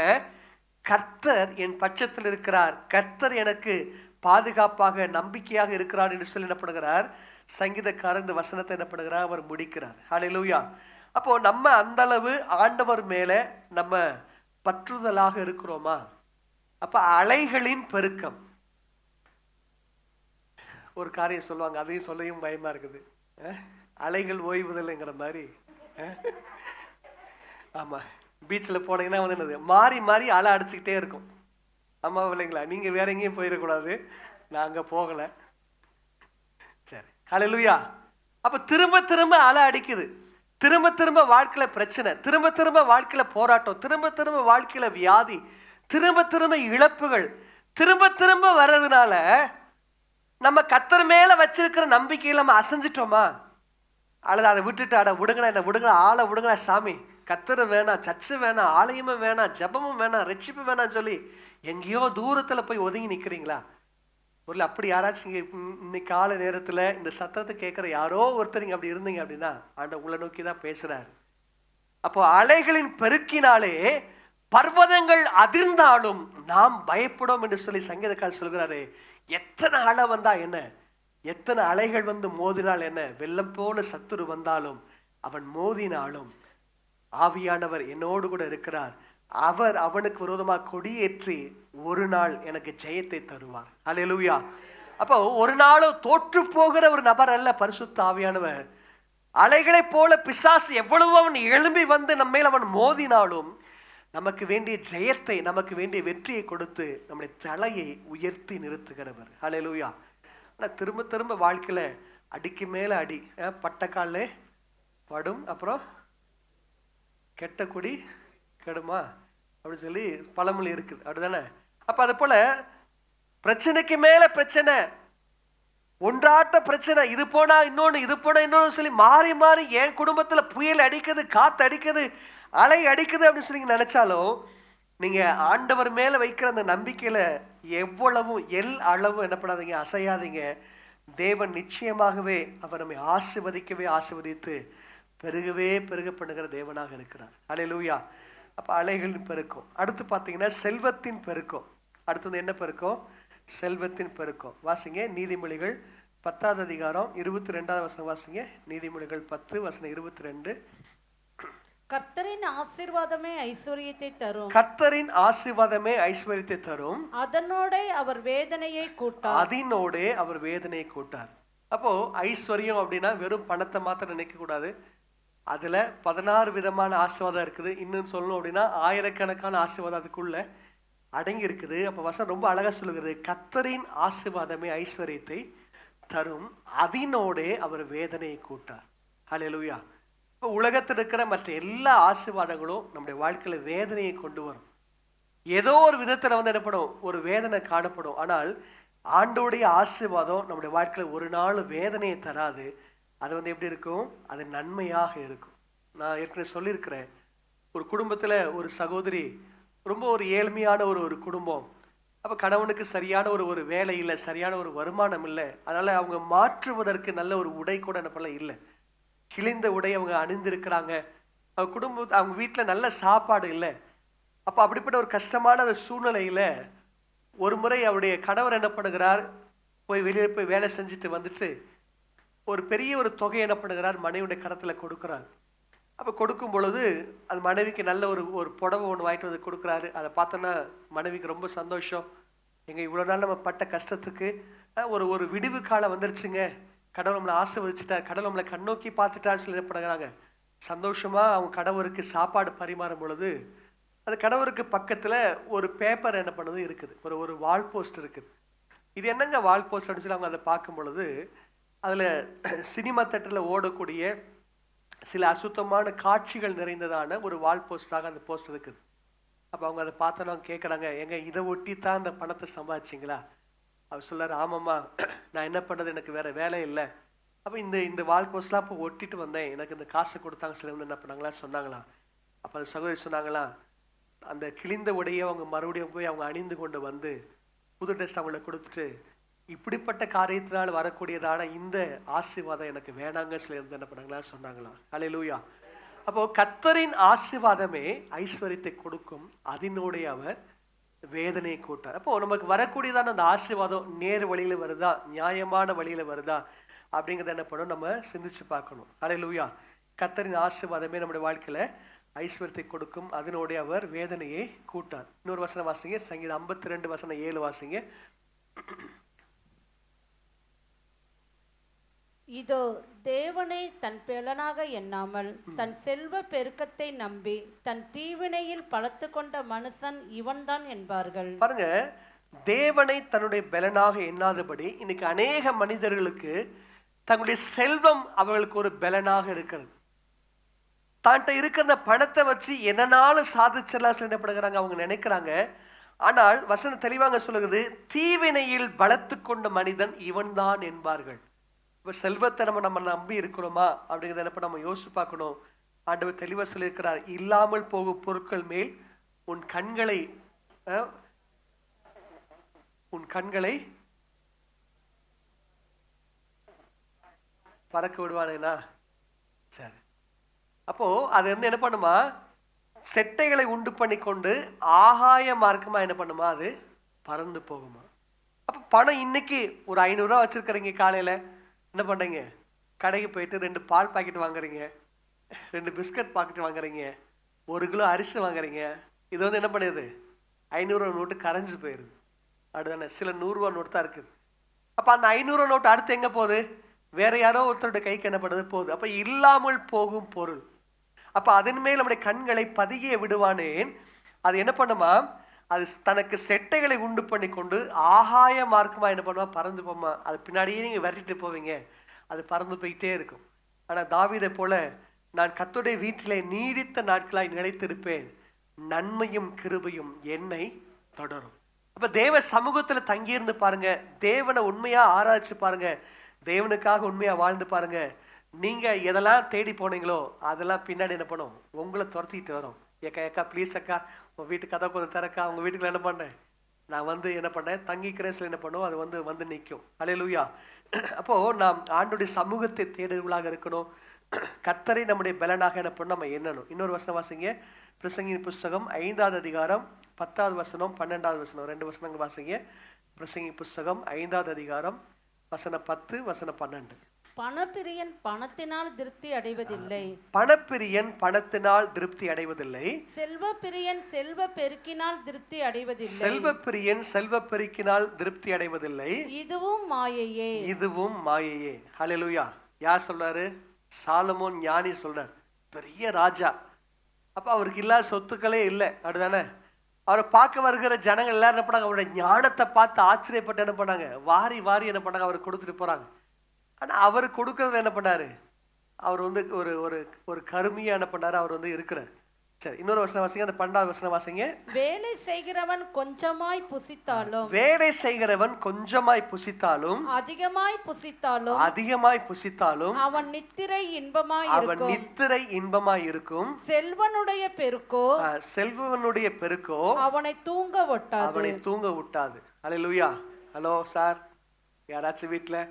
Speaker 4: கர்த்தர் என் பட்சத்தில் இருக்கிறார், கர்த்தர் எனக்கு பாதுகாப்பாக நம்பிக்கையாக இருக்கிறார் என்று சொல்லி என்ன பண்ணுகிறார் சங்கீதக்காரர் இந்த வசனத்தை என்ன பண்ணுகிறார் அவர் முடிக்கிறார். ஹல்லேலூயா. அப்போ நம்ம அந்த அளவு ஆண்டவர் மேல நம்ம பற்றுதலாக இருக்கிறோமா? அப்ப அலைகளின் பெருக்கம் ஒரு காரியம் சொல்லுவாங்க, அதையும் சொல்லவும் பயமா இருக்குது. அலைகள் ஓய்வுதல்ங்கிற மாதிரி. ஆமா, பீச்சில் போனீங்கன்னா வந்து என்னது மாறி மாறி அலை அடிச்சுக்கிட்டே இருக்கும். ஆமா இல்லைங்களா? நீங்க வேற எங்கேயும் போயிடக்கூடாது, நான் அங்க போகல. சரி, ஹல்லேலூயா. அப்ப திரும்ப திரும்ப அலை அடிக்குது, திரும்ப திரும்ப வாழ்க்கையில பிரச்சனை, திரும்ப திரும்ப வாழ்க்கையில போராட்டம், திரும்ப திரும்ப வாழ்க்கையில வியாதி, திரும்ப திரும்ப இழப்புகள் திரும்ப திரும்ப வர்றதுனால நம்ம கர்த்தர் மேல வச்சிருக்கிற நம்பிக்கையில நம்ம அசைஞ்சிட்டோமா? அல்லது அதை விட்டுட்டு அட விடுங்களா, என்ன விடுங்களா, ஆளை விடுங்களா சாமி, கர்த்தர் வேணாம், சர்ச்சு வேணாம், ஆலயமும் வேணாம், ஜபமும் வேணாம், ரட்சிப்பு வேணாம் சொல்லி எங்கேயோ தூரத்துல போய் ஒதுங்கி நிக்கிறீங்களா? ஒரு அப்படி யாராச்சும் இன்னைக்கு கால நேரத்துல இந்த சத்தத்தை கேட்கிற யாரோ ஒருத்தர் அப்படி இருந்தீங்க அப்படின்னா ஆண்டவர் உங்களை நோக்கி தான் பேசுறாரு. அப்போ அலைகளின் பெருக்கினாலே பர்வதங்கள் அதிர்ந்தாலும் நாம் பயப்படும் என்று சொல்லி சங்கீதக்காரர் சொல்கிறாரு. எத்தனை அலை வந்தா என்ன, எத்தனை அலைகள் வந்து மோதினால் என்ன, வெள்ளம் போல சத்துரு வந்தாலும் அவன் மோதினாலும் ஆவியானவர் என்னோடு கூட இருக்கிறார், அவர் அவனுக்கு விரோதமாக கொடியேற்றி ஒரு நாள் எனக்கு ஜெயத்தை தருவார். ஹல்லேலூயா. அப்போ ஒரு நாளும் தோற்று போகிற ஒரு நபர் அல்ல பரிசுத்த ஆவியானவர். அலைகளை போல பிசாசு எவ்வளவு அவன் எழும்பி வந்து நம்மேல் அவன் மோதினாலும் நமக்கு வேண்டிய ஜெயத்தை, நமக்கு வேண்டிய வெற்றியை கொடுத்து நம்முடைய தலையை உயர்த்தி நிறுத்துகிறவர். ஹல்லேலூயா. ஆனா திரும்ப திரும்ப வாழ்க்கையில அடிக்கு மேல அடி, பட்டக்காலே படும், அப்புறம் கெட்ட குடி கெடுமா அப்படின்னு சொல்லி பழமொழி இருக்குது, அப்படிதானே? அப்ப அது போல பிரச்சனைக்கு மேல பிரச்சனை, ஒன்றாட்ட பிரச்சனை, இது போனா இன்னொன்னு, இது போனா இன்னொன்னு சொல்லி மாறி மாறி என் குடும்பத்துல புயல் அடிக்குது, காத்து அடிக்குது, அலை அடிக்குது அப்படின்னு சொல்லி நினைச்சாலும் நீங்க ஆண்டவர் மேல வைக்கிற அந்த நம்பிக்கையில எவ்வளவும் அளவும் என்ன பண்ணாதீங்க, அசையாதீங்க. தேவன் நிச்சயமாகவே அவர் நம்மை ஆசீர்வதித்து பெருகவே பெருக பண்ணுகிற தேவனாக இருக்கிறார். ஹல்லேலூயா. அப்ப அலைகளின் பெருக்கம். அடுத்து பாத்தீங்கன்னா செல்வத்தின் பெருக்கம். அடுத்து வந்து என்ன பெருக்கம்? செல்வத்தின் பெருக்கம். வாசிங்க நீதிமொழிகள் 10வது அதிகாரம் 22வது வசனம் வாசிங்க. நீதிமொழிகள் 10 வசனம் 22.
Speaker 5: கர்த்தரின் ஆசீர்வாதமே ஐஸ்வரியத்தை தரும்.
Speaker 4: கர்த்தரின் ஆசீர்வாதமே ஐஸ்வரியத்தை தரும்.
Speaker 5: அதனோடே அவர் வேதனையை கூட்டார்.
Speaker 4: அதனோடே அவர் வேதனையை கூட்டார். அப்போ ஐஸ்வர்யம் அப்படின்னா வெறும் பணத்தை மாத்திரம் நினைக்க கூடாது. அதுல 16 விதமான ஆசீர்வாதம் இருக்குது. இன்னும் சொல்லணும் அப்படின்னா ஆயிரக்கணக்கான ஆசீர்வாதம் அதுக்குள்ள அடங்கி இருக்குது. அப்ப வசனம் ரொம்ப அழகா சொல்லுகிறது, கர்த்தரின் ஆசீர்வாதமே ஐஸ்வர்யத்தை தரும், அதனோடே அவர் வேதனையை கூட்டார். ஹல்லேலூயா. இப்போ உலகத்தில் இருக்கிற மற்ற எல்லா ஆசீர்வாதங்களும் நம்முடைய வாழ்க்கையில வேதனையை கொண்டு வரும். ஏதோ ஒரு விதத்துல வந்து என்னப்படும், ஒரு வேதனை காணப்படும். ஆனால் ஆண்டோடைய ஆசீர்வாதம் நம்முடைய வாழ்க்கையில ஒரு நாள் வேதனையை தராது. அது வந்து எப்படி இருக்கும்? அது நன்மையாக இருக்கும். நான் ஏற்கனவே சொல்லியிருக்கிறேன், ஒரு குடும்பத்துல ஒரு சகோதரி, ரொம்ப ஒரு ஏழ்மையான ஒரு குடும்பம். அப்ப கணவனுக்கு சரியான ஒரு வேலை இல்லை, சரியான ஒரு வருமானம் இல்லை. அதனால அவங்க மாற்றுவதற்கு நல்ல ஒரு உடை கூட என்ன பண்ணல இல்லை, கிழிந்த உடை அவங்க அணிந்திருக்கிறாங்க. அவங்க குடும்பம், அவங்க வீட்டுல நல்ல சாப்பாடு இல்லை. அப்ப அப்படிப்பட்ட ஒரு கஷ்டமான அந்த சூழ்நிலையில ஒரு முறை அவருடைய கணவர் என்ன பண்ணுகிறார், வெளியே போய் வேலை செஞ்சுட்டு வந்துட்டு ஒரு பெரிய ஒரு தொகை என்ன பண்ணுகிறார், மனைவியுடைய கரத்துல கொடுக்கிறார். அப்ப கொடுக்கும் பொழுது அந்த மனைவிக்கு நல்ல ஒரு புடவை ஒன்று வாங்கிட்டு வந்து கொடுக்குறாரு. அதை பார்த்தோன்னா மனைவிக்கு ரொம்ப சந்தோஷம். எங்க இவ்வளவு நாள் நம்ம பட்ட கஷ்டத்துக்கு ஒரு விடிவு காலம் வந்துருச்சுங்க, கடவுள் நம்மளை ஆசீர்வதிச்சுட்டார், கடவுள் நம்மளை கண்ணோக்கி பார்த்துட்டான்னு சொல்லி என்ன சந்தோஷமா அவங்க கணவருக்கு சாப்பாடு பரிமாறும் பொழுது அந்த கணவருக்கு பக்கத்துல ஒரு பேப்பர் என்ன பண்ணுது இருக்குது, ஒரு வால் போஸ்ட் இருக்குது. இது என்னங்க வால் போஸ்ட் அப்படின்னு சொல்லி அவங்க அதை பார்க்கும் பொழுது அதுல சினிமா தேட்டர்ல ஓடக்கூடிய சில அசுத்தமான காட்சிகள் நிறைந்ததான ஒரு வால் போஸ்டராக அந்த போஸ்ட் இருக்குது. அப்ப அவங்க அதை பார்த்தோன்னா கேட்குறாங்க, எங்க இதை ஒட்டி தான் அந்த பணத்தை சம்பாதிச்சிங்களா? அவர் சொல்லாரு, ஆமாம்மா, நான் என்ன பண்றது, எனக்கு வேற வேலை இல்லை. அப்ப இந்த வால் போஸ்ட்லாம் இப்போ ஒட்டிட்டு வந்தேன், எனக்கு இந்த காசு கொடுத்தாங்க. சில வந்து என்ன பண்ணாங்களா சொன்னாங்களா. அப்ப அந்த சகோதரி சொன்னாங்களா, அந்த கிழிந்த உடையை அவங்க மறுபடியும் போய் அவங்க அணிந்து கொண்டு வந்து புது ட்ரெஸ் அவங்களை கொடுத்துட்டு, இப்படிப்பட்ட காரியத்தினால் வரக்கூடியதான இந்த ஆசீர்வாதம் எனக்கு வேணாங்க சில இருந்து என்ன பண்ணாங்களா சொன்னாங்களா. ஹல்லேலூயா. அப்போ கர்த்தரின் ஆசீர்வாதமே ஐஸ்வர்யத்தை கொடுக்கும், அதனோடைய அவர் வேதனையை கூட்டார். அப்போ நமக்கு வரக்கூடியதான அந்த ஆசீர்வாதம் நேர் வழியில வருதா, நியாயமான வழியில வருதா அப்படிங்கிறத என்ன பண்ணணும், நம்ம சிந்திச்சு பார்க்கணும். அல்லேலூயா. கர்த்தரின் ஆசீர்வாதமே நம்முடைய வாழ்க்கையில ஐஸ்வர்யத்தை கொடுக்கும், அதனோட அவர் வேதனையை கூட்டார். இன்னொரு வசனம் வாசிங்க, சங்கீதம் 52:7 வாசிங்க.
Speaker 5: இதோ தேவனை தன் பெலனாக எண்ணாமல் தன் செல்வ பெருக்கத்தை நம்பி தன் தீவினையில் பலத்து கொண்ட மனுஷன் இவன்தான் என்பார்கள்.
Speaker 4: பாருங்க, தேவனை தன்னுடைய பலனாக எண்ணாதபடி இன்னைக்கு அநேக மனிதர்களுக்கு தங்களுடைய செல்வம் அவர்களுக்கு ஒரு பலனாக இருக்கிறது. தான்கிட்ட இருக்கிற பணத்தை வச்சு என்னனாலும் சாதிச்சிடலாம் சொல்லப்படுகிறாங்க, அவங்க நினைக்கிறாங்க. ஆனால் வசனம் தெளிவாக சொல்லுகிறது, தீவினையில் பலத்து கொண்ட மனிதன் இவன் தான் என்பார்கள். இப்போ செல்வத்தை நம்ம நம்பி இருக்கிறோமா அப்படிங்கிறத என்ன நம்ம யோசிச்சு பார்க்கணும். ஆண்டவர் தெளிவாக சொல்லியிருக்கிறார், இல்லாமல் போகும் பொருட்கள் மேல் உன் கண்களை பறக்க விடுவானேனா. சரி, அப்போ அது வந்து என்ன பண்ணுமா, செட்டைகளை உண்டு பண்ணி கொண்டு ஆகாய மார்க்கமா என்ன பண்ணுமா, அது பறந்து போகுமா. அப்ப பணம் இன்னைக்கு ஒரு 500 ரூபா வச்சிருக்கிறீங்க, காலையில என்ன பண்றீங்க, கடைக்கு போயிட்டு 2 பால் பாக்கெட் வாங்குறீங்க, 2 பிஸ்கட் பாக்கெட் வாங்குறீங்க, 1 கிலோ அரிசி வாங்குறீங்க. இது வந்து என்ன பண்ணுது, 500 ரூபா நோட்டு கரைஞ்சு போயிருது. அப்படிதானே, சில 100 ரூபா நோட்டு தான் இருக்குது. அப்ப அந்த 500 ரூபா நோட்டு அடுத்து எங்க போகுது, வேற யாரோ ஒருத்தருடைய கைக்கு என்ன பண்ணுது போகுது. அப்ப இல்லாமல் போகும் பொருள். அப்ப அதன் மேல் நம்முடைய கண்களை பதிய விடுவானேன், அது என்ன பண்ணுமா, அது தனக்கு செட்டைகளை உண்டு பண்ணி கொண்டு ஆகாய மார்க்கமா என்ன பண்ணுவா, பறந்து போமா. அது பின்னாடியே நீங்க விரட்டிட்டு போவீங்க, அது பறந்து போயிட்டே இருக்கும். ஆனா தாவீதை போல, நான் கர்த்தருடைய வீட்டிலே நீடித்த நாட்களாய் நிலைத்திருப்பேன், நன்மையும் கிருபையும் என்னை தொடரும். அப்ப தேவ சமூகத்துல தங்கியிருந்து பாருங்க, தேவனை உண்மையா ஆராய்ச்சி பாருங்க, தேவனுக்காக உண்மையா வாழ்ந்து பாருங்க. நீங்க எதெல்லாம் தேடி போனீங்களோ அதெல்லாம் பின்னாடி என்ன பண்ணும், உங்களை துரத்திட்டு வரும். ஏக்கா ப்ளீஸ் அக்கா, உங்க வீட்டு கதை கொஞ்சம் திறக்கா, உங்க வீட்டுக்குள்ள என்ன பண்ணேன், நான் வந்து என்ன பண்ணேன் தங்கிக்கிறேன் சொல்லி என்ன பண்ணுவோம், அது வந்து நிற்கும். அல்லேலூயா. அப்போ நாம் ஆண்டுடைய சமூகத்தை தேடுவர்களாக இருக்கணும். கர்த்தரை நம்முடைய பலனாக என்ன பண்ணணும், நம்ம எண்ணணும். இன்னொரு வசனம் வாசிங்க, பிரசங்கின் புஸ்தகம் 5வது அதிகாரம் 10வது வசனம் 12வது வசனம், 2 வசனங்கள் வாசிங்க. பிரசங்கி புஸ்தகம் 5வது அதிகாரம் வசனம் 10 வசனம் 12.
Speaker 5: பணப்பிரியன் பணத்தினால் திருப்தி அடைவதில்லை.
Speaker 4: பணப்பிரியன் பணத்தினால் திருப்தி அடைவதில்லை.
Speaker 5: செல்வ பிரியன் செல்வ பெருக்கினால் திருப்தி அடைவதில்லை.
Speaker 4: செல்வ பிரியன் செல்வ பெருக்கினால் திருப்தி அடைவதில்லை.
Speaker 5: இதுவும் மாயையே.
Speaker 4: இதுவும் மாயையே. ஹல்லேலூயா. யார் சொல்றாரு, சாலமோன் ஞானி சொல்றார், பெரிய ராஜா. அப்ப அவருக்கு இல்லாத சொத்துக்களே இல்லை, அப்படிதானே. அவரை பார்க்க வருகிற ஜனங்கள் எல்லாரும் என்ன பண்ணாங்க, அவருடைய ஞானத்தை பார்த்து ஆச்சரியப்பட்டு என்ன பண்ணாங்க, வாரி வாரி என்ன பண்ணாங்க, அவருக்கு கொடுத்துட்டு போறாங்க. ஆனா அவர் கொடுக்கறதுல என்ன பண்ணாரு, அவர் வந்து ஒரு ஒரு ஒரு கருமையா என்ன பண்ணாரு, அவர் வந்து இருக்கிறார். சரி, இன்னொரு வசனம் வாசிங்க, அந்த 12வது வசனம் வாசிங்க.
Speaker 5: வேலை செய்கிறவன் கொஞ்சமாய் புசித்தாலும்,
Speaker 4: வேலை செய்கிறவன் கொஞ்சமாய் புசித்தாலும்,
Speaker 5: அதிகமாய் புசித்தாலும்,
Speaker 4: அதிகமாய் புசித்தாலும்
Speaker 5: அவன் நித்திரை இன்பமாய்
Speaker 4: அவன்
Speaker 5: இருக்கும்.
Speaker 4: நித்திரை இன்பமாய் இருக்கும்.
Speaker 5: செல்வனுடைய பெருக்கோ,
Speaker 4: செல்வனுடைய பெருக்கோ
Speaker 5: அவனை தூங்க விட்டாது.
Speaker 4: அவனை தூங்க விட்டாது. அல்லேலூயா. ஹலோ சார், யாராச்சும் வீட்டுல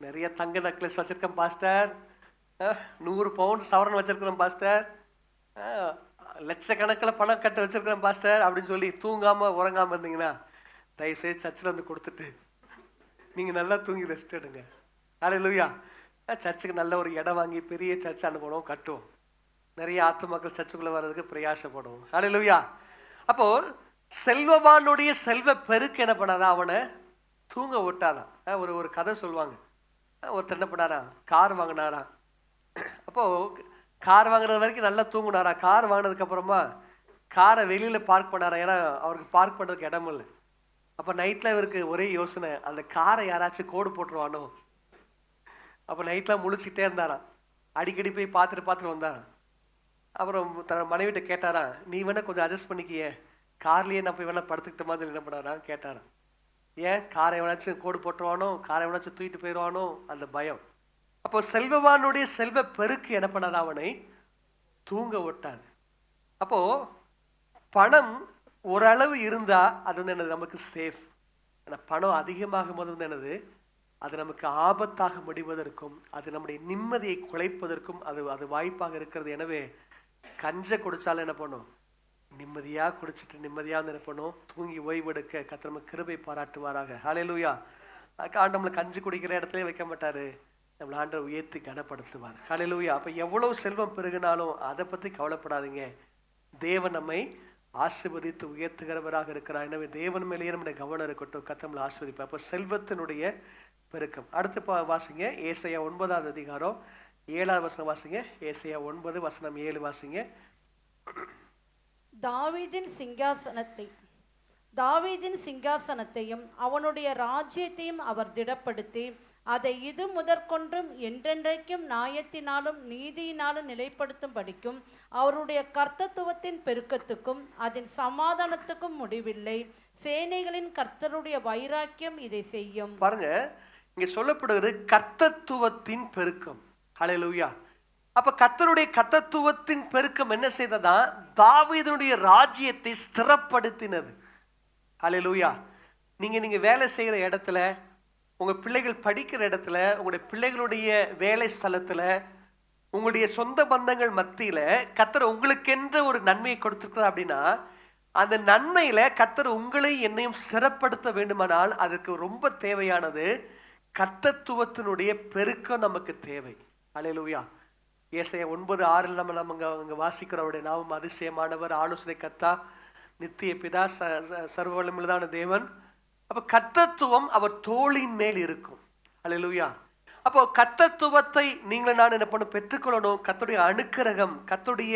Speaker 4: நிறைய தங்க நெக்லஸ் வச்சிருக்கேன் பாஸ்டர், 100 பவுண்ட் சவரன் வச்சிருக்கிறேன் பாஸ்டர், லட்சக்கணக்கில் பணம் கட்ட வச்சிருக்கிறேன் பாஸ்டர் அப்படின்னு சொல்லி தூங்காம உறங்காம இருந்தீங்கன்னா தயவுசெய்து சர்ச்சில் வந்து கொடுத்துட்டு நீங்க நல்லா தூங்கி ரெஸ்ட் எடுங்க. அல்லேலூயா. சர்ச்சுக்கு நல்ல ஒரு இடம் வாங்கி பெரிய சர்ச் அனுப்பணும், கட்டுவோம். நிறைய ஆத்துமாக்கள் சர்ச்சுக்குள்ள வர்றதுக்கு பிரயாசப்படுவோம். அல்லேலூயா. அப்போ செல்வவானுடைய செல்வ பெருக்கு என்ன பண்ணாதான், அவனை தூங்க விட்டாதான். ஒரு கதை சொல்லுவாங்க, ஒருத்தர் என்ன பண்ணாரா, கார் வாங்கினாரா. அப்போ கார் வாங்குறது வரைக்கும் நல்லா தூங்குனாரா. கார் வாங்கினதுக்கு அப்புறமா காரை வெளியில பார்க் பண்ணாரா, ஏன்னா அவருக்கு பார்க் பண்றதுக்கு இடம் இல்லை. அப்ப நைட்ல இவருக்கு ஒரே யோசனை, அந்த காரை யாராச்சும் கோடு போட்டுருவானோ. அப்ப நைட்ல முழிச்சுட்டே இருந்தாராம், அடிக்கடி போய் பார்த்துட்டு வந்தாராம். அப்புறம் தன் மனைவிட்ட கேட்டாரா, நீ வேணா கொஞ்சம் அட்ஜஸ்ட் பண்ணிக்கிய, கார்லயே நான் போய் வேணா படுத்துக்கிட்ட மாதிரி என்ன பண்ணாரா கேட்டாராம். ஏன், காரை எவனாச்சும் கோடு போட்டுருவானோ, காரை எவனாச்சும் தூக்கிட்டு போயிடுவானோ, அந்த பயம். அப்போ செல்வவானுடைய செல்வ பெருக்கு என்ன பண்ணாது, அவனை தூங்க விட்டாது. அப்போ பணம் ஓரளவு இருந்தா அது வந்து என்னது, நமக்கு சேஃப். ஆனா பணம் அதிகமாகும் போது வந்து என்னது, அது நமக்கு ஆபத்தாக முடிவதற்கும் அது நம்முடைய நிம்மதியை குலைப்பதற்கும் அது வாய்ப்பாக இருக்கிறது. எனவே கஞ்ச குடிச்சாலும் என்ன பண்ணும், நிம்மதியா குடிச்சிட்டு நிம்மதியா நினைப்பணும், தூங்கி ஓய்வெடுக்க கர்த்தர் நமக்கு கிருபை பாராட்டுவாராக. ஹல்லேலூயா. ஆண்டவர் நம்மளை கஞ்சி குடிக்கிற இடத்துல வைக்க மாட்டாரு, நம்மளை ஆண்டவர் உயர்த்தி கனப்படுத்துவார். ஹல்லேலூயா. அப்ப எவ்வளவு செல்வம் பெருகினாலும் அதை பத்தி கவலைப்படாதீங்க. தேவன் நம்மை ஆசீர்வதித்து உயர்த்துகிறவராக இருக்கிறார். எனவே தேவன் மேலேயே நம்முடைய கவனம் இருக்கட்டும். கர்த்தர் நம்மளை ஆசீர்வதிப்பார். அப்ப செல்வத்தினுடைய பெருக்கம். அடுத்து வாசிங்க ஏசாயா 9வது அதிகாரம் 7வது வசனம் வாசிங்க. ஏசாயா 9 வசனம் 7 வாசிங்க.
Speaker 5: தாவீதின் சிங்காசனத்தையும் அவனுடைய ராஜ்யத்தையும் அவர் திடப்படுத்தி அதை இது முதற்கொன்றும் என்றென்றைக்கும் நியாயத்தினாலும் நீதியினாலும் நிலைப்படுத்தும் படிக்கும் அவருடைய கர்த்தத்துவத்தின் பெருக்கத்துக்கும் அதன் சமாதானத்துக்கும் முடிவில்லை. சேனைகளின் கர்த்தருடைய வைராக்கியம் இதை செய்யும்.
Speaker 4: பாருங்க, இங்க சொல்லப்படுகிறது கர்த்தத்துவத்தின் பெருக்கம். ஹல்லேலூயா. அப்ப கர்த்தருடைய கர்த்தத்துவத்தின் பெருக்கம் என்ன செய்ததா? தாவீதுடைய ராஜ்யத்தை ஸ்திரப்படுத்தினது. ஹல்லேலூயா. நீங்க வேலை செய்யற இடத்துல, உங்க பிள்ளைகள் படிக்கிற இடத்துல, உங்களுடைய பிள்ளைகளுடைய வேலை ஸ்தலத்துல, உங்களுடைய சொந்த பந்தங்கள் மத்தியில கர்த்தர் உங்களுக்கென்ற ஒரு நன்மையை கொடுத்திருக்கிறார் அப்படின்னா, அந்த நன்மையில கர்த்தர் உங்களை என்னையும் சிறப்படுத்த வேண்டுமானால் அதற்கு ரொம்ப தேவையானது கர்த்தத்துவத்தினுடைய பெருக்கம் நமக்கு தேவை. ஹல்லேலூயா. ஏசாயா 9:6 நம்ம அங்க வாசிக்கிறோம், அவருடைய நாமம் அதிசயமானவர், ஆலோசனை கர்த்தா, நித்திய பிதா, சர்வ வல்லமையுள்ளதான தேவன். அப்ப கர்த்தத்துவம் அவர் தோளின் மேல் இருக்கும். ஹல்லேலூயா. அப்போ கர்த்தத்துவத்தை நீங்கள் நான் என்ன பண்ண பெற்றுக்கொள்ளணும். கர்த்தருடைய அனுக்கிரகம், கர்த்தருடைய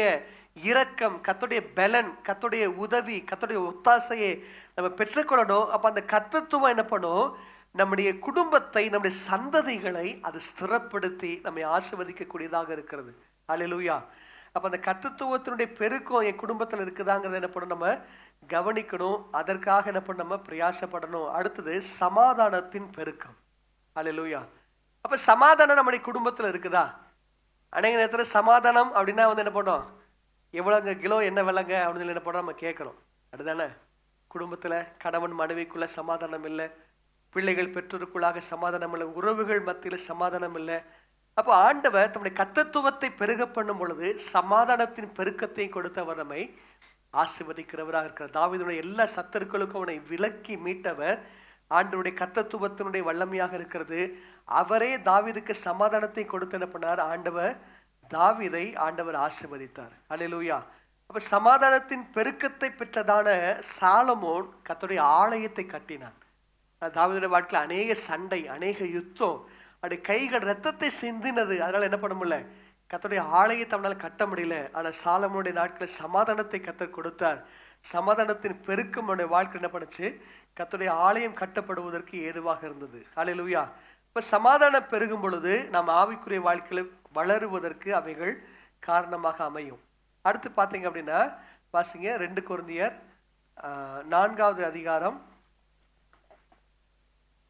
Speaker 4: இரக்கம், கர்த்தருடைய பலன், கர்த்தருடைய உதவி, கர்த்தருடைய ஒத்தாசையை நம்ம பெற்றுக்கொள்ளணும். அப்ப அந்த கர்த்தத்துவம் என்ன பண்ணும்? நம்முடைய குடும்பத்தை, நம்முடைய சந்ததிகளை அது ஸ்திரப்படுத்தி நம்மை ஆசீர்வதிக்கக்கூடியதாக இருக்கிறது. ஹல்லேலூயா. அப்ப அந்த கர்த்தத்துவத்தினுடைய பெருக்கம் என் குடும்பத்தில் இருக்குதாங்கிறத என்ன பண்ணணும்? நம்ம கவனிக்கணும். அதற்காக என்ன பண்ண நம்ம பிரயாசப்படணும். அடுத்தது சமாதானத்தின் பெருக்கம். ஹல்லேலூயா. அப்ப சமாதானம் நம்முடைய குடும்பத்துல இருக்குதா? அநேக நேரத்துல சமாதானம் அப்படின்னா என்ன பண்ணோம்? எவ்வளவுங்க கிலோ என்ன விலைங்க அப்படின்னு என்ன பண்ணோம்? நம்ம கேட்கிறோம். அதுதானே? குடும்பத்துல கணவன் மனைவிக்குள்ள சமாதானம் இல்லை, பிள்ளைகள் பெற்றோருக்குள்ளாக சமாதானம் இல்லை, உறவுகள் மத்தியில சமாதானம் இல்லை. அப்போ ஆண்டவர் தம்முடைய கர்த்தத்துவத்தை பெருக பண்ணும் பொழுது சமாதானத்தின் பெருக்கத்தையும் கொடுத்து அவர் நம்மை ஆசீர்வதிக்கிறவராக இருக்கிறார். தாவீதுடைய எல்லா சத்துருக்களுக்கும் அவனை விலக்கி மீட்டவர் ஆண்டவருடைய கர்த்தத்துவத்தினுடைய வல்லமையாக இருக்கிறது. அவரே தாவீதுக்கு சமாதானத்தை கொடுத்து என்ன பண்ணார்? ஆண்டவர் தாவீதை ஆசீர்வதித்தார். ஹல்லேலூயா. அப்ப சமாதானத்தின் பெருக்கத்தை பெற்றதான சாலமோன் கர்த்தருடைய ஆலயத்தை கட்டினான். தாவீதுடைய வாழ்க்கையில் அநேக சண்டை, அநேக யுத்தம், அப்படி கைகள் ரத்தத்தை சிந்தினது. அதனால என்ன பண்ண முடியல? கர்த்தருடைய ஆலயத்தை அவனால் கட்ட முடியல. ஆனா சாலமோனுடைய நாட்களில் சமாதானத்தை கர்த்தர் கொடுத்தார். சமாதானத்தின் பெருக்கம் அவனுடைய வாழ்க்கை என்ன பண்ணுச்சு? கர்த்தருடைய ஆலயம் கட்டப்படுவதற்கு ஏதுவாக இருந்தது. ஹல்லேலூயா. இப்ப சமாதானம் பெருகும் பொழுது நாம் ஆவிக்குரிய வாழ்க்கையில வளருவதற்கு அவைகள் காரணமாக அமையும். அடுத்து பாத்தீங்க அப்படின்னா வாசிங்க 2 கொரிந்தியர் 4வது அதிகாரம்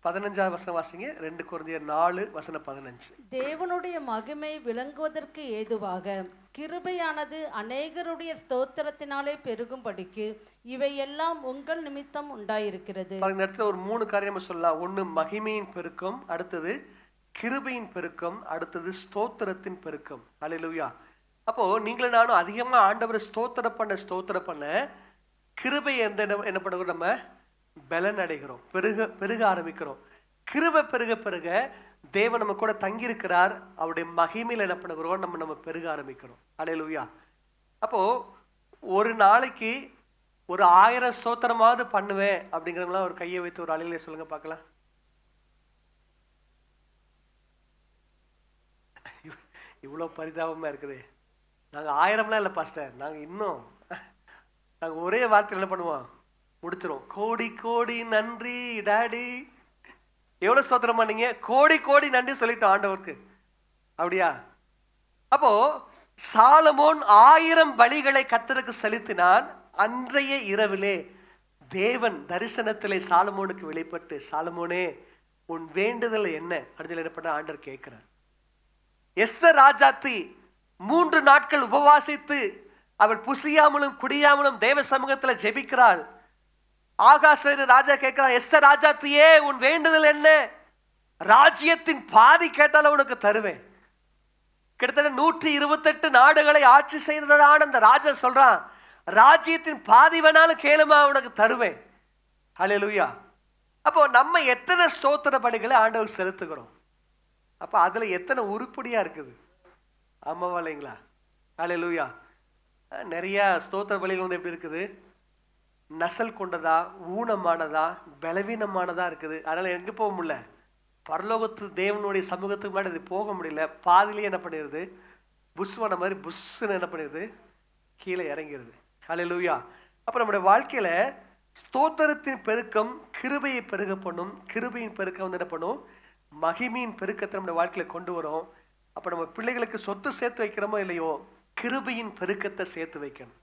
Speaker 4: 15வது வசனம் வாசிங்க. 2 கொரிந்தியர் 4 வசனம் 15.
Speaker 5: தேவனுடைய மகிமை விளங்குவதற்கு ஏதுவாக கிருபையானது அநேகருடைய ஸ்தோத்திரத்தினாலே பெருகும்படிக்கு இவையெல்லாம் உங்கள் நிமித்தம் உண்டாயிருக்கிறது.
Speaker 4: இந்த இடத்துல ஒரு 3 காரியம் சொல்லலாம். ஒண்ணு மகிமையின் பெருக்கம், அடுத்தது கிருபையின் பெருக்கம், அடுத்தது ஸ்தோத்திரத்தின் பெருக்கம். ஹல்லேலூயா. அப்போ நீங்களும் நானும் அதிகமா ஆண்டவரை ஸ்தோத்திர பண்ண கிருபை என்ன பண்ணுறோம்? நம்ம பலன் அடைகிறோம், பெருக ஆரம்பிக்கிறோம். கிருபை பெருக தேவன் நம்ம கூட தங்கியிருக்கிறார். அவருடைய மகிமையில் என்ன பண்ணுகிறோம்? நம்ம பெருக ஆரம்பிக்கிறோம். ஹல்லேலூயா. அப்போ ஒரு நாளைக்கு ஒரு 1000 ஸ்தோத்திரமாவது பண்ணுவேன் அப்படிங்கிறவங்களாம் ஒரு கையை வைத்து ஒரு அலையில சொல்லுங்க பார்க்கலாம். இவ்வளவு பரிதாபமா இருக்குது. நாங்க 1000லாம் இல்லை பாஸ்டர், நாங்க ஒரே வார்த்தையில் என்ன பண்ணுவோம்? முடிச்சிரும். கோடி கோடி நன்றி டாடி. எவ்வளவு ஸ்தோத்திரம் பண்ணீங்க? கோடி கோடி நன்றி சொல்லிட்டோம் ஆண்டவருக்கு. அப்படியா? அப்போ சாலமோன் 1000 பலிகளை கர்த்தருக்கு செலுத்தினான். அன்றைய இரவிலே தேவன் தரிசனத்திலே சாலமோனுக்கு வெளிப்பட்டு, சாலமோனே உன் வேண்டுதல் என்ன அப்படின்னு என்ன பண்ண ஆண்டவர் கேட்கிறார். எஸ்தர் ராஜாத்தி 3 நாட்கள் உபவாசித்து அவள் புசியாமலும் குடியாமலும் தேவ சமூகத்துல ஜெபிக்கிறாள். ஆகாஸ்வேரு ராஜா கேட்கிறான், எஸ்தர் ராஜாத்தியே உன் வேண்டுதல் என்ன? ராஜ்யத்தின் பாதி கேட்டாலும் உனக்கு தருவேன். கிட்டத்தட்ட 128 நாடுகளை ஆட்சி செய்ததான அந்த ராஜா சொல்றான், ராஜ்யத்தின் பாதி வேணாலும் கேளுமா, உனக்கு தருவேன். ஹல்லேலூயா. அப்போ நம்ம எத்தனை ஸ்தோத்திர பலிகளை ஆண்டவர் செலுத்துகிறோம்? அப்ப அதுல எத்தனை உருப்படியா இருக்குது? ஆமாவா இல்லைங்களா? ஹல்லேலூயா. நிறைய ஸ்தோத்திர பலிகள் வந்து எப்படி இருக்குது? நசல் கொண்டதா, ஊனமானதா, பலவீனமானதா இருக்குது. அதனால எங்க போக முடியல? பரலோகத்து தேவனுடைய சமூகத்துக்கு முன்னாடி அது போக முடியல. பாதிலேயே என்ன பண்ணிடுது? புஷ்வான மாதிரி புஷ்ன்னு என்ன பண்ணிடுது? கீழே இறங்கிடுது. ஹல்லேலூயா. அப்ப நம்முடைய வாழ்க்கையில ஸ்தோத்திரத்தின் பெருக்கம் கிருபையை பெருக பண்ணும். கிருபையின் பெருக்கம் வந்து என்ன பண்ணும்? மகிமையின் பெருக்கத்தை நம்முடைய வாழ்க்கையில கொண்டு வரும். அப்ப நம்ம பிள்ளைகளுக்கு சொத்து சேர்த்து வைக்கிறோமோ இல்லையோ, கிருபையின் பெருக்கத்தை சேர்த்து வைக்கணும்.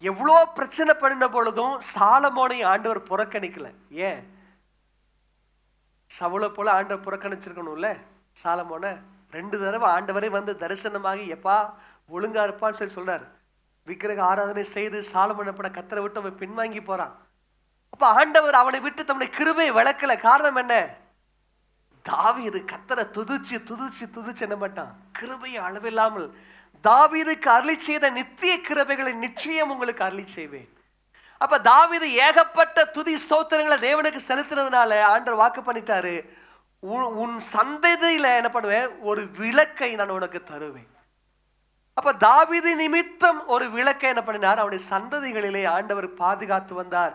Speaker 4: எவ்வளோ பிரச்சனை பண்ணின பொழுதும் சாலமோனை ஆண்டவர் புறக்கணிக்கல. ஏன்? சவுலை போல ஆண்டவர் புறக்கணிச்சிருக்கணும்ல சாலமோனை. 2 தடவை ஆண்டவரை வந்து தரிசனமாகி எப்பா ஒழுங்கா இருப்பான்னு சொல்லி சொல்றாரு. விக்கிரக ஆராதனை செய்து சாலமோனை பட கத்தரை விட்டு அவன் பின்வாங்கி போறான். அப்ப ஆண்டவர் அவனை விட்டு தம்முடைய கிருபையை விளக்கல. காரணம் என்ன? தாவீது கத்தரை துதிச்சு துதிச்சு துதிச்சு என்ன பண்ணான்? கிருபையை அளவில்லாமல் தாவீதுக்கு அருளி செய்த நித்திய கிருபைகளை நிச்சயம் உங்களுக்கு அருளி செய்வேன். அப்ப தாவீது ஏகப்பட்ட துதி ஸ்தோத்திரங்களை தேவனுக்கு செலுத்தினதுனால ஆண்டவர் வாக்கு பண்ணிட்டாரு, உன் சந்ததியில என்ன பண்ணுவேன்? ஒரு விளக்கை நான் உனக்கு தருவேன். அப்ப தாவீது நிமித்தம் ஒரு விளக்கை என்ன பண்ணினார்? அவருடைய சந்ததிகளிலே ஆண்டவர் பாதுகாத்து வந்தார்.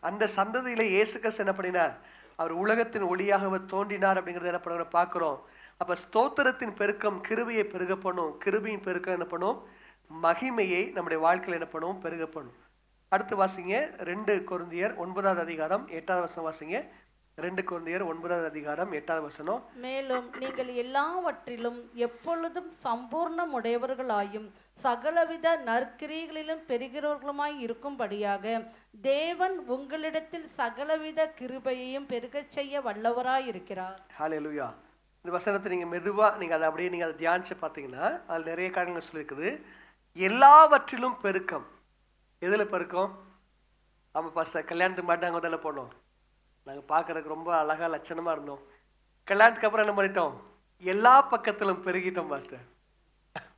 Speaker 4: அந்த சந்ததியிலே இயேசு கிறிஸ்து என்ன பண்ணினார்? அவர் உலகத்தின் ஒளியாக அவர் தோன்றினார். அப்படிங்கிறத என்ன பண்ணுறோம் பார்க்கிறோம். அப்ப ஸ்தோத்திரத்தின் பெருக்கம் கிருபையை பெருக பண்ணும். கிருபையின் பெருக்கம் என்ன பண்ணும்? மகிமையை நம்முடைய வாழ்க்கையில் என்ன பண்ணும்? பெருக பண்ணும். அடுத்து வாசிங்க 2 கொரிந்தியர் 9வது அதிகாரம் 8வது வசனம் வாசிங்க. 2 கொரிந்தியர் 9வது அதிகாரம் 8வது வசனம்.
Speaker 5: மேலும் நீங்கள் எல்லாவற்றிலும் எப்பொழுதும் சம்பூர்ணம் உடையவர்களாயும் சகலவித நற்கிரியைகளிலும் பெருகிறவர்களுமாய் இருக்கும்படியாக தேவன் உங்களிடத்தில் சகலவித கிருபையையும் பெருகச் செய்ய வல்லவராய் இருக்கிறார்.
Speaker 4: ஹல்லேலூயா. இந்த வசனத்தை நீங்க மெதுவா நீங்க அதை அப்படியே நீங்க அதை தியானிச்சு பார்த்தீங்கன்னா அதில் நிறைய காரியங்கள் சொல்லியிருக்குது. எல்லாவற்றிலும் பெருக்கம். எதுல பெருக்கம்? ஆமா பாஸ்டர், கல்யாணத்துக்கு மாட்டு நாங்கள் தானே போனோம். நாங்கள் பார்க்கறதுக்கு ரொம்ப அழகா லட்சணமா இருந்தோம். கல்யாணத்துக்கு அப்புறம் என்ன பண்ணிட்டோம்? எல்லா பக்கத்திலும் பெருகிட்டோம் பாஸ்டர்.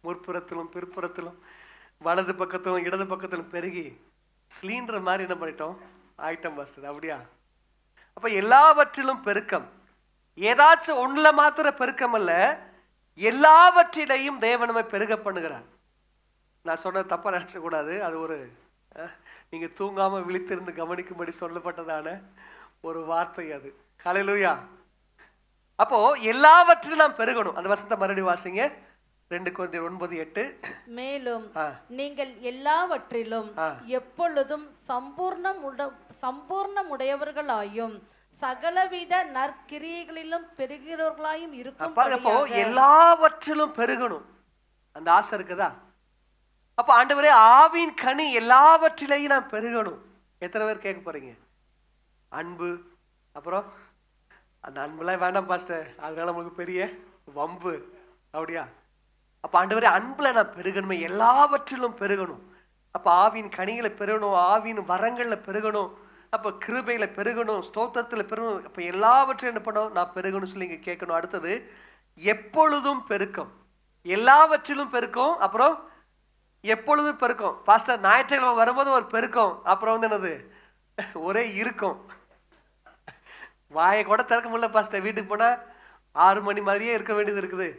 Speaker 4: முற்புறத்திலும் பிற்புறத்திலும் வலது பக்கத்திலும் இடது பக்கத்திலும் பெருகி சிலிண்டர் மாதிரி என்ன பண்ணிட்டோம்? ஆயிட்டோம் பாஸ்டர். அப்படியா? அப்ப எல்லாவற்றிலும் பெருக்கம். ஏதாச்சும் ஒண்ணுல மாத்திர பெருக்கம் அல்ல, எல்லாவற்றிலையும் தேவன் நம்மை பெருக பண்ணுகிறார். நான் சொன்னது தப்பா நினைச்ச கூடாது. அது ஒரு நீங்க தூங்காம விழித்திருந்து கவனிக்கும்படி சொல்லப்பட்டதான ஒரு வார்த்தை அது. ஹல்லேலூயா. அப்போ எல்லாவற்றிலும் நாம் பெருகணும். அந்த வசனத்தை மறுபடியும் வாசிங்க. 2 கொரிந்தியர் 9:8.
Speaker 5: மேலும் நீங்கள் எல்லாவற்றிலும் எப்பொழுதும் சம்பூர்ணமுடையவர்களாயும் சகலவித நற்கிரியைகளிலும் பெருகிறவர்களாயும் இருக்கும்.
Speaker 4: அப்போ எல்லாவற்றிலும் பெருகணும். அந்த ஆசை இருக்குதா? அப்ப ஆண்டவரே ஆவின் கனி எல்லாவற்றிலையும் நான் பெருகணும். எத்தனை பேர் கேட்க போறீங்க? அன்பு. அப்புறம் அந்த அன்புலாம் வேண்டாம் பாஸ்டர், அதனால நம்மளுக்கு பெரிய வம்பு. அப்படியா? அப்ப ஆண்டவரே அன்புல நான் பெருகணுமே, எல்லாவற்றிலும் பெருகணும். அப்ப ஆவின் கனிகளை பெருகணும், ஆவின் வரங்கள்ல பெருகணும், அப்ப கிருபையில பெருகணும், ஸ்தோத்திரத்துல பெருகணும். அப்ப எல்லாவற்றையும் என்ன பண்ணணும்? நான் பெருகணும் சொல்லி இங்க கேட்கணும். அடுத்தது எப்பொழுதும் பெருக்கம். எல்லாவற்றிலும் பெருக்கம், அப்புறம் எப்பொழுதும் பெருக்கம். பாஸ்டர் ஞாயிற்றுக்கிழமை வரும்போது ஒரு பெருக்கம், அப்புறம் வந்து என்னது? ஒரே இருக்கும். வாயை கூட திறக்க முடியல பாஸ்டர். வீட்டுக்கு போனா 6 மணி மாதிரியே இருக்க வேண்டியது இருக்குது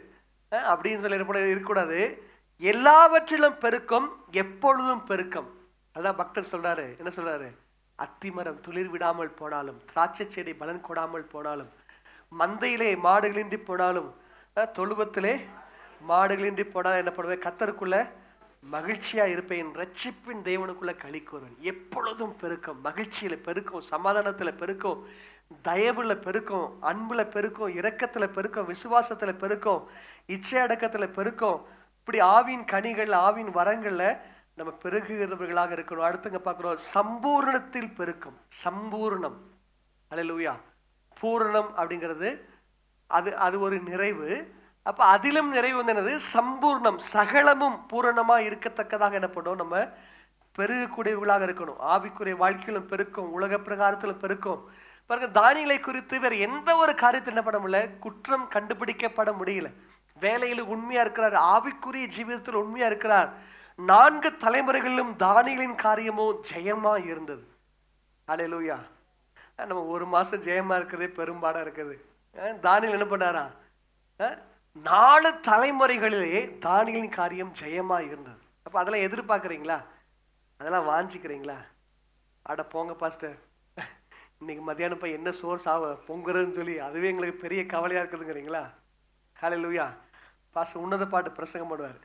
Speaker 4: அப்படின்னு சொல்லி இருக்கக்கூடாது. எல்லாவற்றிலும் பெருக்கம், எப்பொழுதும் பெருக்கம். அதான் பக்தர் சொல்றாரு. என்ன சொல்றாரு? அத்திமரம் துளிர் விடாமல் போனாலும், திராட்சை செடி பலன் கொடாமல் போனாலும், மந்தையிலே மாடுகளின்றி போனாலும், தொழுவத்திலே மாடுகளின்றி போனாலும் என்ன பண்ணுவேன்? கர்த்தருக்குள்ள மகிழ்ச்சியா இருப்பேன், ரட்சிப்பின் தேவனுக்குள்ள களி கூறுவேன். எப்பொழுதும் பெருக்கம். மகிழ்ச்சியில பெருக்கம், சமாதானத்துல பெருக்கம், தயவுல பெருக்கம், அன்புல பெருக்கம், இரக்கத்துல பெருக்கம், விசுவாசத்துல பெருக்கம், இச்சை அடக்கத்துல பெருக்கம். இப்படி ஆவின் கனிகள், ஆவின் வரங்கள்ல நம்ம பெருகுகிறவர்களாக இருக்கணும். அடுத்துங்க பார்க்கிறோம், சம்பூர்ணத்தில் பெருக்கம். சம்பூர்ணம். அல்லேலூயா. பூரணம் அப்படிங்கிறது அது ஒரு நிறைவு. அப்ப அதிலும் நிறைவு வந்து என்னது? சம்பூர்ணம். சகலமும் பூரணமா இருக்கத்தக்கதாக என்ன பண்ணணும்? நம்ம பெருகக்கூடியவர்களாக இருக்கணும். ஆவிக்குரிய வாழ்க்கையிலும் பெருக்கும், உலக பிரகாரத்திலும் பெருக்கும். பாருங்க, தானியேலை குறித்து வேற எந்த ஒரு காரியத்தை என்ன பண்ண முடியல? குற்றம் கண்டுபிடிக்கப்பட முடியல. வேலையில் உண்மையா இருக்கிறார், ஆவிக்குரிய ஜீவிதத்தில் உண்மையா இருக்கிறார், 4 தலைமுறைகளிலும் தானியேலின் காரியமோ ஜெயமா இருந்தது. அல்லேலூயா. நம்ம ஒரு மாசம் ஜெயமா இருக்கிறதே பெரும்பாடா இருக்குது. தானியேல் என்ன பண்ணாரா? 4 தலைமுறைகளிலே தானியேலின் காரியம் ஜெயமா இருந்தது. அப்ப அதெல்லாம் எதிர்பார்க்குறீங்களா? அதெல்லாம் வாஞ்சிக்கிறீங்களா? அட போங்க பாஸ்டர், இன்னைக்கு மத்தியானம் போய் என்ன சோர்ஸ் பொங்குறதுன்னு சொல்லி அதுவே எங்களுக்கு பெரிய கவலையா இருக்குதுங்கிறீங்களா? ஹல்லேலூயா. பாஸ்டர் உன்னத பாட்டு பிரசங்கம் பண்ணுவார்.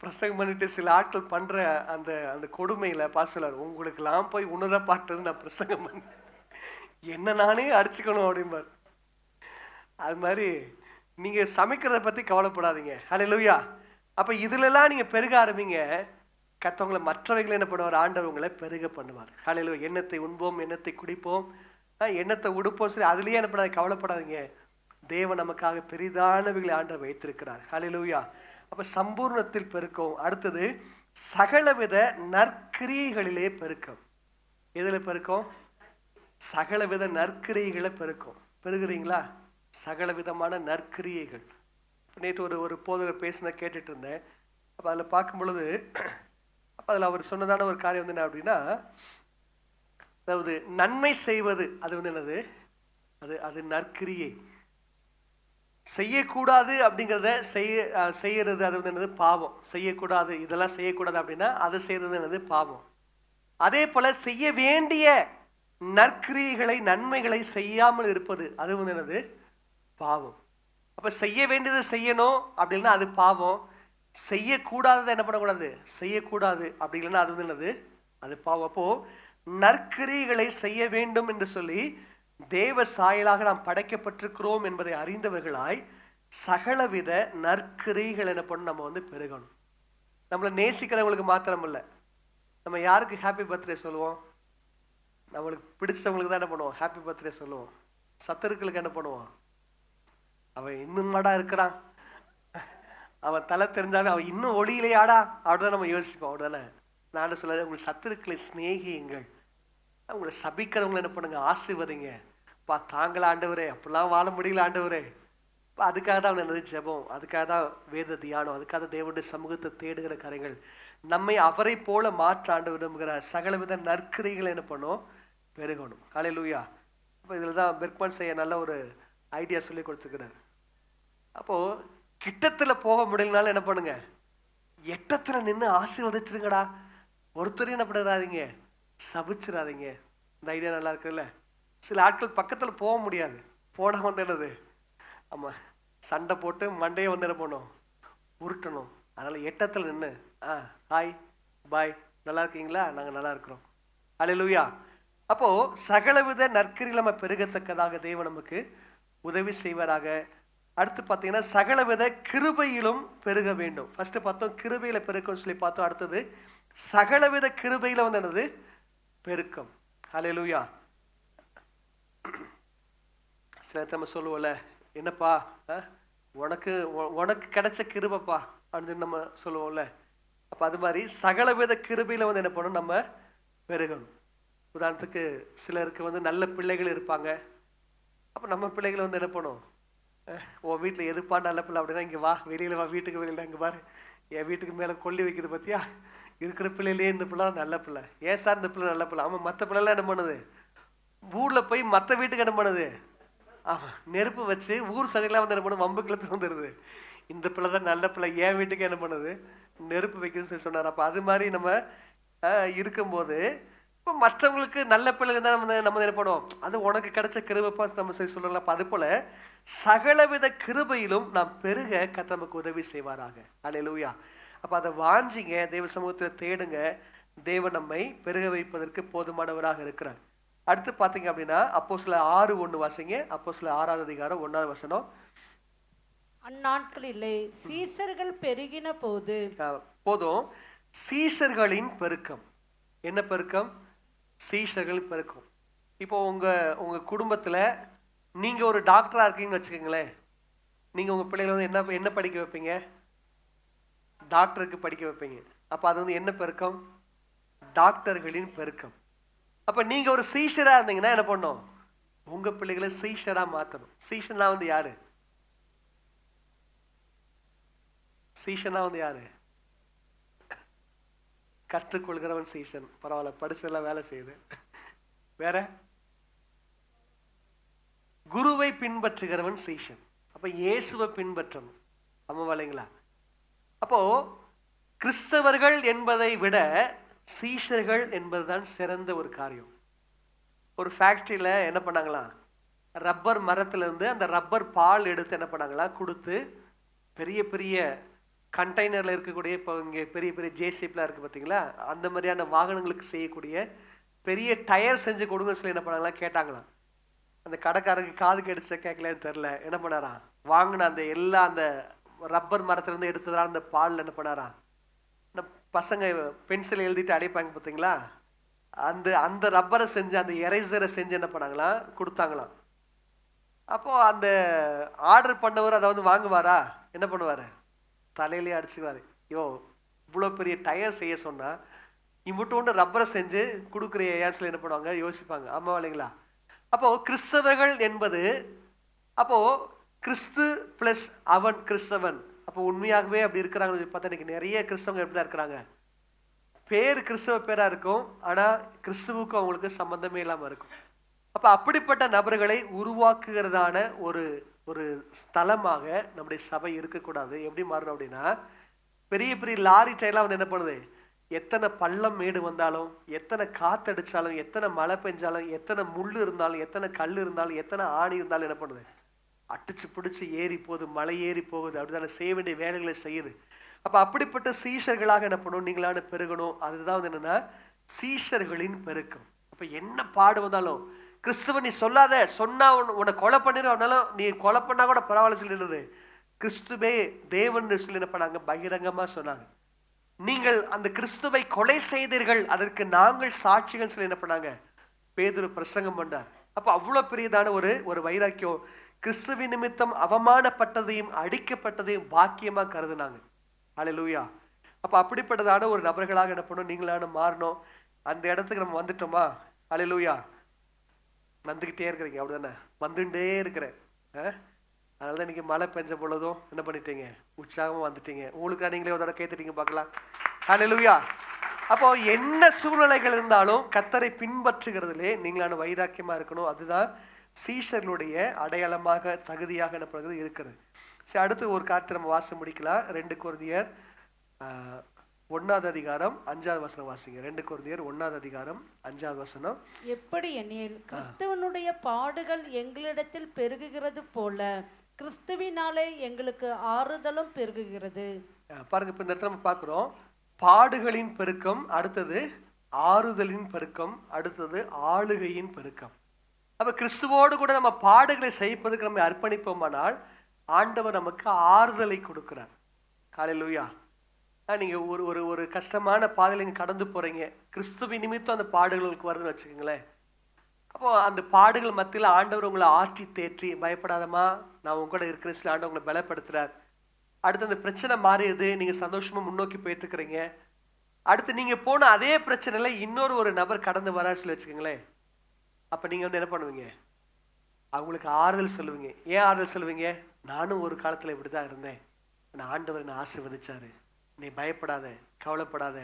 Speaker 4: பிரசங்கம் பண்ணிட்டு சில ஆட்கள் பண்ற அந்த அந்த கொடுமையில பாஸ்டர் உங்களுக்கெல்லாம் போய் உன்னத பாட்டு நான் பிரசங்கம் பண்ண என்ன நானே அடிச்சுக்கணும் அப்படிம்பார். அது மாதிரி நீங்க சமைக்கிறத பத்தி கவலைப்படாதீங்க. ஹல்லேலூயா. அப்ப இதுல எல்லாம் நீங்க பெருக ஆரம்பிங்க. கர்த்தவங்களை மற்றவைகளை என்ன பண்ணுவார்? ஆண்டவர் உங்களை பெருக பண்ணுவார். ஹல்லேலூயா. எண்ணத்தை உண்போம், எண்ணத்தை குடிப்போம், எண்ணத்தை உடுப்போம், சரி அதுலயே என்ன பண்ணாது, கவலைப்படாதீங்க. தேவன் நமக்காக பெரிதானவைகளை ஆண்டவர் வைத்திருக்கிறார். ஹல்லேலூயா. அப்ப சம்பூர்ணத்தில் பெருக்கம். அடுத்தது சகலவித நற்கிரியைகளிலே பெருக்கம். எதுல பெருக்கம்? சகலவித நற்கிரியைகளை பெருக்கம். பெருகிறீங்களா? சகல விதமான நற்கிரியைகள். நேற்று ஒரு போதகர் பேசின கேட்டுட்டு இருந்தேன். அப்ப அதுல பார்க்கும் பொழுது அப்ப அதுல அவர் சொன்னதான ஒரு காரியம் வந்து என்ன அப்படின்னா, அதாவது நன்மை செய்வது அது வந்து என்னது, அது நற்கிரியை. செய்யக்கூடாது அப்படிங்கிறத செய்யறது அது வந்து என்னது, பாவம். செய்யக்கூடாது, இதெல்லாம் செய்யக்கூடாது அப்படின்னா அதை செய்யறது என்னது, பாவம். அதே போல செய்ய வேண்டிய நற்கிரியைகளை நன்மைகளை செய்யாமல் இருப்பது அது வந்து என்னது, பாவம். அப்ப செய்ய வேண்டியதை செய்யணும் அப்படின்னா அது பாவம். செய்யக்கூடாததை என்ன பண்ணக்கூடாது, செய்யக்கூடாது அப்படி இல்லைன்னா அது வந்து என்னது, அது பாவம். அப்போ நற்கிரியைகளை செய்ய வேண்டும் என்று சொல்லி தேவ சாயலாக நாம் படைக்கப்பட்டிருக்கிறோம் என்பதை அறிந்தவர்களாய் சகலவித நற்கிரியைகள் என்ன பண்ணணும், நம்ம வந்து பெருகணும். நம்மளை நேசிக்கிறவங்களுக்கு மாத்திரம் இல்லை, நம்ம யாருக்கு ஹாப்பி பர்த்டே சொல்லுவோம்? நம்மளுக்கு பிடிச்சவங்களுக்கு தான் என்ன பண்ணுவோம், ஹாப்பி பர்த்டே சொல்லுவோம். சத்துருக்களுக்கு என்ன பண்ணுவோம், அவன் இன்னும் மாடா இருக்கிறான், அவன் தலை தெரிஞ்சாலும் அவன் இன்னும் ஒளியிலையாடா அப்படிதான் நம்ம யோசிப்போம். அப்படிதானே? நான் சொல்ல, உங்கள் சத்துருக்களை சிநேகியுங்கள், உங்களை சபிக்கிறவங்களை என்ன பண்ணுங்க, ஆசீர்வதிங்க. தாங்கள ஆண்டவரே, அப்படிலாம் வாழ முடியல ஆண்டவரே. அதுக்காக தான் அவன் ஜெபம், அதுக்காக தான் வேத தியானம், அதுக்காக தான் தேவனுடைய சமூகத்தை தேடுகிற காரியங்கள். நம்மை அவரை போல மாற்ற ஆண்டவர் விரும்புகிறார். சகலவித நற்கிரியைகளை என்ன பண்ணும், பெருகணும். ஹல்லேலூயா. அப்போ இதில் தான் பெர்க்மன் செய்ய நல்ல ஒரு ஐடியா சொல்லி கொடுத்துக்கிறார். அப்போ கிட்டத்துல போக முடியலனாலும் என்ன பண்ணுங்க, எட்டத்துல நின்று ஆசீர்வதிச்சிருங்கடா. ஒருத்தரையும் என்ன பண்ணிடாதீங்க, சபிச்சிடாதீங்க. இந்த ஐடியா நல்லா இருக்குல்ல? சில ஆட்கள் பக்கத்துல போக முடியாது, போனா வந்து என்னது, ஆமா சண்டை போட்டு மண்டையை வந்து என்ன பண்ணும், உருட்டணும். அதனால எட்டத்துல நின்று ஹாய் பாய், நல்லா இருக்கீங்களா, நாங்க நல்லா இருக்கிறோம். ஹல்லேலூயா. அப்போ சகலவித நற்கிரியில் நம்ம பெருகத்தக்கதாக தேவன் நமக்கு உதவி செய்வாராக. அடுத்து பார்த்தீங்கன்னா சகலவித கிருபையிலும் பெருக வேண்டும். ஃபர்ஸ்ட் பார்த்தோம் கிருபையில பெருக்கம் சொல்லி பார்த்தோம். அடுத்தது சகலவித கிருபையில வந்து என்னது, பெருக்கம். ஹல்லேலூயா. சில நம்ம சொல்லுவோம்ல, என்னப்பா உனக்கு உனக்கு கிடைச்ச கிருபைப்பா அப்படின்னு நம்ம சொல்லுவோம்ல. அப்ப அது மாதிரி சகலவித கிருபையில வந்து என்ன பண்ணணும், நம்ம பெருகணும். உதாரணத்துக்கு சிலருக்கு வந்து நல்ல பிள்ளைகள் இருப்பாங்க. அப்ப நம்ம பிள்ளைகளை வந்து என்ன பண்ணும், உன் வீட்டில் எதுப்பா நல்ல பிள்ளை அப்படின்னா, இங்கே வா, வெளியில் வா, வீட்டுக்கு வெளியில் இங்கே பாரு, என் வீட்டுக்கு மேலே கொல்லி வைக்குது பார்த்தியா, இருக்கிற பிள்ளையிலே இந்த பிள்ளை நல்ல பிள்ளை. ஏன் சார் இந்த பிள்ளை நல்ல பிள்ளை? ஆமாம், மற்ற பிள்ளைலாம் என்ன பண்ணுது, ஊரில் போய் மற்ற வீட்டுக்கு என்ன பண்ணுது, ஆமாம் நெருப்பு வச்சு ஊர் சனிலாம் வந்து என்ன பண்ணுது, வம்புக்குளத்து வந்துடுது. இந்த பிள்ளை தான் நல்ல பிள்ளை, என் வீட்டுக்கு என்ன பண்ணுது, நெருப்பு வைக்குதுன்னு சொல்லி சொன்னார். அப்போ அது மாதிரி நம்ம இருக்கும்போது இப்போ மற்றவங்களுக்கு நல்ல பிள்ளைங்க தான் நம்ம என்ன பண்ணுவோம், அது உனக்கு கிடைச்ச கிருபைப்பா நம்ம சரி சொல்லலாம். அப்போ அது போல சகலவித கிருபையிலும் நாம் பெருக கர்த்தர் நமக்கு உதவி செய்வாராக. அல்லேலூயா. அப்ப அதை வாஞ்சிங்க, தேவ சமூகத்தில் தேடுங்க. தேவன் நம்மை பெருக வைப்பதற்கு போதுமானவராக இருக்கிறார். அடுத்து பாத்தீங்க அப்படின்னா அப்போஸ்தலர் 6:1 வாசிங்க. அப்போஸ்தலர் 6ஆம் அதிகாரம் 1ஆவது வசனம்.
Speaker 5: அந்நாட்களிலே சீசர்கள் பெருகின போது,
Speaker 4: போதும், சீஷர்களின் பெருக்கம். என்ன பெருக்கம்? சீஷர்களின் பெருக்கம். இப்போ உங்க குடும்பத்துல நீங்க ஒரு டாக்டரா இருக்கீங்கன்னு வச்சுக்கோங்களேன். நீங்க உங்க பிள்ளைகளை வந்து என்ன படிக்க வைப்பீங்க? டாக்டருக்கு படிக்க வைப்பீங்க. அப்ப அது வந்து என்ன பெருக்கம்? டாக்டர்களின் பெருக்கம். அப்ப நீங்க ஒரு சீஷரா இருந்தீங்கன்னா என்ன பண்ணும், உங்க பிள்ளைகளை சீஷரா மாத்தணும். சீஷனா வந்து யாரு? சீஷனா வந்து யாரு? கற்றுக்கொள்கிறவன் சீஷன். பரவாயில்ல, படிச்செல்லாம் வேலை செய்யுது. வேற குருவை பின்பற்றுகிறவன் சீஷன். அப்ப இயேசுவை பின்பற்றணும். ஆமாவா இல்லைங்களா? அப்போ கிறிஸ்தவர்கள் என்பதை விட சீஷர்கள் என்பதுதான் சிறந்த ஒரு காரியம். ஒரு ஃபேக்டரியில என்ன பண்ணாங்களாம், ரப்பர் மரத்துல இருந்து அந்த ரப்பர் பால் எடுத்து என்ன பண்ணாங்களா கொடுத்து பெரிய பெரிய கண்டெய்னர்ல இருக்கக்கூடிய, இப்போ இங்கே பெரிய பெரிய ஜேசிப்லாம் இருக்கு பார்த்தீங்களா, அந்த மாதிரியான வாகனங்களுக்கு செய்யக்கூடிய பெரிய டயர் செஞ்சு கொடுங்க சொல்லி என்ன பண்ணாங்களா கேட்டாங்களாம். அந்த கடைக்காரங்க காது கடிச்ச கேட்கலன்னு தெரில, என்ன பண்ணாராம், வாங்கின அந்த எல்லா அந்த ரப்பர் மரத்துலேருந்து எடுத்ததால அந்த பாலில் என்ன பண்ணாராம், பசங்க பென்சில் எழுதிட்டு அடைப்பாங்க பார்த்தீங்களா, அந்த அந்த ரப்பரை செஞ்சு அந்த எரேசரை செஞ்சு என்ன பண்ணாங்களா கொடுத்தாங்களாம். அப்போ அந்த ஆர்டர் பண்ணவர் அதை வந்து வாங்குவாரா, என்ன பண்ணுவார், தலையிலேயே அடிச்சுக்குவாரு. யோ இவ்வளோ பெரிய டயர் செய்ய சொன்னா இம்புட்டு ரப்பரை செஞ்சு கொடுக்குறிய ஏன்னு சொல்லி என்ன பண்ணுவாங்க யோசிப்பாங்க. ஆமா இல்லைங்களா? அப்போ கிறிஸ்தவர்கள் என்பது, அப்போ கிறிஸ்து பிளஸ் அவன் கிறிஸ்தவன். அப்போ உண்மையாகவே அப்படி இருக்கிறாங்க பார்த்தா இன்னைக்கு நிறைய கிறிஸ்தவங்க எப்படிதான் இருக்கிறாங்க, பேர் கிறிஸ்தவ பேரா இருக்கும், ஆனா கிறிஸ்துவுக்கும் அவங்களுக்கு சம்பந்தமே இல்லாம இருக்கும். அப்ப அப்படிப்பட்ட நபர்களை உருவாக்குகிறதான ஒரு ஒரு ஸ்தலமாக நம்முடைய சபை இருக்கக்கூடாது. எப்படி மாறணும் அப்படின்னா, பெரிய பெரிய லாரி டயர்லாம் வந்து என்ன பண்ணுது, எத்தனை பள்ளம் மேடு வந்தாலும், எத்தனை காத்தடிச்சாலும், எத்தனை மழை பெஞ்சாலும், எத்தனை முள் இருந்தாலும், எத்தனை கல் இருந்தாலும், எத்தனை ஆணி இருந்தாலும் என்ன பண்ணுது, அடிச்சு பிடிச்சு ஏறி போகுது, மலை ஏறி போகுது, அப்படிதானே செய்ய வேண்டிய வேலைகளை செய்யுது. அப்ப அப்படிப்பட்ட சீஷர்களாக என்ன பண்ணணும், நீங்களான பெருகணும். அதுதான் வந்து என்னன்னா சீஷர்களின் பெருக்கம். அப்ப என்ன பாடு வந்தாலும் கிறிஸ்துவ நீ சொல்லாத, சொன்னா உன்னை கொலை பண்ணிடுவானாலும் நீ கொலை பண்ணா கூட பரவாயில்ல சொல்லிடுறது, கிறிஸ்துவே தேவன் சொல்லி என்ன பண்ணாங்க பகிரங்கமா சொன்னாங்க. நீங்கள் அந்த கிறிஸ்துவை கொலை செய்தீர்கள், அதற்கு நாங்கள் சாட்சிகள் சொல்லி என்ன பண்ணாங்க பேதுரு பிரசங்கம் பண்ணார். அப்ப அவ்வளவு பெரியதான ஒரு வைராக்கியம். கிறிஸ்துவின் நிமித்தம் அவமானப்பட்டதையும் அடிக்கப்பட்டதையும் பாக்கியமா கருதுனாங்க. அல்லேலூயா. அப்ப அப்படிப்பட்டதான ஒரு நபர்களாக என்ன பண்ணணும், நீங்களான மாறணும். அந்த இடத்துக்கு நம்ம வந்துட்டோமா? அல்லேலூயா. வந்துகிட்டே இருக்கிறீங்க, அப்படிதானே வந்துட்டே இருக்கிறேன். அதனாலதான் இன்னைக்கு மழை பெஞ்ச பொழுதும் என்ன பண்ணிட்டீங்க, உற்சாகமா வந்துட்டீங்க. உங்களுக்கு நீங்களே ஒரு தடவை கேட்டுட்டீங்க பார்க்கலாம். அல்லேலூயா. அப்போ என்ன சூழ்நிலைகள் இருந்தாலும் கர்த்தரை பின்பற்றுகிறதுலே நீங்களான வைராக்கியமா இருக்கணும். அதுதான் சீஷர்களுடைய அடையாளமாக தகுதியாக என்ன பண்ணுறது இருக்கிறது. சரி, அடுத்து ஒரு காற்று நம்ம வாசம் முடிக்கலாம். 2 கொரிந்தியர் 1வது அதிகாரம் 5வது வசனம் வாசிங்க. 2 கொரிந்தியர் 1வது அதிகாரம் 5வது வசனம். எப்படி
Speaker 5: எனில் கிறிஸ்துவனுடைய பாடுகள் எங்களிடத்தில் பெருகுகிறது போல கிறிஸ்துவினாலே எங்களுக்கு ஆறுதலும் பெருகுகிறது.
Speaker 4: பாருங்க, இப்ப இந்த இடத்துல நம்ம பார்க்கிறோம் பாடுகளின் பெருக்கம், அடுத்தது ஆறுதலின் பெருக்கம், அடுத்தது ஆளுகையின் பெருக்கம். அப்ப கிறிஸ்துவோடு கூட நம்ம பாடுகளை செய்வதற்கு நம்ம அர்ப்பணிப்போமானால் ஆண்டவர் நமக்கு ஆறுதலை கொடுக்கிறார். ஹல்லேலூயா. நீங்க ஒரு கஷ்டமான பாதையில நீங்க கடந்து போறீங்க, கிறிஸ்துவின் நிமித்தம் அந்த பாடுகளுக்கு வருதுன்னு வச்சுக்கோங்களேன். அப்போ அந்த பாடுகள் மத்தியில் ஆண்டவர் உங்களை ஆற்றி தேற்றி, பயப்படாதமா நான் உங்க கூட இருக்கிறேன்னு சொல்லி ஆண்டவர் உங்களை பலப்படுத்துறார். அடுத்து அந்த பிரச்சனை மாறிடுது, நீங்க சந்தோஷமா முன்னோக்கி போயிட்டு இருக்கிறீங்க. அடுத்து நீங்க போன அதே பிரச்சனையில இன்னொரு நபர் கடந்து வரான்னு சொல்லி வச்சுக்கோங்களேன். அப்ப நீங்க வந்து என்ன பண்ணுவீங்க, அவங்களுக்கு ஆறுதல் சொல்லுவீங்க. ஏன் ஆறுதல் சொல்லுவீங்க, நானும் ஒரு காலத்துல இப்படிதான் இருந்தேன், நான் ஆண்டவர் என்னை ஆசீர்வதிச்சாரு, நீ பயப்படாத, கவலைப்படாத,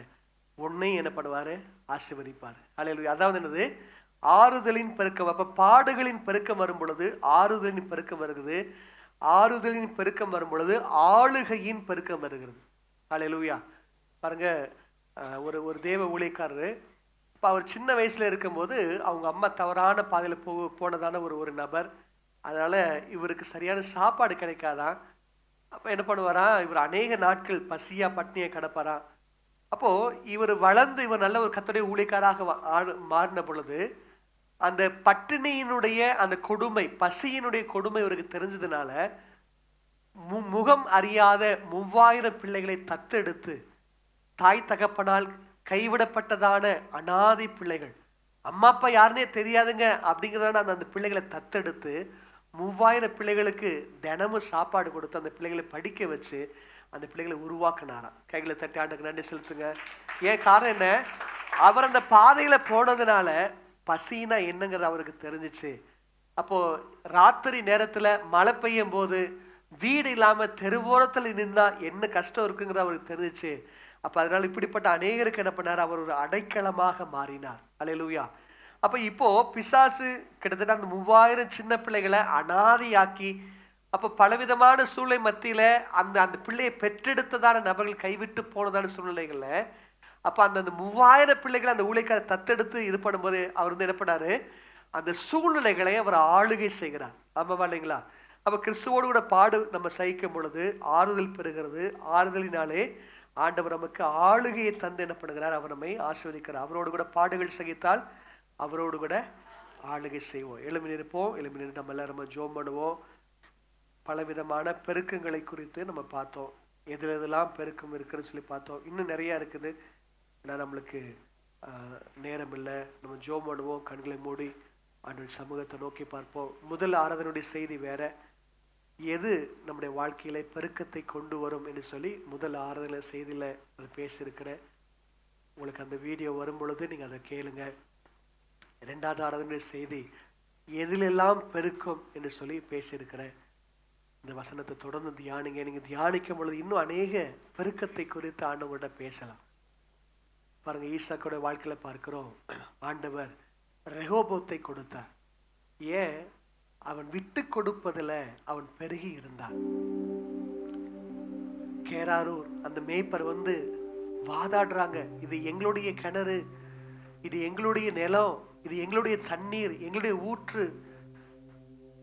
Speaker 4: உன்னையும் என்ன பண்ணுவாரு ஆசீர்வதிப்பாரு. அல்லேலூயா. அதாவது என்னது, ஆறுதலின் பெருக்கம். அப்ப பாடுகளின் பெருக்கம் வரும் பொழுது ஆறுதலின் பெருக்கம் வருகிறது, ஆறுதலின் பெருக்கம் வரும் பொழுது ஆளுகையின் பெருக்கம் வருகிறது. அல்லேலூயா. பாருங்க, ஒரு தேவ ஊழியக்காரரு, இப்போ அவர் சின்ன வயசுல இருக்கும்போது அவங்க அம்மா தவறான பாதையில போனதான ஒரு நபர். அதனால இவருக்கு சரியான சாப்பாடு கிடைக்காதான். அப்போ என்ன பண்ணுவாரா, இவர் அநேக நாட்கள் பசியா பட்னியை கிடப்பாரா. அப்போ இவர் வளர்ந்து இவர் நல்ல ஒரு கர்த்தருடைய ஊழியக்காராக மாறின பொழுது அந்த பட்டினியினுடைய அந்த கொடுமை, பசியினுடைய கொடுமை இவருக்கு தெரிஞ்சதுனால முகம் அறியாத 3000 பிள்ளைகளை தத்தெடுத்து, தாய் தகப்பனால் கைவிடப்பட்டதான அனாதை பிள்ளைகள், அம்மா அப்பா யாருன்னே தெரியாதுங்க அப்படிங்கிறதான அந்த பிள்ளைகளை தத்தெடுத்து 3000 பிள்ளைகளுக்கு தினமும் சாப்பாடு கொடுத்து அந்த பிள்ளைகளை படிக்க வச்சு அந்த பிள்ளைகளை உருவாக்கினாராம். கைகளை தட்டி ஆண்டுக்கு நன்றி செலுத்துங்க. ஏன் காரணம் என்ன, அவர் அந்த பாதையில போனதுனால பசினா என்னங்கிறது அவருக்கு தெரிஞ்சிச்சு. அப்போ ராத்திரி நேரத்துல மழை பெய்யும் போது வீடு இல்லாம தெருவோரத்துல நின்னா என்ன கஷ்டம் இருக்குங்கிறது அவருக்கு தெரிஞ்சிச்சு. அப்ப அதனால இப்படிப்பட்ட அநேகருக்கு என்ன பண்ணார், அவர் ஒரு அடைக்கலமாக மாறினார். அல்லேலூயா. அப்ப இப்போ பிசாசு கிட்டத்தட்ட அந்த 3000 சின்ன பிள்ளைகளை அனாதையாக்கி, அப்ப பலவிதமான சூழ்நிலை மத்தியில அந்த அந்த பிள்ளையை பெற்றெடுத்ததான நபர்கள் கைவிட்டு போனதான சூழ்நிலைகள்ல, அப்ப அந்த 3000 பிள்ளைகளை அந்த ஊழியக்காரர் தத்தெடுத்து இது பண்ணும்போது அவர் வந்து என்ன பண்ணாரு, அந்த சூழ்நிலைகளை அவர் ஆளுகை செய்கிறார். ஆமாவா இல்லைங்களா? அப்ப கிறிஸ்துவோடு கூட பாடு நம்ம சகிக்கும் பொழுது ஆறுதல் பெறுகிறது. ஆறுதலினாலே ஆண்டவர் நமக்கு ஆளுகையை தந்து என்ன பண்ணுகிறார், அவர் நம்மை ஆசீர்வதிக்கிறார். அவரோடு கூட பாடுகள் சகித்தால் அவரோடு கூட ஆளுகை செய்வோம். எழும்பி நிற்போம். எழும்பி நின்று நம்ம எல்லாரும் ஜெபம் பண்ணுவோம். பலவிதமான பெருக்கங்களை குறித்து நம்ம பார்த்தோம். எதெல்லாம் பெருக்கம் இருக்குன்னு சொல்லி பார்த்தோம். இன்னும் நிறைய இருக்குது. ஏன்னா நம்மளுக்கு நேரம் இல்லை. நம்ம ஜெபம் பண்ணுவோம். கண்களை மூடி ஆண்டவர் சமூகத்தை நோக்கி பார்ப்போம். முதல் ஆராதனுடைய செய்தி வேற, எது நம்முடைய வாழ்க்கையில பெருக்கத்தை கொண்டு வரும் என்று சொல்லி முதல் ஆராதனை செய்தியில பேசியிருக்கிறேன். உங்களுக்கு அந்த வீடியோ வரும் பொழுது நீங்க அதை கேளுங்க. இரண்டாவது ஆராதனை செய்தி எதிலெல்லாம் பெருக்கும் என்று சொல்லி பேசியிருக்கிறேன். இந்த வசனத்தை தொடர்ந்து தியானிங்க. நீங்க தியானிக்கும் பொழுது இன்னும் அநேக பெருக்கத்தை குறித்து ஆண்டவர்கிட்ட பேசலாம். பாருங்க, ஈசாக்கோட வாழ்க்கையில பார்க்கிறோம், ஆண்டவர் ரெகோபோத்தை கொடுத்தார். ஏன்? அவன் விட்டு கொடுப்பதுல அவன் பெருகி இருந்தான். கேராரூர் அந்த மேய்ப்பர் வந்து வாதாடுறாங்க, இது எங்களுடைய கிணறு, இது எங்களுடைய நிலம், இது எங்களுடைய தண்ணீர், எங்களுடைய ஊற்று.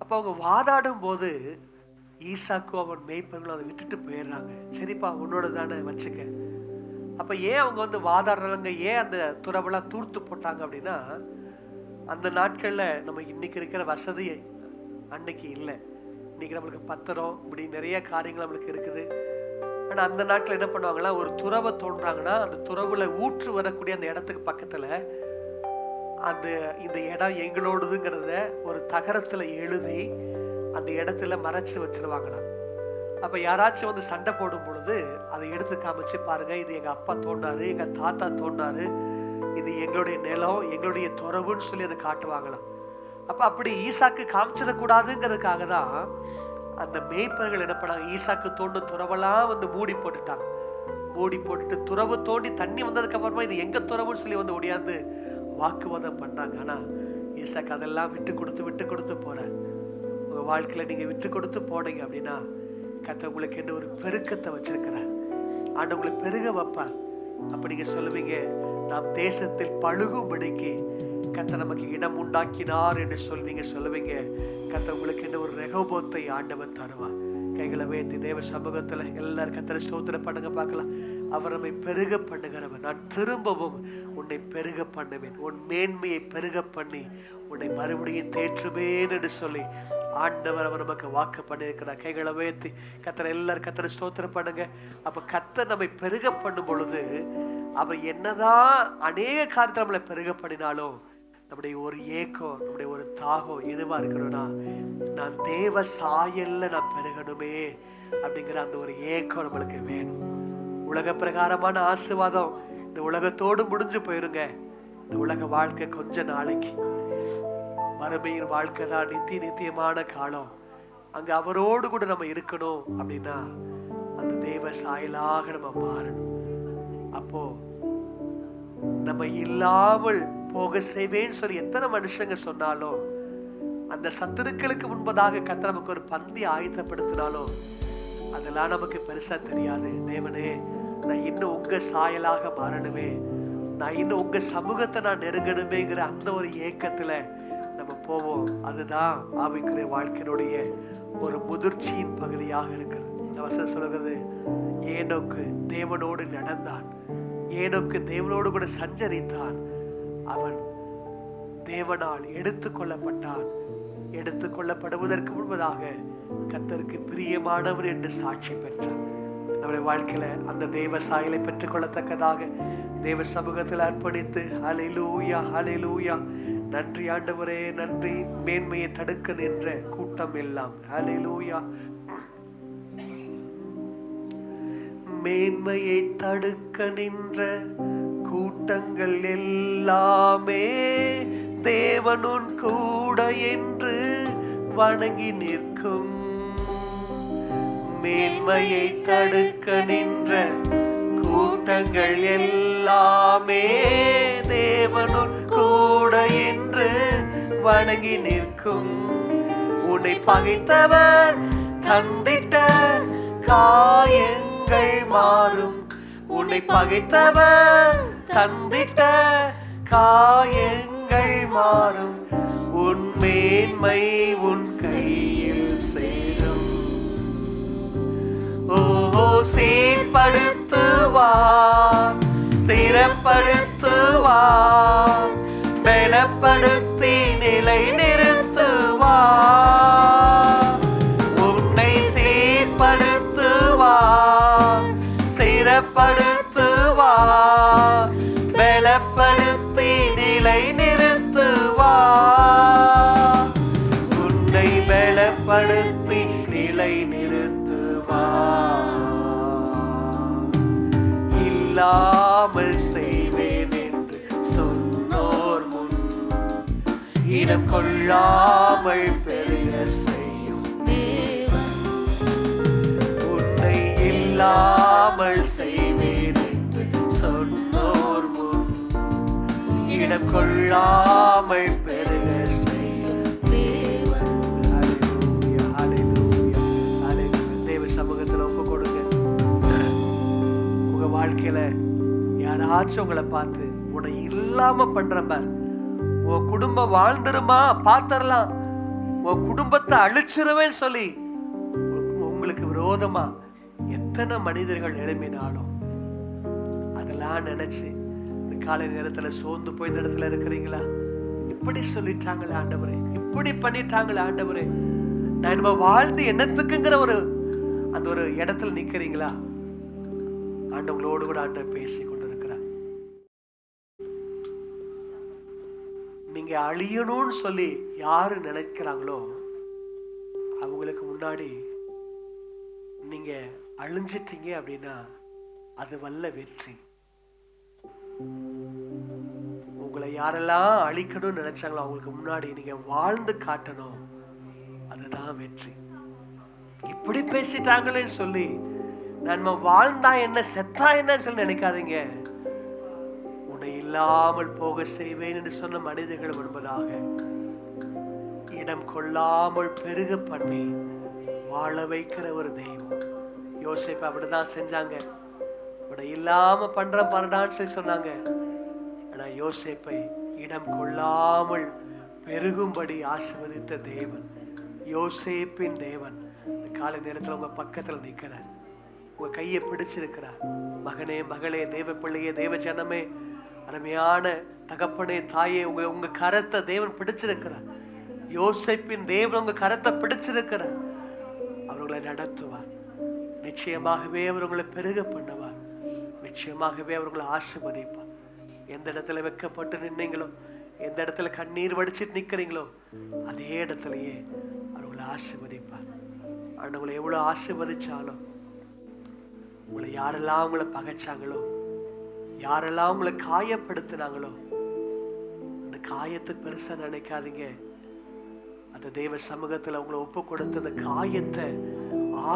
Speaker 4: அப்ப அவங்க வாதாடும் போது ஈசாக்கும் அவன் மேய்ப்பர்களும் அதை விட்டுட்டு போயிடுறாங்க. சரிப்பா, உன்னோட தானே வச்சுக்க. அப்ப ஏன் அவங்க வந்து வாதாடுறாங்க, ஏன் அந்த துறவெல்லாம் தூர்த்து போட்டாங்க அப்படின்னா, அந்த நாட்கள்ல நம்ம இன்னைக்கு இருக்கிற வசதி அன்னைக்கு இல்லை. இன்னைக்கு நம்மளுக்கு பத்திரம் இப்படி நிறைய காரியங்கள் நம்மளுக்கு இருக்குது. ஆனா அந்த நாட்கள் என்ன பண்ணுவாங்கன்னா, ஒரு துறவை தோன்றாங்கன்னா அந்த துறவுல ஊற்று வரக்கூடிய அந்த இடத்துக்கு பக்கத்துல அந்த இந்த இடம் எங்களோடுதுங்கிறத ஒரு தகரத்துல எழுதி அந்த இடத்துல மறைச்சு வச்சிருவாங்களாம். அப்ப யாராச்சும் வந்து சண்டை போடும் பொழுது அதை எடுத்து காமிச்சு, பாருங்க இது எங்க அப்பா தோண்டாரு, எங்க தாத்தா தோண்டாரு, இது எங்களுடைய நிலம், எங்களுடைய துறவுன்னு சொல்லி அதை காட்டுவாங்களாம். அப்ப அப்படி ஈசாக்கு காமிச்சிடக்கூடாதுங்கிறதுக்காக தான் அந்த மேய்ப்பர்கள் என்ன பண்ணாங்க, ஈசாக்கு தோண்டும் துறவெல்லாம் வந்து மூடி போட்டுட்டாங்க. மூடி போட்டுட்டு துறவு தோண்டி தண்ணி வந்ததுக்கு அப்புறமா இது எங்க துறவுன்னு சொல்லி வந்து ஒடியாந்து வாக்குவாதம் பண்றாங்க. ஆனா ஈசாக்கு அதெல்லாம் விட்டு கொடுத்து போற. உங்க வாழ்க்கையில நீங்க விட்டு கொடுத்து போனீங்க அப்படின்னா கர்த்தர் உங்களுக்கு என்ன ஒரு பெருக்கத்தை வச்சிருக்கிறார். ஆண்டவர் உங்களை பெருக வைப்பார். அப்ப நீங்க சொல்லுவீங்க, நாம் தேசத்தில் பழுகும்படிக்கு கர்த்தர் நமக்கு இடம் உண்டாக்கினார் என்று சொல்லி நீங்க சொல்லுவீங்க. கர்த்தர் உங்களுக்கு என்ன ஒரு ரெகோபோத்தை ஆண்டவர் தருவார். கைகளை வைத்து தேவ சமூகத்துல எல்லாரும் கர்த்தரை ஸ்தோத்திரம் பண்ணுங்க பார்க்கலாம். அவர் நம்மை பெருக பண்ணுகிறவர். நான் திரும்பவும் உன்னை பெருக பண்ணுவேன், உன் மேன்மையை பெருக பண்ணி உன்னை மறுபடியும் தேற்றுவேன் என்று சொல்லி ஆண்டவர் அவர் நமக்கு வாக்கு பண்ணியிருக்கிறார். கைகளை வைத்து கர்த்தரை எல்லாரும் கர்த்தரை ஸ்தோத்திரம் பண்ணுங்க. அப்ப கர்த்தர் நம்மை பெருக பண்ணும் பொழுது அவர் என்னதான் அநேக காரியத்தை நம்மளை பெருக பண்ணினாலும் நம்முடைய ஒரு ஏக்கம், நம்முடைய ஒரு தாகம் எதுவா இருக்கணும்னா, நான் தேவ சாயல்ல நான் பெருகணுமே அப்படிங்கிற அந்த ஒரு ஏக்கம் நம்மளுக்கு வேணும். உலக பிரகாரமான ஆசீர்வாதம் இந்த உலகத்தோடு முடிஞ்சு போயிருங்க. இந்த உலக வாழ்க்கை கொஞ்ச நாளைக்கு, மறுமையின் வாழ்க்கை தான் நித்தியமான காலம். அங்க அவரோடு கூட நம்ம இருக்கணும் அப்படின்னா அந்த தேவ சாயலாக நம்ம மாறணும். அப்போ நம்ம இல்லாமல் போக செய்வேன்னு சொல்லி எத்தனை மனுஷங்க சொன்னாலும், அந்த சத்துருக்களுக்கு முன்பதாக கர்த்தர் நமக்கு ஒரு பந்தி ஆயத்தப்படுத்தினாலும் அதெல்லாம் நமக்கு பெருசா தெரியாது. தேவனே, நான் இன்னும் உங்க சாயலாக மாறணுமே, நான் இன்னும் உங்க சமூகத்தை நான் நெருங்கணுமேங்கிற அந்த ஒரு ஏக்கத்துல நம்ம போவோம். அதுதான் ஆவிக்குரிய வாழ்க்கையினுடைய ஒரு முதிர்ச்சியின் பகுதியாக இருக்கிறது. இந்த வசனம் சொல்லுகிறது, ஏனோக்கு தேவனோடு நடந்தான், ஏனோக்கு தேவனோடு கூட சஞ்சரித்தான், அவன் தேவனால் எடுத்துக்கொள்ளப்பட்டான். எடுத்துக்கொள்ளப்படுவதற்கு முன்பதாக கர்த்தருக்கு பிரியமானவர் என்று சாட்சி பெற்றார். நம்முடைய வாழ்க்கையில அந்த தேவ சாயலை பெற்றுக்கொள்ளத்தக்கதாக தேவ சமூகத்தில் அர்ப்பணித்து ஹல்லேலூயா ஹல்லேலூயா, நன்றி ஆண்டவரே நன்றி. மேன்மையை தடுக்க நின்ற கூட்டம் எல்லாம் ஹல்லேலூயா, மேன்மையை தடுக்க நின்ற கூட்டங்கள் எல்லாமே தேவனுன் கூட என்று வணங்கி நிற்கும். மேன்மையை தடுக்க நின்ற கூட்டங்கள் எல்லாமே தேவனும் கூட என்று வணங்கி நிற்கும். உன்னை பகைத்தவர் தந்திட்ட காயங்கள் மாறும். உன்னை பகைத்தவர் தந்திட்ட காயங்கள் மாறும். உன் மேன்மை உன் கையில் சேரும். ஓ சீர்படுத்துவார், ஸ்திரப்படுத்துவார், பலப்படுத்தி நிலை நிறுத்துவார். உன்னை சீர்படுத்துவார், ஸ்திரப்படுத்துவார், பலப்படுத்தி நிலை நிறுத்துவார். உன்னை பலப்படுத்தி நிலை நிறுத்துவார். இல்லாமல் செய்வேன் என்று சொன்னோர் முன் இடம் கொள்ளாமல் பெருக செய்யும் தேவன். உன்னை இல்லாமல் செய்வேன் என்று சொன்னோர் முன் இடம் கொள்ளாமல் பெருக செய்யும் தேவன். ஹல்லேலூயா, ஹல்லேலூயா, ஹல்லேலூயா. தேவ சமூகத்தில் ஒப்பு கொடுங்க. உங்க வாழ்க்கையில யாராச்சும் உங்களை பார்த்து உன்னை இல்லாம பண்ற பார், உன் குடும்பம் வாழ்ந்துருமா பாத்தரலாம், உன் குடும்பத்தை அழிச்சிருவேன்னு சொல்லி உங்களுக்கு விரோதமா எத்தனை மனிதர்கள் எழுப்பினாலும் அதெல்லாம் நினைச்சு இந்த காலை நேரத்துல சோர்ந்து போய் இந்த இடத்துல இருக்கிறீங்களா? இப்படி சொல்லிட்டாங்களே ஆண்டவரே, இப்படி பண்ணிட்டாங்களே ஆண்டவரே, நான் நம்ம வாழ்ந்து என்னத்துக்குங்கிற அந்த ஒரு இடத்துல நிக்கிறீங்களா? ஆண்டவங்களோடு கூட ஆண்டவர் பேசி கொண்டிருக்கிறார். நீங்க அழியணும்னு சொல்லி யாரு நினைக்கிறாங்களோ அவங்களுக்கு முன்னாடி நீங்க அழிஞ்சிட்டீங்க அப்படின்னா அது வல்ல வெற்றி. உங்களை யாரெல்லாம் அழிக்கணும்னு நினைச்சாங்களோ அவங்களுக்கு முன்னாடி நீங்க வாழ்ந்து காட்டணும், அதுதான் வெற்றி. இப்படி பேசிட்டாங்களேன்னு சொல்லி நம்ம வாழ்ந்தா என்ன செத்தா என்ன சொல்லி நினைக்காதீங்க. உன்னை இல்லாமல் போக செய்வேன் என்று சொன்ன மனிதர்கள் என்பதாக இடம் கொள்ளாமல் பெருக பண்ணி வாழ வைக்கிற ஒரு தெய்வம். யோசேப்பு அப்படிதான் செஞ்சாங்க. உன்னை இல்லாம பண்ற பாருடான்னு சொல்லி சொன்னாங்க. ஆனா யோசேப்பை இடம் கொள்ளாமல் பெருகும்படி ஆசீர்வதித்த தேவன், யோசேப்பின் தேவன் இந்த காலை நேரத்துல உங்க பக்கத்துல நிக்கிறார், உங்க கையை பிடிச்சிருக்கிறார். மகனே, மகளே, தேவ பிள்ளையே, தேவ ஜனமே, அருமையான தகப்பனே, தாயே, உங்க கரத்தை தேவன் பிடிச்சிருக்கிறார். யோசேப்பின் தேவன் உங்க கரத்தை பிடிச்சிருக்கிறார். அவர்களை நடத்துவார். நிச்சயமாகவே அவர் உங்களை பெருக பண்ணுவார். நிச்சயமாகவே அவர்களை ஆசீர்வதிப்பார். எந்த இடத்துல வெட்கப்பட்டு நின்னீங்களோ, எந்த இடத்துல கண்ணீர் வடிச்சிட்டு நிக்கிறீங்களோ அதே இடத்துலயே அவர்களை ஆசீர்வதிப்பார். ஆண்டவங்களை எவ்வளவு ஆசீர்வதிச்சாலும், உங்களை யாரெல்லாம் உங்களை பகைச்சாங்களோ, யாரெல்லாம் உங்களை காயப்படுத்தினாங்களோ அந்த காயத்தை பெருசா நினைக்காதீங்க. அந்த தேவ சமூகத்துல உங்களை ஒப்பு கொடுத்த அந்த காயத்தை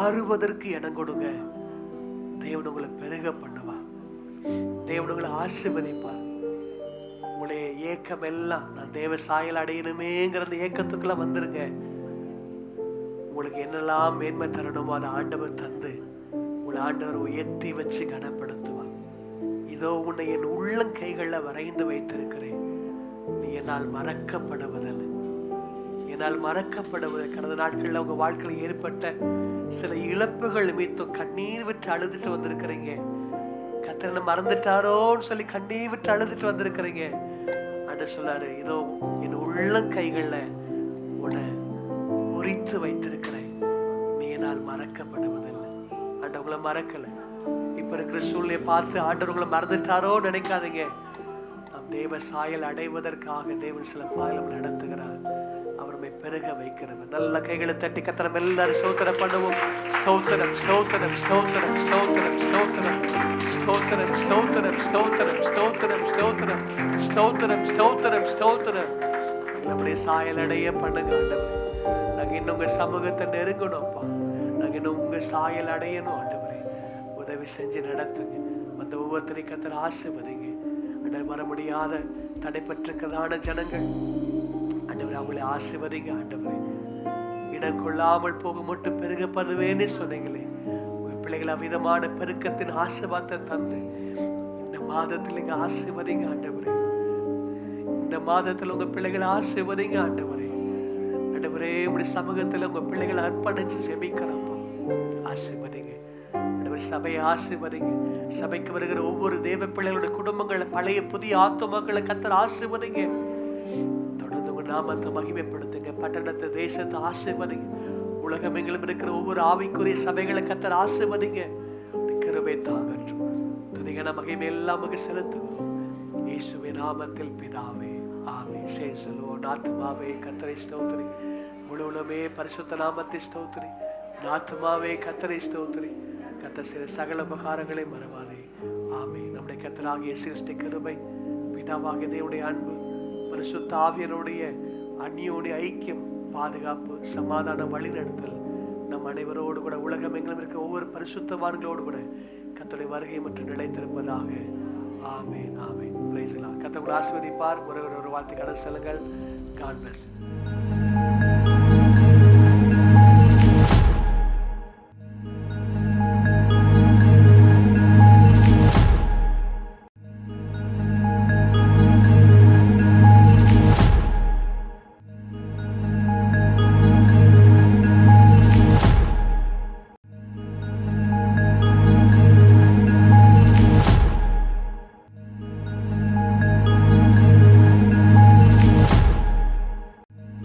Speaker 4: ஆறுவதற்கு இடம் கொடுங்க. தேவன் உங்களை பெருக பண்ணுவார். தேவன் உங்களை ஆசீர்வதிப்பார். உங்களுடைய ஏக்கம் எல்லாம் நான் தேவ சாயல் அடையணுமேங்கிற அந்த ஏக்கத்துக்குள்ள வந்துருங்க. உங்களுக்கு என்னெல்லாம் மேன்மை தரணுமோ அதை ஆண்டவர் தந்து உங்களை ஆண்டவர் உயர்த்தி வச்சு கனப்படுத்துவார். இதோ உன்னை என் உள்ளங்கைகள்ல வரைந்து வைத்திருக்கிறேன், நீ என்னால் மறக்கப்படுவதில்லை, என்னால் மறக்கப்படுவதில்லை. கடந்த நாட்கள்ல உங்க வாழ்க்கையில் ஏற்பட்ட சில இழப்புகள் நிமித்தம் கண்ணீர் விட்டு அழுதுட்டு வந்திருக்கிறீங்க. கர்த்தரை மறந்துட்டாரோன்னு சொல்லி கண்ணீர் விட்டு அழுதுட்டு வந்திருக்கிறீங்க. ஆண்டவர் சொல்லாரு, இதோ என் உள்ளங்கைகள்ல உன்னை பொறித்து வைத்திருக்கிறேன், நீ என்னால் மறக்கப்படுவதில்லை. ஆண்டவங்களை மறக்கல. இப்ப இருக்கிற சூழ்நிலையை பார்த்து ஆண்டவர் உங்களை மறந்துட்டாரோ நினைக்காதீங்க. நாம் தேவ சாயல் அடைவதற்காக தேவன் சில பாயலம் நடத்துகிறார். அவரை பெருக வைக்கிறவர். நல்ல கைகளை தட்டி கர்த்தரை எல்லாரும் ஸ்தோத்திரம் பண்ணுவோம். ஸ்தோத்திரம், ஸ்தோத்திரம், ஸ்தோத்திரம், ஸ்தோத்திரம், ஸ்தோத்திரம், ஸ்தோத்திரம், ஸ்தோத்திரம், ஸ்தோத்திரம், ஸ்தோத்திரம், ஸ்தோத்திரம், ஸ்தோத்திரம், ஸ்தோத்திரம், ஸ்தோத்திரம். நம்முடைய சாயல் அடைய பண்ணுங்க ஆண்டவரே. நாங்க இன்னும் உங்க சமூகத்தை நெருங்கணும்ப்பா. நாங்க இன்னும் உங்க சாயல் அடையணும் ஆண்டவரே. உதவி செஞ்சு நடத்துங்க. அந்த ஒவ்வொருத்தரையும் கத்தர் ஆசீர்வதிங்க. ஆண்டவர் வர முடியாத தடைப்பட்டிருக்கிறதான ஜனங்கள் ஆண்டவர் அவங்களை ஆசீர்வதிங்க. ஆண்டவரே இடம் கொள்ளாமல் போக மட்டும் பெருக பண்ணுவேன்னு சொன்னீங்களே, உங்க பிள்ளைகள் அவ்விதமான பெருக்கத்தின் ஆசீர்வாதத்தை தந்து இந்த மாதத்தில் இங்க ஆசீர்வதிங்க ஆண்டவரே. இந்த மாதத்தில் உங்க பிள்ளைகளை ஆசீர்வதிங்க ஆண்டவரே. ஆண்டவரே உடைய சமூகத்தில் உங்க பிள்ளைகளை அர்ப்பணிச்சு ஜெபிக்கிறப்போ ஆசீர்வதிங்க ஆண்டவரே. சபையை ஆசீர்வதிங்க. சபைக்கு வருகிற ஒவ்வொரு தேவ பிள்ளைகளுடைய குடும்பங்களை, பழைய புதிய ஆத்துமாக்களை கத்தர் ஆசீர்வதிங்க. தொடர்ந்து உங்க நாமத்தை மகிமைப்படுத்துங்க. பட்டணத்தை, தேசத்தை ஆசீர்வதிங்க. உலகம் எங்களும் இருக்கிற ஒவ்வொரு ஆவிக்குரிய சபைகளை கத்தர் ஆசீர்வதிங்க. கிருபை தாங்கட்டும். துதிகன மகிமை எல்லாம் செலுத்துகிறோம் இயேசுவின் நாமத்தில் பிதாவே, ஆமென். சேசலோ நாத்துமாவே கர்த்தரை ஸ்தோத்திரி. முழுவலுமே பரிசுத்த நாமத்தை ஸ்தோத்திரி. நாத்துமாவே கர்த்தரை ஸ்தோத்திரி. கர்த்தர் செய்த சகல உபகாரங்களை மறவாதே. ஆமென். நம்முடைய கர்த்தராகிய சிருஷ்டி கிருபை, பிதாவாகிய தேவனுடைய அன்பு, பரிசுத்த ஆவியருடைய அந்நியோனிய ஐக்கியம், பாதுகாப்பு, சமாதான வழிநடத்தல் நம் அனைவரோடு கூட, உலகம் எங்களும் இருக்க ஒவ்வொரு பரிசுத்தவான்களோடு கூட கர்த்தருடைய வருகை மற்றும் நிலைத்திருப்பதாக. ஆமென், ஆமென். Praise the Lord. கர்த்தர் உங்களை ஆசீர்வதிப்பார். ஒரு வாழ்த்து கடல் செல்லுங்கள். God bless you.